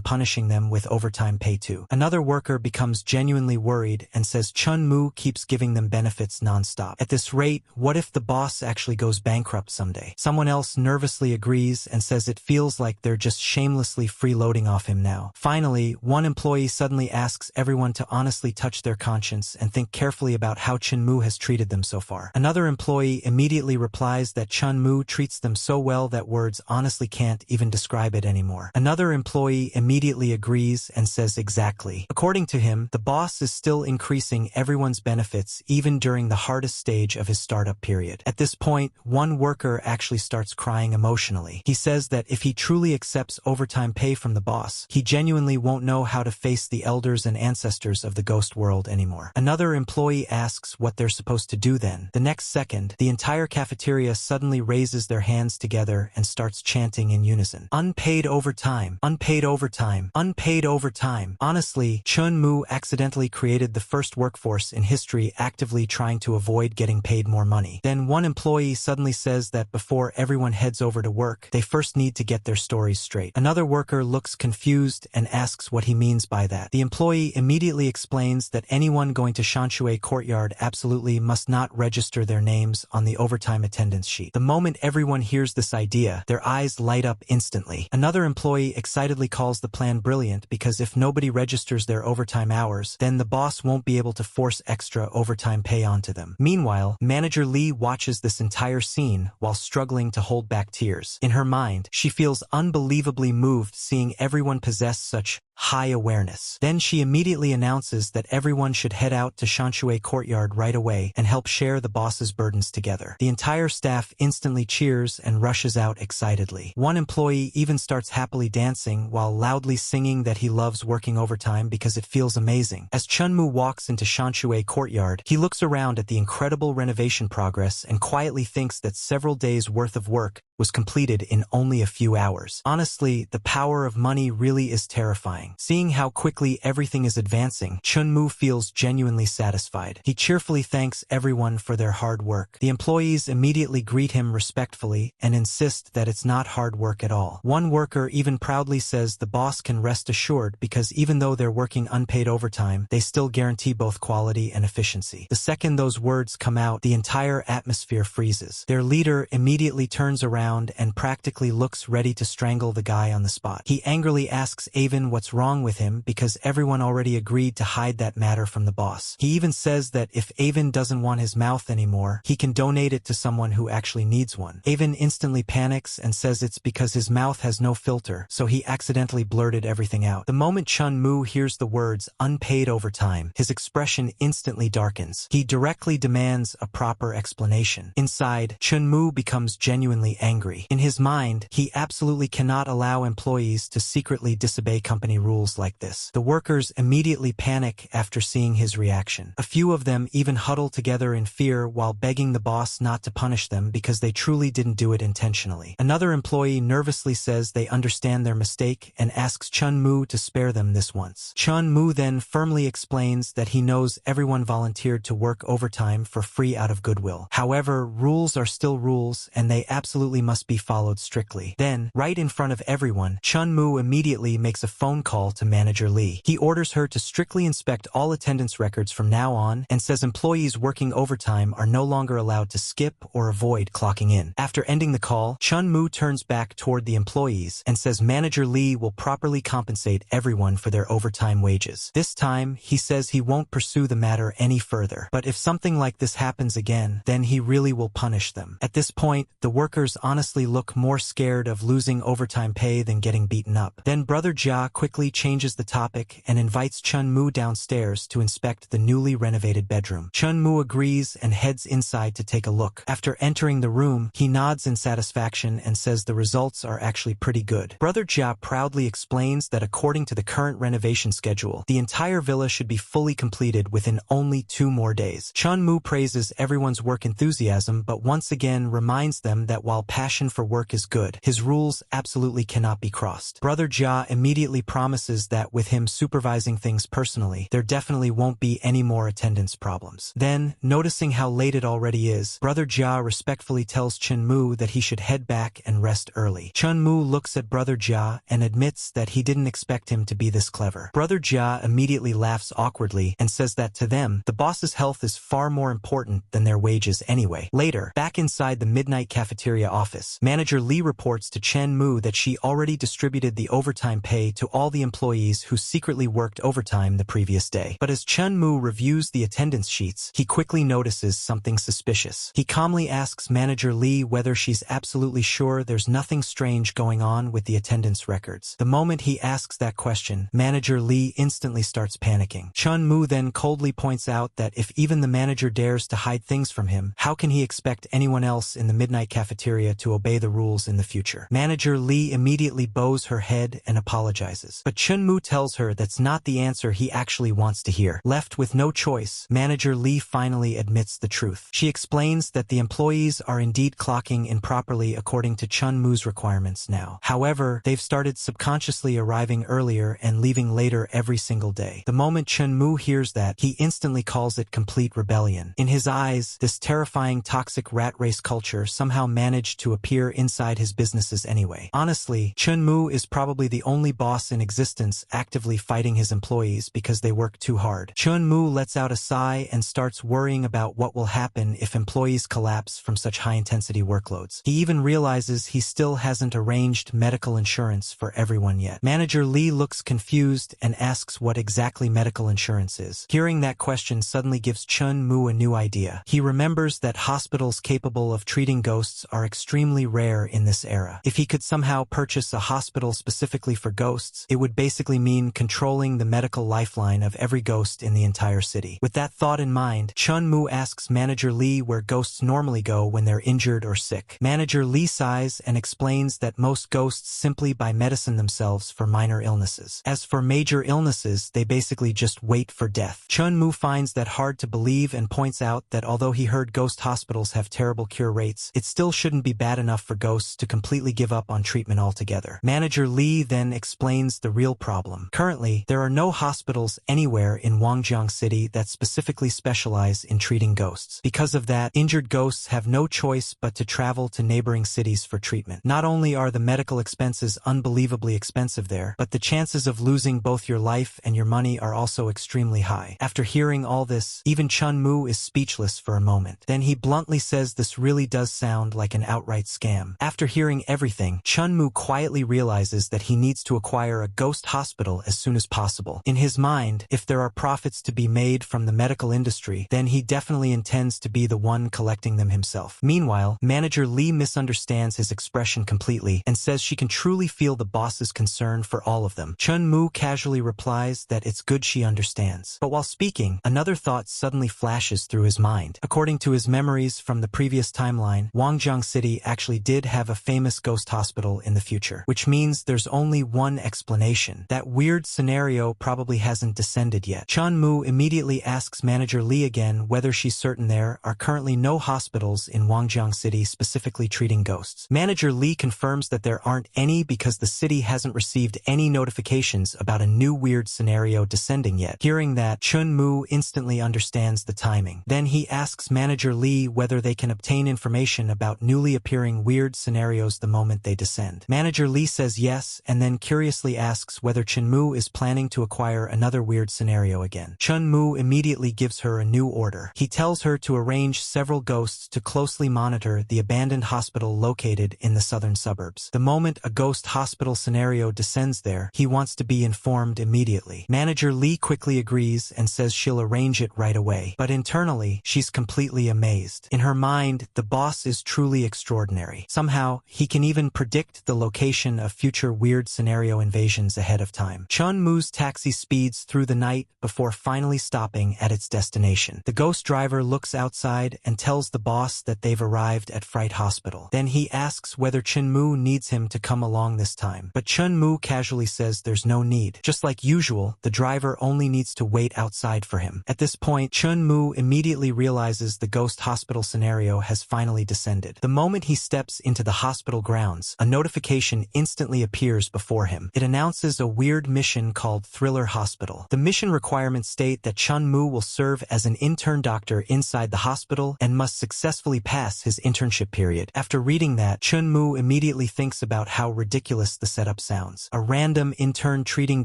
punishing them with overtime pay too? Another worker becomes genuinely worried and says Chunmu keeps giving them benefits non-stop. At this rate, what if the boss actually goes bankrupt someday? Someone else nervously agrees and says it feels like they're just shamelessly freeloading off him now. Finally, one employee suddenly asks everyone to honestly touch their conscience and think carefully about how Chunmu has treated them so far. Another employee immediately replies that Chunmu treats them so well that words honestly can't even describe it anymore. Another employee immediately agrees and says exactly. According to him, the boss is still increasing everyone's benefits even during the hardest stage of his startup period. At this point, one worker actually starts crying emotionally. He says that if he truly accepts overtime pay from the boss, he genuinely won't know how to face the elders and ancestors of the ghost world anymore. Another employee asks what they're supposed to do then. The next second, the entire cafeteria suddenly raises their hands together and starts chanting in unison. Unpaid overtime, unpaid overtime, unpaid overtime. Honestly, Chunmu accidentally created the first workforce in history actively trying to avoid getting paid more money. Then one employee suddenly says that before everyone heads over to work, they first need to get their stories straight. Another worker looks confused and asks what he means by that. The employee immediately explains that anyone going to Shanshui courtyard absolutely must not register their names on the overtime attendance sheet. The moment everyone hears this idea, their eyes light up instantly. Another employee excitedly calls the plan brilliant because if nobody registers their overtime hours, then the boss won't be able to force extra overtime pay onto them. Meanwhile, Manager Lee watches this entire scene while struggling to hold back tears. In her mind, she feels unbelievably moved seeing everyone possess such high awareness. Then she immediately announces that everyone should head out to Shanshui courtyard right away and help share the boss's burdens together. The entire staff instantly cheers and rushes out excitedly. One employee even starts happily dancing while loudly singing that he loves working overtime because it feels amazing. As Chunmu walks into Shanshui courtyard, he looks around at the incredible renovation progress and quietly thinks that several days' worth of work was completed in only a few hours. Honestly, the power of money really is terrifying. Seeing how quickly everything is advancing, Chunmu feels genuinely satisfied. He cheerfully thanks everyone for their hard work. The employees immediately greet him respectfully and insist that it's not hard work at all. One worker even proudly says the boss can rest assured because even though they're working unpaid overtime, they still guarantee both quality and efficiency. The second those words come out, the entire atmosphere freezes. Their leader immediately turns around and practically looks ready to strangle the guy on the spot. He angrily asks Avon what's wrong with him because everyone already agreed to hide that matter from the boss. He even says that if Avon doesn't want his mouth anymore, he can donate it to someone who actually needs one. Avon instantly panics and says it's because his mouth has no filter, so he accidentally blurted everything out. The moment Chunmu hears the words unpaid overtime, his expression instantly darkens. He directly demands a proper explanation. Inside, Chunmu becomes genuinely angry. In his mind, he absolutely cannot allow employees to secretly disobey company rules like this. The workers immediately panic after seeing his reaction. A few of them even huddle together in fear while begging the boss not to punish them because they truly didn't do it intentionally. Another employee nervously says they understand their mistake and asks Chunmu to spare them this once. Chunmu then firmly explains that he knows everyone volunteered to work overtime for free out of goodwill. However, rules are still rules and they absolutely must be followed strictly. Then, right in front of everyone, Chun-Moo immediately makes a phone call to Manager Lee. He orders her to strictly inspect all attendance records from now on and says employees working overtime are no longer allowed to skip or avoid clocking in. After ending the call, Chun-Moo turns back toward the employees and says Manager Lee will properly compensate everyone for their overtime wages. This time, he says he won't pursue the matter any further, but if something like this happens again, then he really will punish them. At this point, the workers honestly look more scared of losing overtime pay than getting beaten up. Then Brother Jia quickly changes the topic and invites Chun-Moo downstairs to inspect the newly renovated bedroom. Chun-Moo agrees and heads inside to take a look. After entering the room, he nods in satisfaction and says the results are actually pretty good. Brother Jia proudly explains that according to the current renovation schedule, the entire villa should be fully completed within only 2 more days. Chun-Moo praises everyone's work enthusiasm but once again reminds them that while passion for work is good, his rules absolutely cannot be crossed. Brother Jia immediately promises that with him supervising things personally, there definitely won't be any more attendance problems. Then, noticing how late it already is, Brother Jia respectfully tells Chun-Moo that he should head back and rest early. Chun-Moo looks at Brother Jia and admits that he didn't expect him to be this clever. Brother Jia immediately laughs awkwardly and says that to them, the boss's health is far more important than their wages anyway. Later, back inside the midnight cafeteria office, Manager Lee reports to Chun-Moo that she already distributed the overtime pay to all the employees who secretly worked overtime the previous day. But as Chun-Moo reviews the attendance sheets, he quickly notices something suspicious. He calmly asks Manager Lee whether she's absolutely sure there's nothing strange going on with the attendance records. The moment he asks that question, Manager Lee instantly starts panicking. Chun-Moo then coldly points out that if even the manager dares to hide things from him, how can he expect anyone else in the midnight cafeteria to obey the rules in the future? Manager Lee immediately bows her head and apologizes. But Chun-Moo tells her that's not the answer he actually wants to hear. Left with no choice, Manager Lee finally admits the truth. She explains that the employees are indeed clocking in properly according to Chun-Moo's requirements now. However, they've started subconsciously arriving earlier and leaving later every single day. The moment Chun-Moo hears that, he instantly calls it complete rebellion. In his eyes, this terrifying toxic rat race culture somehow managed to appear inside his businesses anyway. Honestly, Chun-Moo is probably the only boss in existence actively fighting his employees because they work too hard. Chun-Moo lets out a sigh and starts worrying about what will happen if employees collapse from such high-intensity workloads. He even realizes he still hasn't arranged medical insurance for everyone yet. Manager Lee looks confused and asks what exactly medical insurance is. Hearing that question suddenly gives Chun-Moo a new idea. He remembers that hospitals capable of treating ghosts are extremely rare in this era. If he could somehow purchase a hospital specifically for ghosts, it would basically mean controlling the medical lifeline of every ghost in the entire city. With that thought in mind, Chun-Moo asks Manager Lee where ghosts normally go when they're injured or sick. Manager Lee sighs and explains that most ghosts simply buy medicine themselves for minor illnesses. As for major illnesses, they basically just wait for death. Chun-Moo finds that hard to believe and points out that although he heard ghost hospitals have terrible cure rates, it still shouldn't be bad enough for ghosts to completely give up on treatment altogether. Manager Lee then explains the real problem. Currently, there are no hospitals anywhere in Wangjiang City that specifically specialize in treating ghosts. Because of that, injured ghosts have no choice but to travel to neighboring cities for treatment. Not only are the medical expenses unbelievably expensive there, but the chances of losing both your life and your money are also extremely high. After hearing all this, even Chun-Moo is speechless for a moment. Then he bluntly says this really does sound like an outright scam. After hearing everything, Chun-Moo quietly realizes that he needs to acquire a ghost hospital as soon as possible. In his mind, if there are profits to be made from the medical industry, then he definitely intends to be the one collecting them himself. Meanwhile, Manager Lee misunderstands his expression completely and says she can truly feel the boss's concern for all of them. Chun-Moo casually replies that it's good she understands. But while speaking, another thought suddenly flashes through his mind. According to his memories from the previous timeline, Wangjiang City actually did have a famous ghost hospital in the future, which means there's only one explanation. That weird scenario probably hasn't descended yet. Chun-Moo immediately asks Manager Lee again whether she's certain there are currently no hospitals in Wangjiang City specifically treating ghosts. Manager Lee confirms that there aren't any because the city hasn't received any notifications about a new weird scenario descending yet. Hearing that, Chun-Moo instantly understands the timing. Then he asks Manager Lee whether they can obtain information about newly appearing appearing weird scenarios the moment they descend. Manager Lee says yes and then curiously asks whether Chunmoo is planning to acquire another weird scenario again. Chunmoo immediately gives her a new order. He tells her to arrange several ghosts to closely monitor the abandoned hospital located in the southern suburbs. The moment a ghost hospital scenario descends there, he wants to be informed immediately. Manager Lee quickly agrees and says she'll arrange it right away. But internally, she's completely amazed. In her mind, the boss is truly extraordinary. Somehow, he can even predict the location of future weird scenario invasions ahead of time. Chunmoo's taxi speeds through the night before finally stopping at its destination. The ghost driver looks outside and tells the boss that they've arrived at Fright Hospital. Then he asks whether Chunmoo needs him to come along this time. But Chunmoo casually says there's no need. Just like usual, the driver only needs to wait outside for him. At this point, Chunmoo immediately realizes the ghost hospital scenario has finally descended. The moment he steps into the hospital grounds, a notification instantly appears before him. It announces a weird mission called Thriller Hospital. The mission requirements state that Chunmoo will serve as an intern doctor inside the hospital and must successfully pass his internship period. After reading that, Chunmoo immediately thinks about how ridiculous the setup sounds. A random intern treating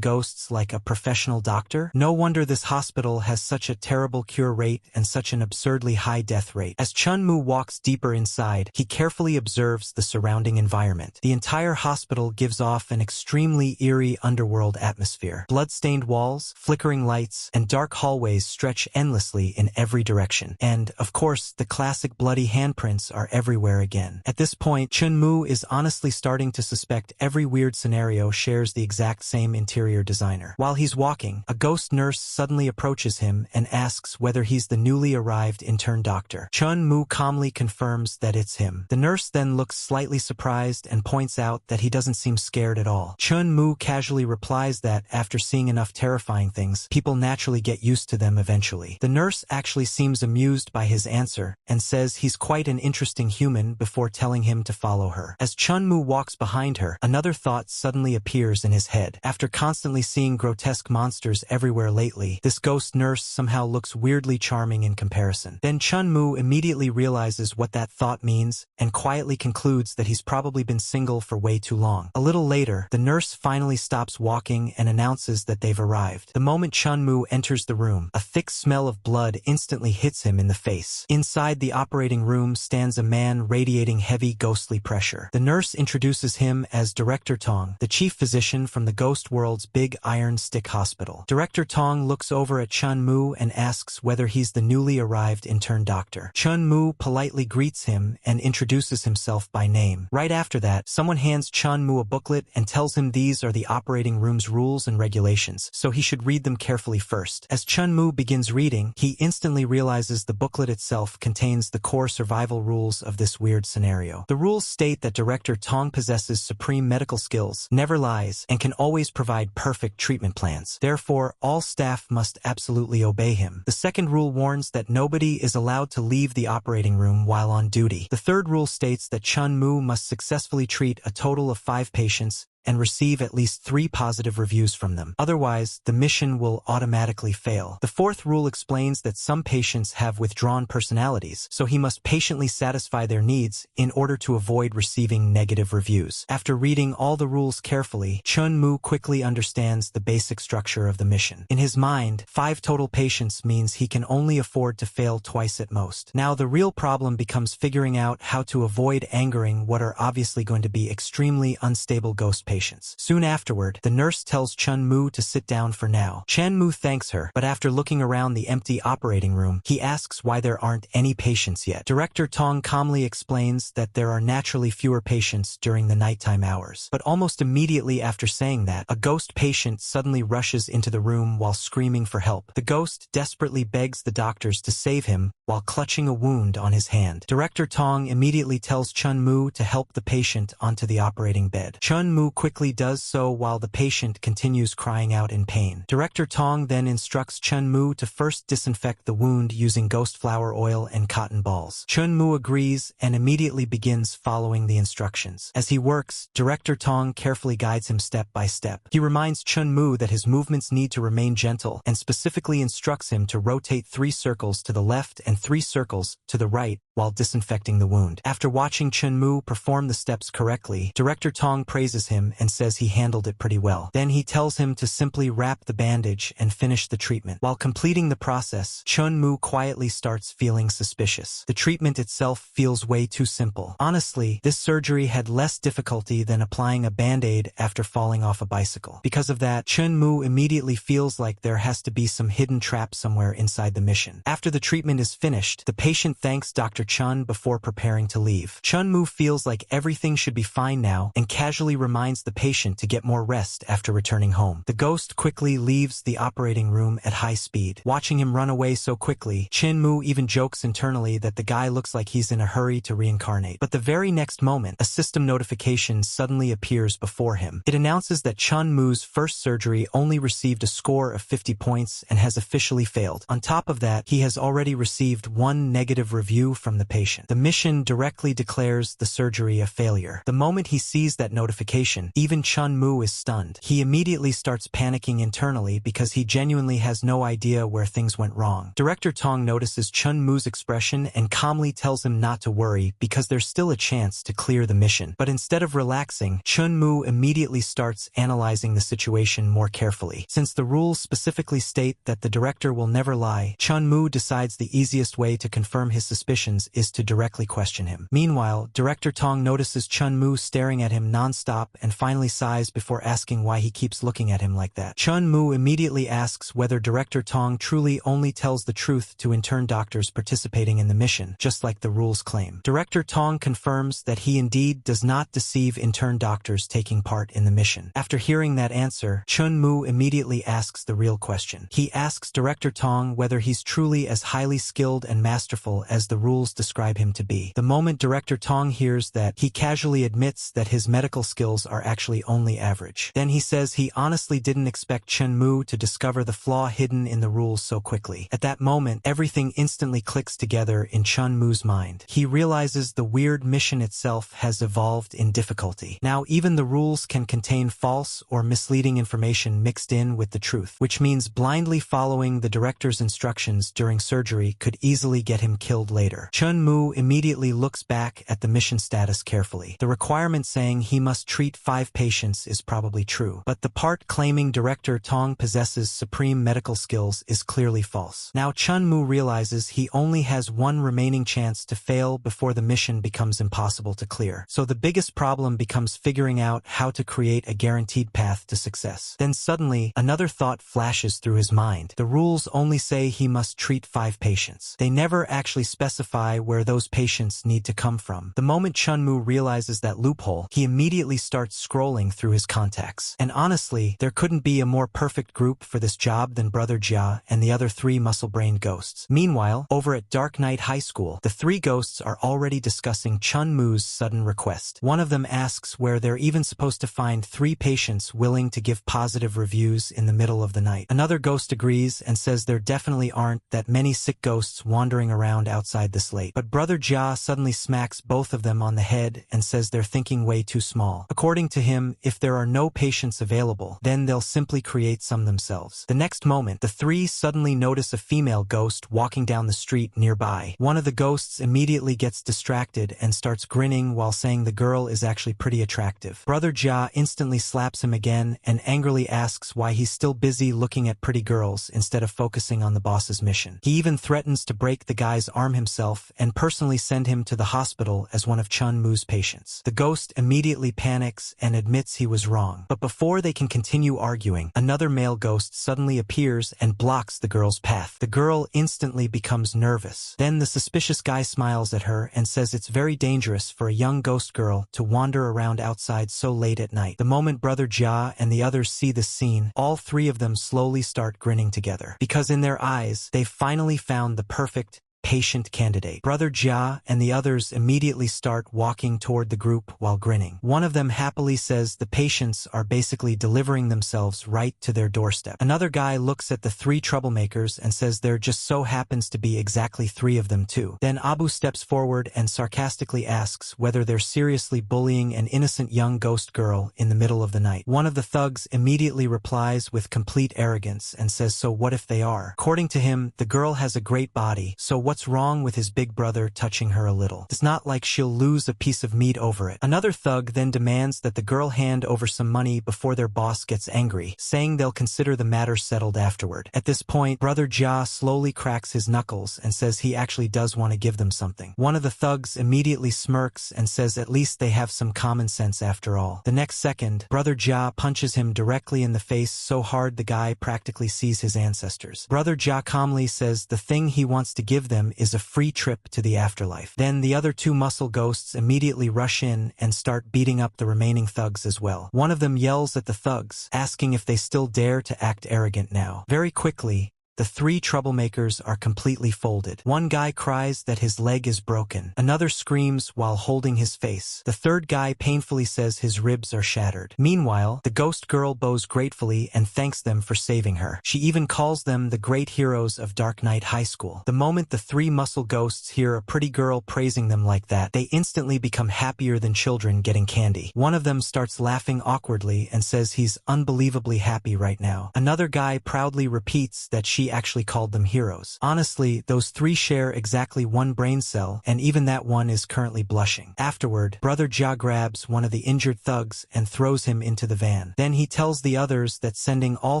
ghosts like a professional doctor? No wonder this hospital has such a terrible cure rate and such an absurdly high death rate. As Chunmoo walks deeper inside, he carefully observes the surrounding environment. The entire hospital gives off an extremely eerie underworld atmosphere. Blood-stained walls, flickering lights, and dark hallways stretch endlessly in every direction. And, of course, the classic bloody handprints are everywhere again. At this point, Chunmoo is honestly starting to suspect every weird scenario shares the exact same interior designer. While he's walking, a ghost nurse suddenly approaches him and asks whether he's the newly arrived intern doctor. Chunmoo calmly confirms that it's him. The nurse then looks slightly surprised and points out that he doesn't seem scared at all. Chunmoo casually replies that after seeing enough terrifying things, people naturally get used to them eventually. The nurse actually seems amused by his answer and says he's quite an interesting human before telling him to follow her. As Chunmoo walks behind her, another thought suddenly appears in his head. After constantly seeing grotesque monsters everywhere lately, this ghost nurse somehow looks weirdly charming in comparison. Then Chunmoo immediately realizes what that thought means and quietly concludes that he's probably been single for way too long. A little later, the nurse finally stops walking and announces that they've arrived. The moment Chunmoo enters the room, a thick smell of blood instantly hits him in the face. Inside the operating room stands a man radiating heavy ghostly pressure. The nurse introduces him as Director Tong, the chief physician from the ghost world's Big Iron Stick Hospital. Director Tong looks over at Chunmoo and asks whether he's the newly arrived intern doctor. Chunmoo politely greets him and introduces himself by name. Right after that, someone hands Chunmoo a booklet and tells him these are the operating room's rules and regulations, so he should read them carefully first. As Chunmoo begins reading, he instantly realizes the booklet itself contains the core survival rules of this weird scenario. The rules state that Director Tong possesses supreme medical skills, never lies, and can always provide perfect treatment plans. Therefore, all staff must absolutely obey him. The second rule warns that nobody is allowed to leave the operating room while on duty. The third rule states that Chunmoo must successfully treat a total of 5 patients and receive at least 3 positive reviews from them. Otherwise, the mission will automatically fail. The fourth rule explains that some patients have withdrawn personalities, so he must patiently satisfy their needs in order to avoid receiving negative reviews. After reading all the rules carefully, Chunmoo quickly understands the basic structure of the mission. In his mind, 5 total patients means he can only afford to fail twice at most. Now the real problem becomes figuring out how to avoid angering what are obviously going to be extremely unstable ghost patients. Soon afterward, the nurse tells Chunmoo to sit down for now. Chunmoo thanks her, but after looking around the empty operating room, he asks why there aren't any patients yet. Director Tong calmly explains that there are naturally fewer patients during the nighttime hours. But almost immediately after saying that, a ghost patient suddenly rushes into the room while screaming for help. The ghost desperately begs the doctors to save him while clutching a wound on his hand. Director Tong immediately tells Chunmoo to help the patient onto the operating bed. Chunmoo quickly does so while the patient continues crying out in pain. Director Tong then instructs Chunmoo to first disinfect the wound using ghost flower oil and cotton balls. Chunmoo agrees and immediately begins following the instructions. As he works, Director Tong carefully guides him step by step. He reminds Chunmoo that his movements need to remain gentle and specifically instructs him to rotate 3 circles to the left and 3 circles to the right while disinfecting the wound. After watching Chunmu perform the steps correctly, Director Tong praises him and says he handled it pretty well. Then he tells him to simply wrap the bandage and finish the treatment. While completing the process, Chunmu quietly starts feeling suspicious. The treatment itself feels way too simple. Honestly, this surgery had less difficulty than applying a band-aid after falling off a bicycle. Because of that, Chunmu immediately feels like there has to be some hidden trap somewhere inside the mission. After the treatment is finished, the patient thanks Dr. Chun before preparing to leave. Chunmu feels like everything should be fine now and casually reminds the patient to get more rest after returning home. The ghost quickly leaves the operating room at high speed. Watching him run away so quickly, Chunmu even jokes internally that the guy looks like he's in a hurry to reincarnate. But the very next moment, a system notification suddenly appears before him. It announces that Chunmu's first surgery only received a score of 50 points and has officially failed. On top of that, he has already received one negative review from the patient. The mission directly declares the surgery a failure. The moment he sees that notification, even Chunmu is stunned. He immediately starts panicking internally because he genuinely has no idea where things went wrong. Director Tong notices Chunmu's expression and calmly tells him not to worry because there's still a chance to clear the mission. But instead of relaxing, Chunmu immediately starts analyzing the situation more carefully. Since the rules specifically state that the director will never lie, Chunmu decides the easiest way to confirm his suspicions is to directly question him. Meanwhile, Director Tong notices Chunmu staring at him non-stop and finally sighs before asking why he keeps looking at him like that. Chunmu immediately asks whether Director Tong truly only tells the truth to intern doctors participating in the mission, just like the rules claim. Director Tong confirms that he indeed does not deceive intern doctors taking part in the mission. After hearing that answer, Chunmu immediately asks the real question. He asks Director Tong whether he's truly as highly skilled and masterful as the rules describe him to be. The moment Director Tong hears that, he casually admits that his medical skills are actually only average. Then he says he honestly didn't expect Chunmu to discover the flaw hidden in the rules so quickly. At that moment, everything instantly clicks together in Chunmu's mind. He realizes the weird mission itself has evolved in difficulty. Now even the rules can contain false or misleading information mixed in with the truth, which means blindly following the director's instructions during surgery could easily get him killed later. Chunmu immediately looks back at the mission status carefully. The requirement saying he must treat 5 patients is probably true, but the part claiming Director Tong possesses supreme medical skills is clearly false. Now Chunmu realizes he only has one remaining chance to fail before the mission becomes impossible to clear. So the biggest problem becomes figuring out how to create a guaranteed path to success. Then suddenly, another thought flashes through his mind. The rules only say he must treat 5 patients. They never actually specify where those patients need to come from. The moment Chunmu realizes that loophole, he immediately starts scrolling through his contacts. And honestly, there couldn't be a more perfect group for this job than Brother Jia and the other 3 muscle-brained ghosts. Meanwhile, over at Dark Knight High School, the 3 ghosts are already discussing Chunmu's sudden request. One of them asks where they're even supposed to find 3 patients willing to give positive reviews in the middle of the night. Another ghost agrees and says there definitely aren't that many sick ghosts wandering around outside this late. But Brother Jia suddenly smacks both of them on the head and says they're thinking way too small. According to him, if there are no patients available, then they'll simply create some themselves. The next moment, the 3 suddenly notice a female ghost walking down the street nearby. One of the ghosts immediately gets distracted and starts grinning while saying the girl is actually pretty attractive. Brother Jia instantly slaps him again and angrily asks why he's still busy looking at pretty girls instead of focusing on the boss's mission. He even threatens to break the guy's arm himself and personally send him to the hospital as one of Chunmu's patients. The ghost immediately panics and admits he was wrong. But before they can continue arguing, another male ghost suddenly appears and blocks the girl's path. The girl instantly becomes nervous. Then the suspicious guy smiles at her and says it's very dangerous for a young ghost girl to wander around outside so late at night. The moment Brother Jia and the others see this scene, all 3 of them slowly start grinning together. Because in their eyes, they've finally found the perfect patient candidate. Brother Jia and the others immediately start walking toward the group while grinning. One of them happily says the patients are basically delivering themselves right to their doorstep. Another guy looks at the 3 troublemakers and says there just so happens to be exactly 3 of them too. Then Abu steps forward and sarcastically asks whether they're seriously bullying an innocent young ghost girl in the middle of the night. One of the thugs immediately replies with complete arrogance and says so what if they are? According to him, the girl has a great body, so what what's wrong with his big brother touching her a little. It's not like she'll lose a piece of meat over it. Another thug then demands that the girl hand over some money before their boss gets angry, saying they'll consider the matter settled afterward. At this point, Brother Ja slowly cracks his knuckles and says he actually does want to give them something. One of the thugs immediately smirks and says at least they have some common sense after all. The next second, Brother Ja punches him directly in the face so hard the guy practically sees his ancestors. Brother Ja calmly says the thing he wants to give them is a free trip to the afterlife. Then the other two muscle ghosts immediately rush in and start beating up the remaining thugs as well. One of them yells at the thugs, asking if they still dare to act arrogant now. Very quickly, the three troublemakers are completely folded. One guy cries that his leg is broken. Another screams while holding his face. The third guy painfully says his ribs are shattered. Meanwhile, the ghost girl bows gratefully and thanks them for saving her. She even calls them the great heroes of Dark Knight High School. The moment the three muscle ghosts hear a pretty girl praising them like that, they instantly become happier than children getting candy. One of them starts laughing awkwardly and says he's unbelievably happy right now. Another guy proudly repeats that she actually called them heroes. Honestly, those three share exactly one brain cell, and even that one is currently blushing. Afterward, Brother Ja grabs one of the injured thugs and throws him into the van. Then he tells the others that sending all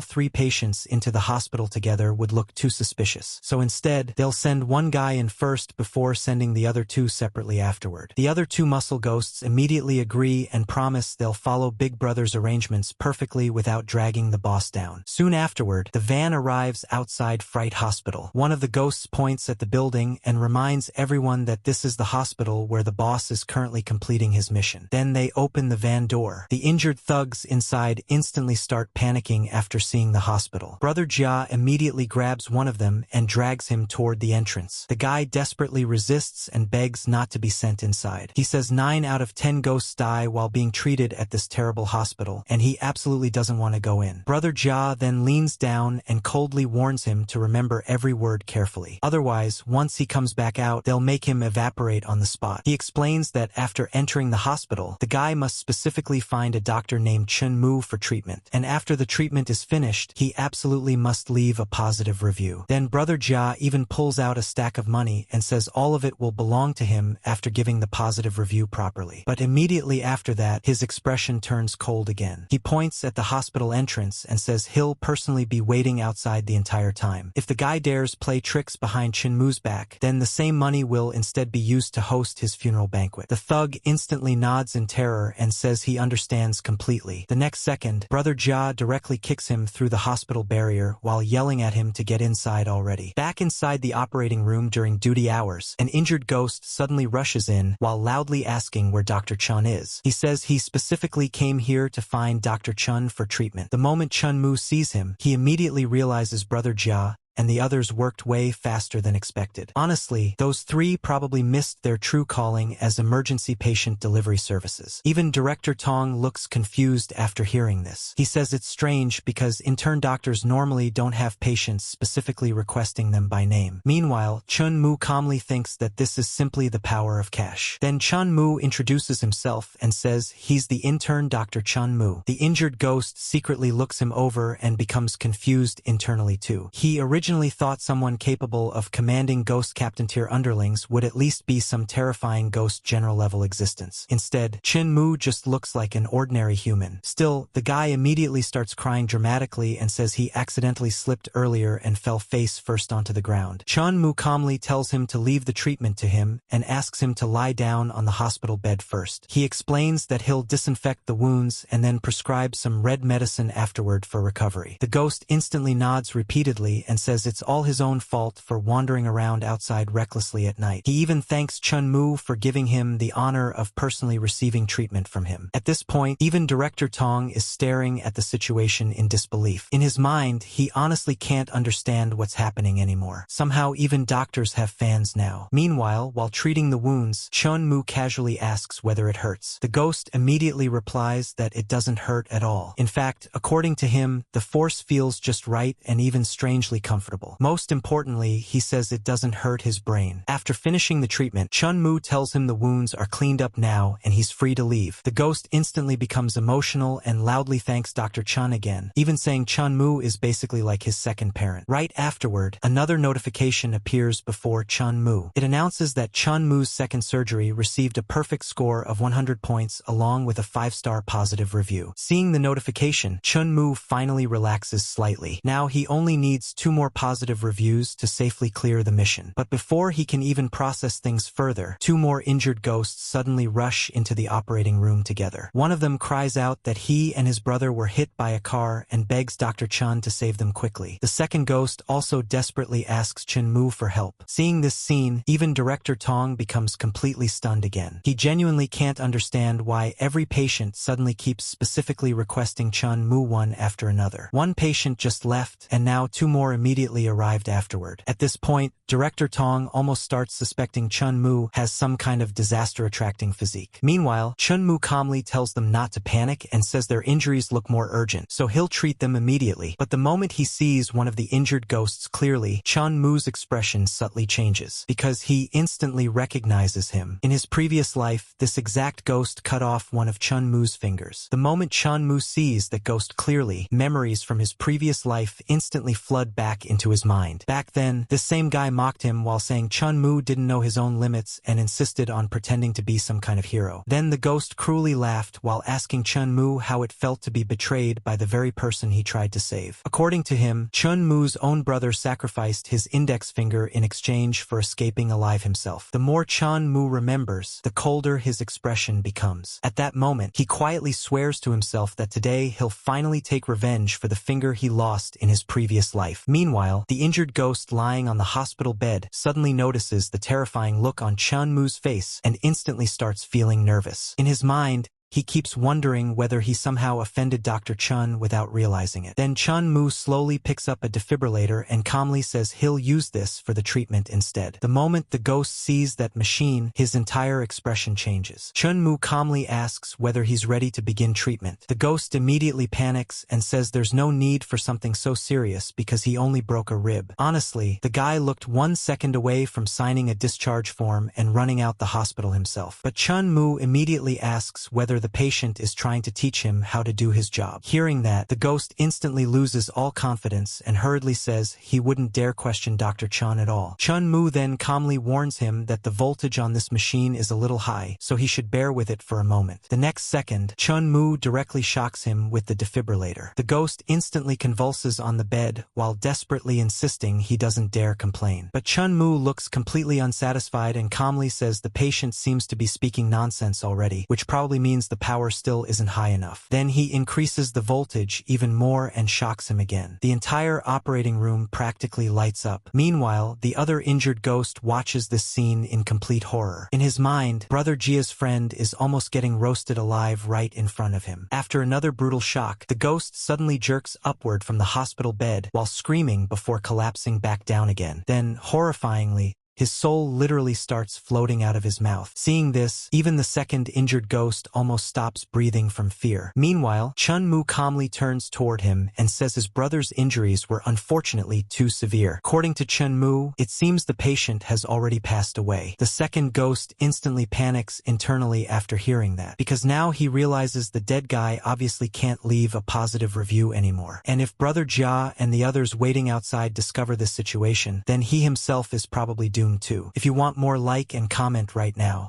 three patients into the hospital together would look too suspicious. So instead, they'll send one guy in first before sending the other two separately afterward. The other two muscle ghosts immediately agree and promise they'll follow Big Brother's arrangements perfectly without dragging the boss down. Soon afterward, the van arrives outside Fright Hospital. One of the ghosts points at the building and reminds everyone that this is the hospital where the boss is currently completing his mission. Then they open the van door. The injured thugs inside instantly start panicking after seeing the hospital. Brother Ja immediately grabs one of them and drags him toward the entrance. The guy desperately resists and begs not to be sent inside. He says 9 out of 10 ghosts die while being treated at this terrible hospital, and he absolutely doesn't want to go in. Brother Ja then leans down and coldly warns him to remember every word carefully. Otherwise, once he comes back out, they'll make him evaporate on the spot. He explains that after entering the hospital, the guy must specifically find a doctor named Chun Mu for treatment, and after the treatment is finished, he absolutely must leave a positive review. Then Brother Ja even pulls out a stack of money and says all of it will belong to him after giving the positive review properly. But immediately after that, his expression turns cold again. He points at the hospital entrance and says he'll personally be waiting outside the entire time. If the guy dares play tricks behind Chinmu's back, then the same money will instead be used to host his funeral banquet. The thug instantly nods in terror and says he understands completely. The next second, Brother Ja directly kicks him through the hospital barrier while yelling at him to get inside already. Back inside the operating room during duty hours, an injured ghost suddenly rushes in while loudly asking where Dr. Chun is. He says he specifically came here to find Dr. Chun for treatment. The moment Chun Mu sees him, he immediately realizes Brother Ja and the others worked way faster than expected. Honestly, those three probably missed their true calling as emergency patient delivery services. Even Director Tong looks confused after hearing this. He says it's strange because intern doctors normally don't have patients specifically requesting them by name. Meanwhile, Chun Mu calmly thinks that this is simply the power of cash. Then Chun Mu introduces himself and says he's the intern Dr. Chun Mu. The injured ghost secretly looks him over and becomes confused internally too. He originally thought someone capable of commanding ghost captain tier underlings would at least be some terrifying ghost general level existence. Instead, Chin Mu just looks like an ordinary human. Still, the guy immediately starts crying dramatically and says he accidentally slipped earlier and fell face first onto the ground. Chun Mu calmly tells him to leave the treatment to him and asks him to lie down on the hospital bed first. He explains that he'll disinfect the wounds and then prescribe some red medicine afterward for recovery. The ghost instantly nods repeatedly and says it's all his own fault for wandering around outside recklessly at night. He even thanks Chun Mu for giving him the honor of personally receiving treatment from him. At this point, even Director Tong is staring at the situation in disbelief. In his mind, he honestly can't understand what's happening anymore. Somehow even doctors have fans now. Meanwhile, while treating the wounds, Chun Mu casually asks whether it hurts. The ghost immediately replies that it doesn't hurt at all. In fact, according to him, the force feels just right and even strangely comfortable. comfortable. Most importantly, he says it doesn't hurt his brain. After finishing the treatment, Chun-Mu tells him the wounds are cleaned up now and he's free to leave. The ghost instantly becomes emotional and loudly thanks Dr. Chun again, even saying Chun-Mu is basically like his second parent. Right afterward, another notification appears before Chun-Mu. It announces that Chun-Mu's second surgery received a perfect score of 100 points along with a 5-star positive review. Seeing the notification, Chun-Mu finally relaxes slightly. Now he only needs 2 more positive reviews to safely clear the mission. But before he can even process things further, 2 more injured ghosts suddenly rush into the operating room together. One of them cries out that he and his brother were hit by a car and begs Dr. Chun to save them quickly. The second ghost also desperately asks Chun-Mu for help. Seeing this scene, even Director Tong becomes completely stunned again. He genuinely can't understand why every patient suddenly keeps specifically requesting Chun-Mu one after another. One patient just left, and now 2 more immediately arrived afterward. At this point, Director Tong almost starts suspecting Chun-Mu has some kind of disaster-attracting physique. Meanwhile, Chun-Mu calmly tells them not to panic and says their injuries look more urgent, so he'll treat them immediately. But the moment he sees one of the injured ghosts clearly, Chun-Mu's expression subtly changes, because he instantly recognizes him. In his previous life, this exact ghost cut off one of Chun-Mu's fingers. The moment Chun-Mu sees that ghost clearly, memories from his previous life instantly flood back into his mind. Back then, this same guy mocked him while saying Chun-Mu didn't know his own limits and insisted on pretending to be some kind of hero. Then the ghost cruelly laughed while asking Chun-Mu how it felt to be betrayed by the very person he tried to save. According to him, Chun-Mu's own brother sacrificed his index finger in exchange for escaping alive himself. The more Chun-Mu remembers, the colder his expression becomes. At that moment, he quietly swears to himself that today he'll finally take revenge for the finger he lost in his previous life. Meanwhile, the injured ghost lying on the hospital bed suddenly notices the terrifying look on Chun-Mu's face and instantly starts feeling nervous. In his mind, he keeps wondering whether he somehow offended Dr. Chun without realizing it. Then Chun-Mu slowly picks up a defibrillator and calmly says he'll use this for the treatment instead. The moment the ghost sees that machine, his entire expression changes. Chun-Mu calmly asks whether he's ready to begin treatment. The ghost immediately panics and says there's no need for something so serious because he only broke a rib. Honestly, the guy looked 1 second away from signing a discharge form and running out the hospital himself. But Chun-Mu immediately asks whether the patient is trying to teach him how to do his job. Hearing that, the ghost instantly loses all confidence and hurriedly says he wouldn't dare question Dr. Chun at all. Chun-Mu then calmly warns him that the voltage on this machine is a little high, so he should bear with it for a moment. The next second, Chun-Mu directly shocks him with the defibrillator. The ghost instantly convulses on the bed while desperately insisting he doesn't dare complain. But Chun-Mu looks completely unsatisfied and calmly says the patient seems to be speaking nonsense already, which probably means the power still isn't high enough. Then he increases the voltage even more and shocks him again. The entire operating room practically lights up. Meanwhile, the other injured ghost watches this scene in complete horror. In his mind, Brother Jia's friend is almost getting roasted alive right in front of him. After another brutal shock, the ghost suddenly jerks upward from the hospital bed while screaming before collapsing back down again. Then, horrifyingly, his soul literally starts floating out of his mouth. Seeing this, even the second injured ghost almost stops breathing from fear. Meanwhile, Chun-Mu calmly turns toward him and says his brother's injuries were unfortunately too severe. According to Chun-Mu, it seems the patient has already passed away. The second ghost instantly panics internally after hearing that, because now he realizes the dead guy obviously can't leave a positive review anymore. And if Brother Jia and the others waiting outside discover this situation, then he himself is probably doomed too. If you want more, like and comment right now.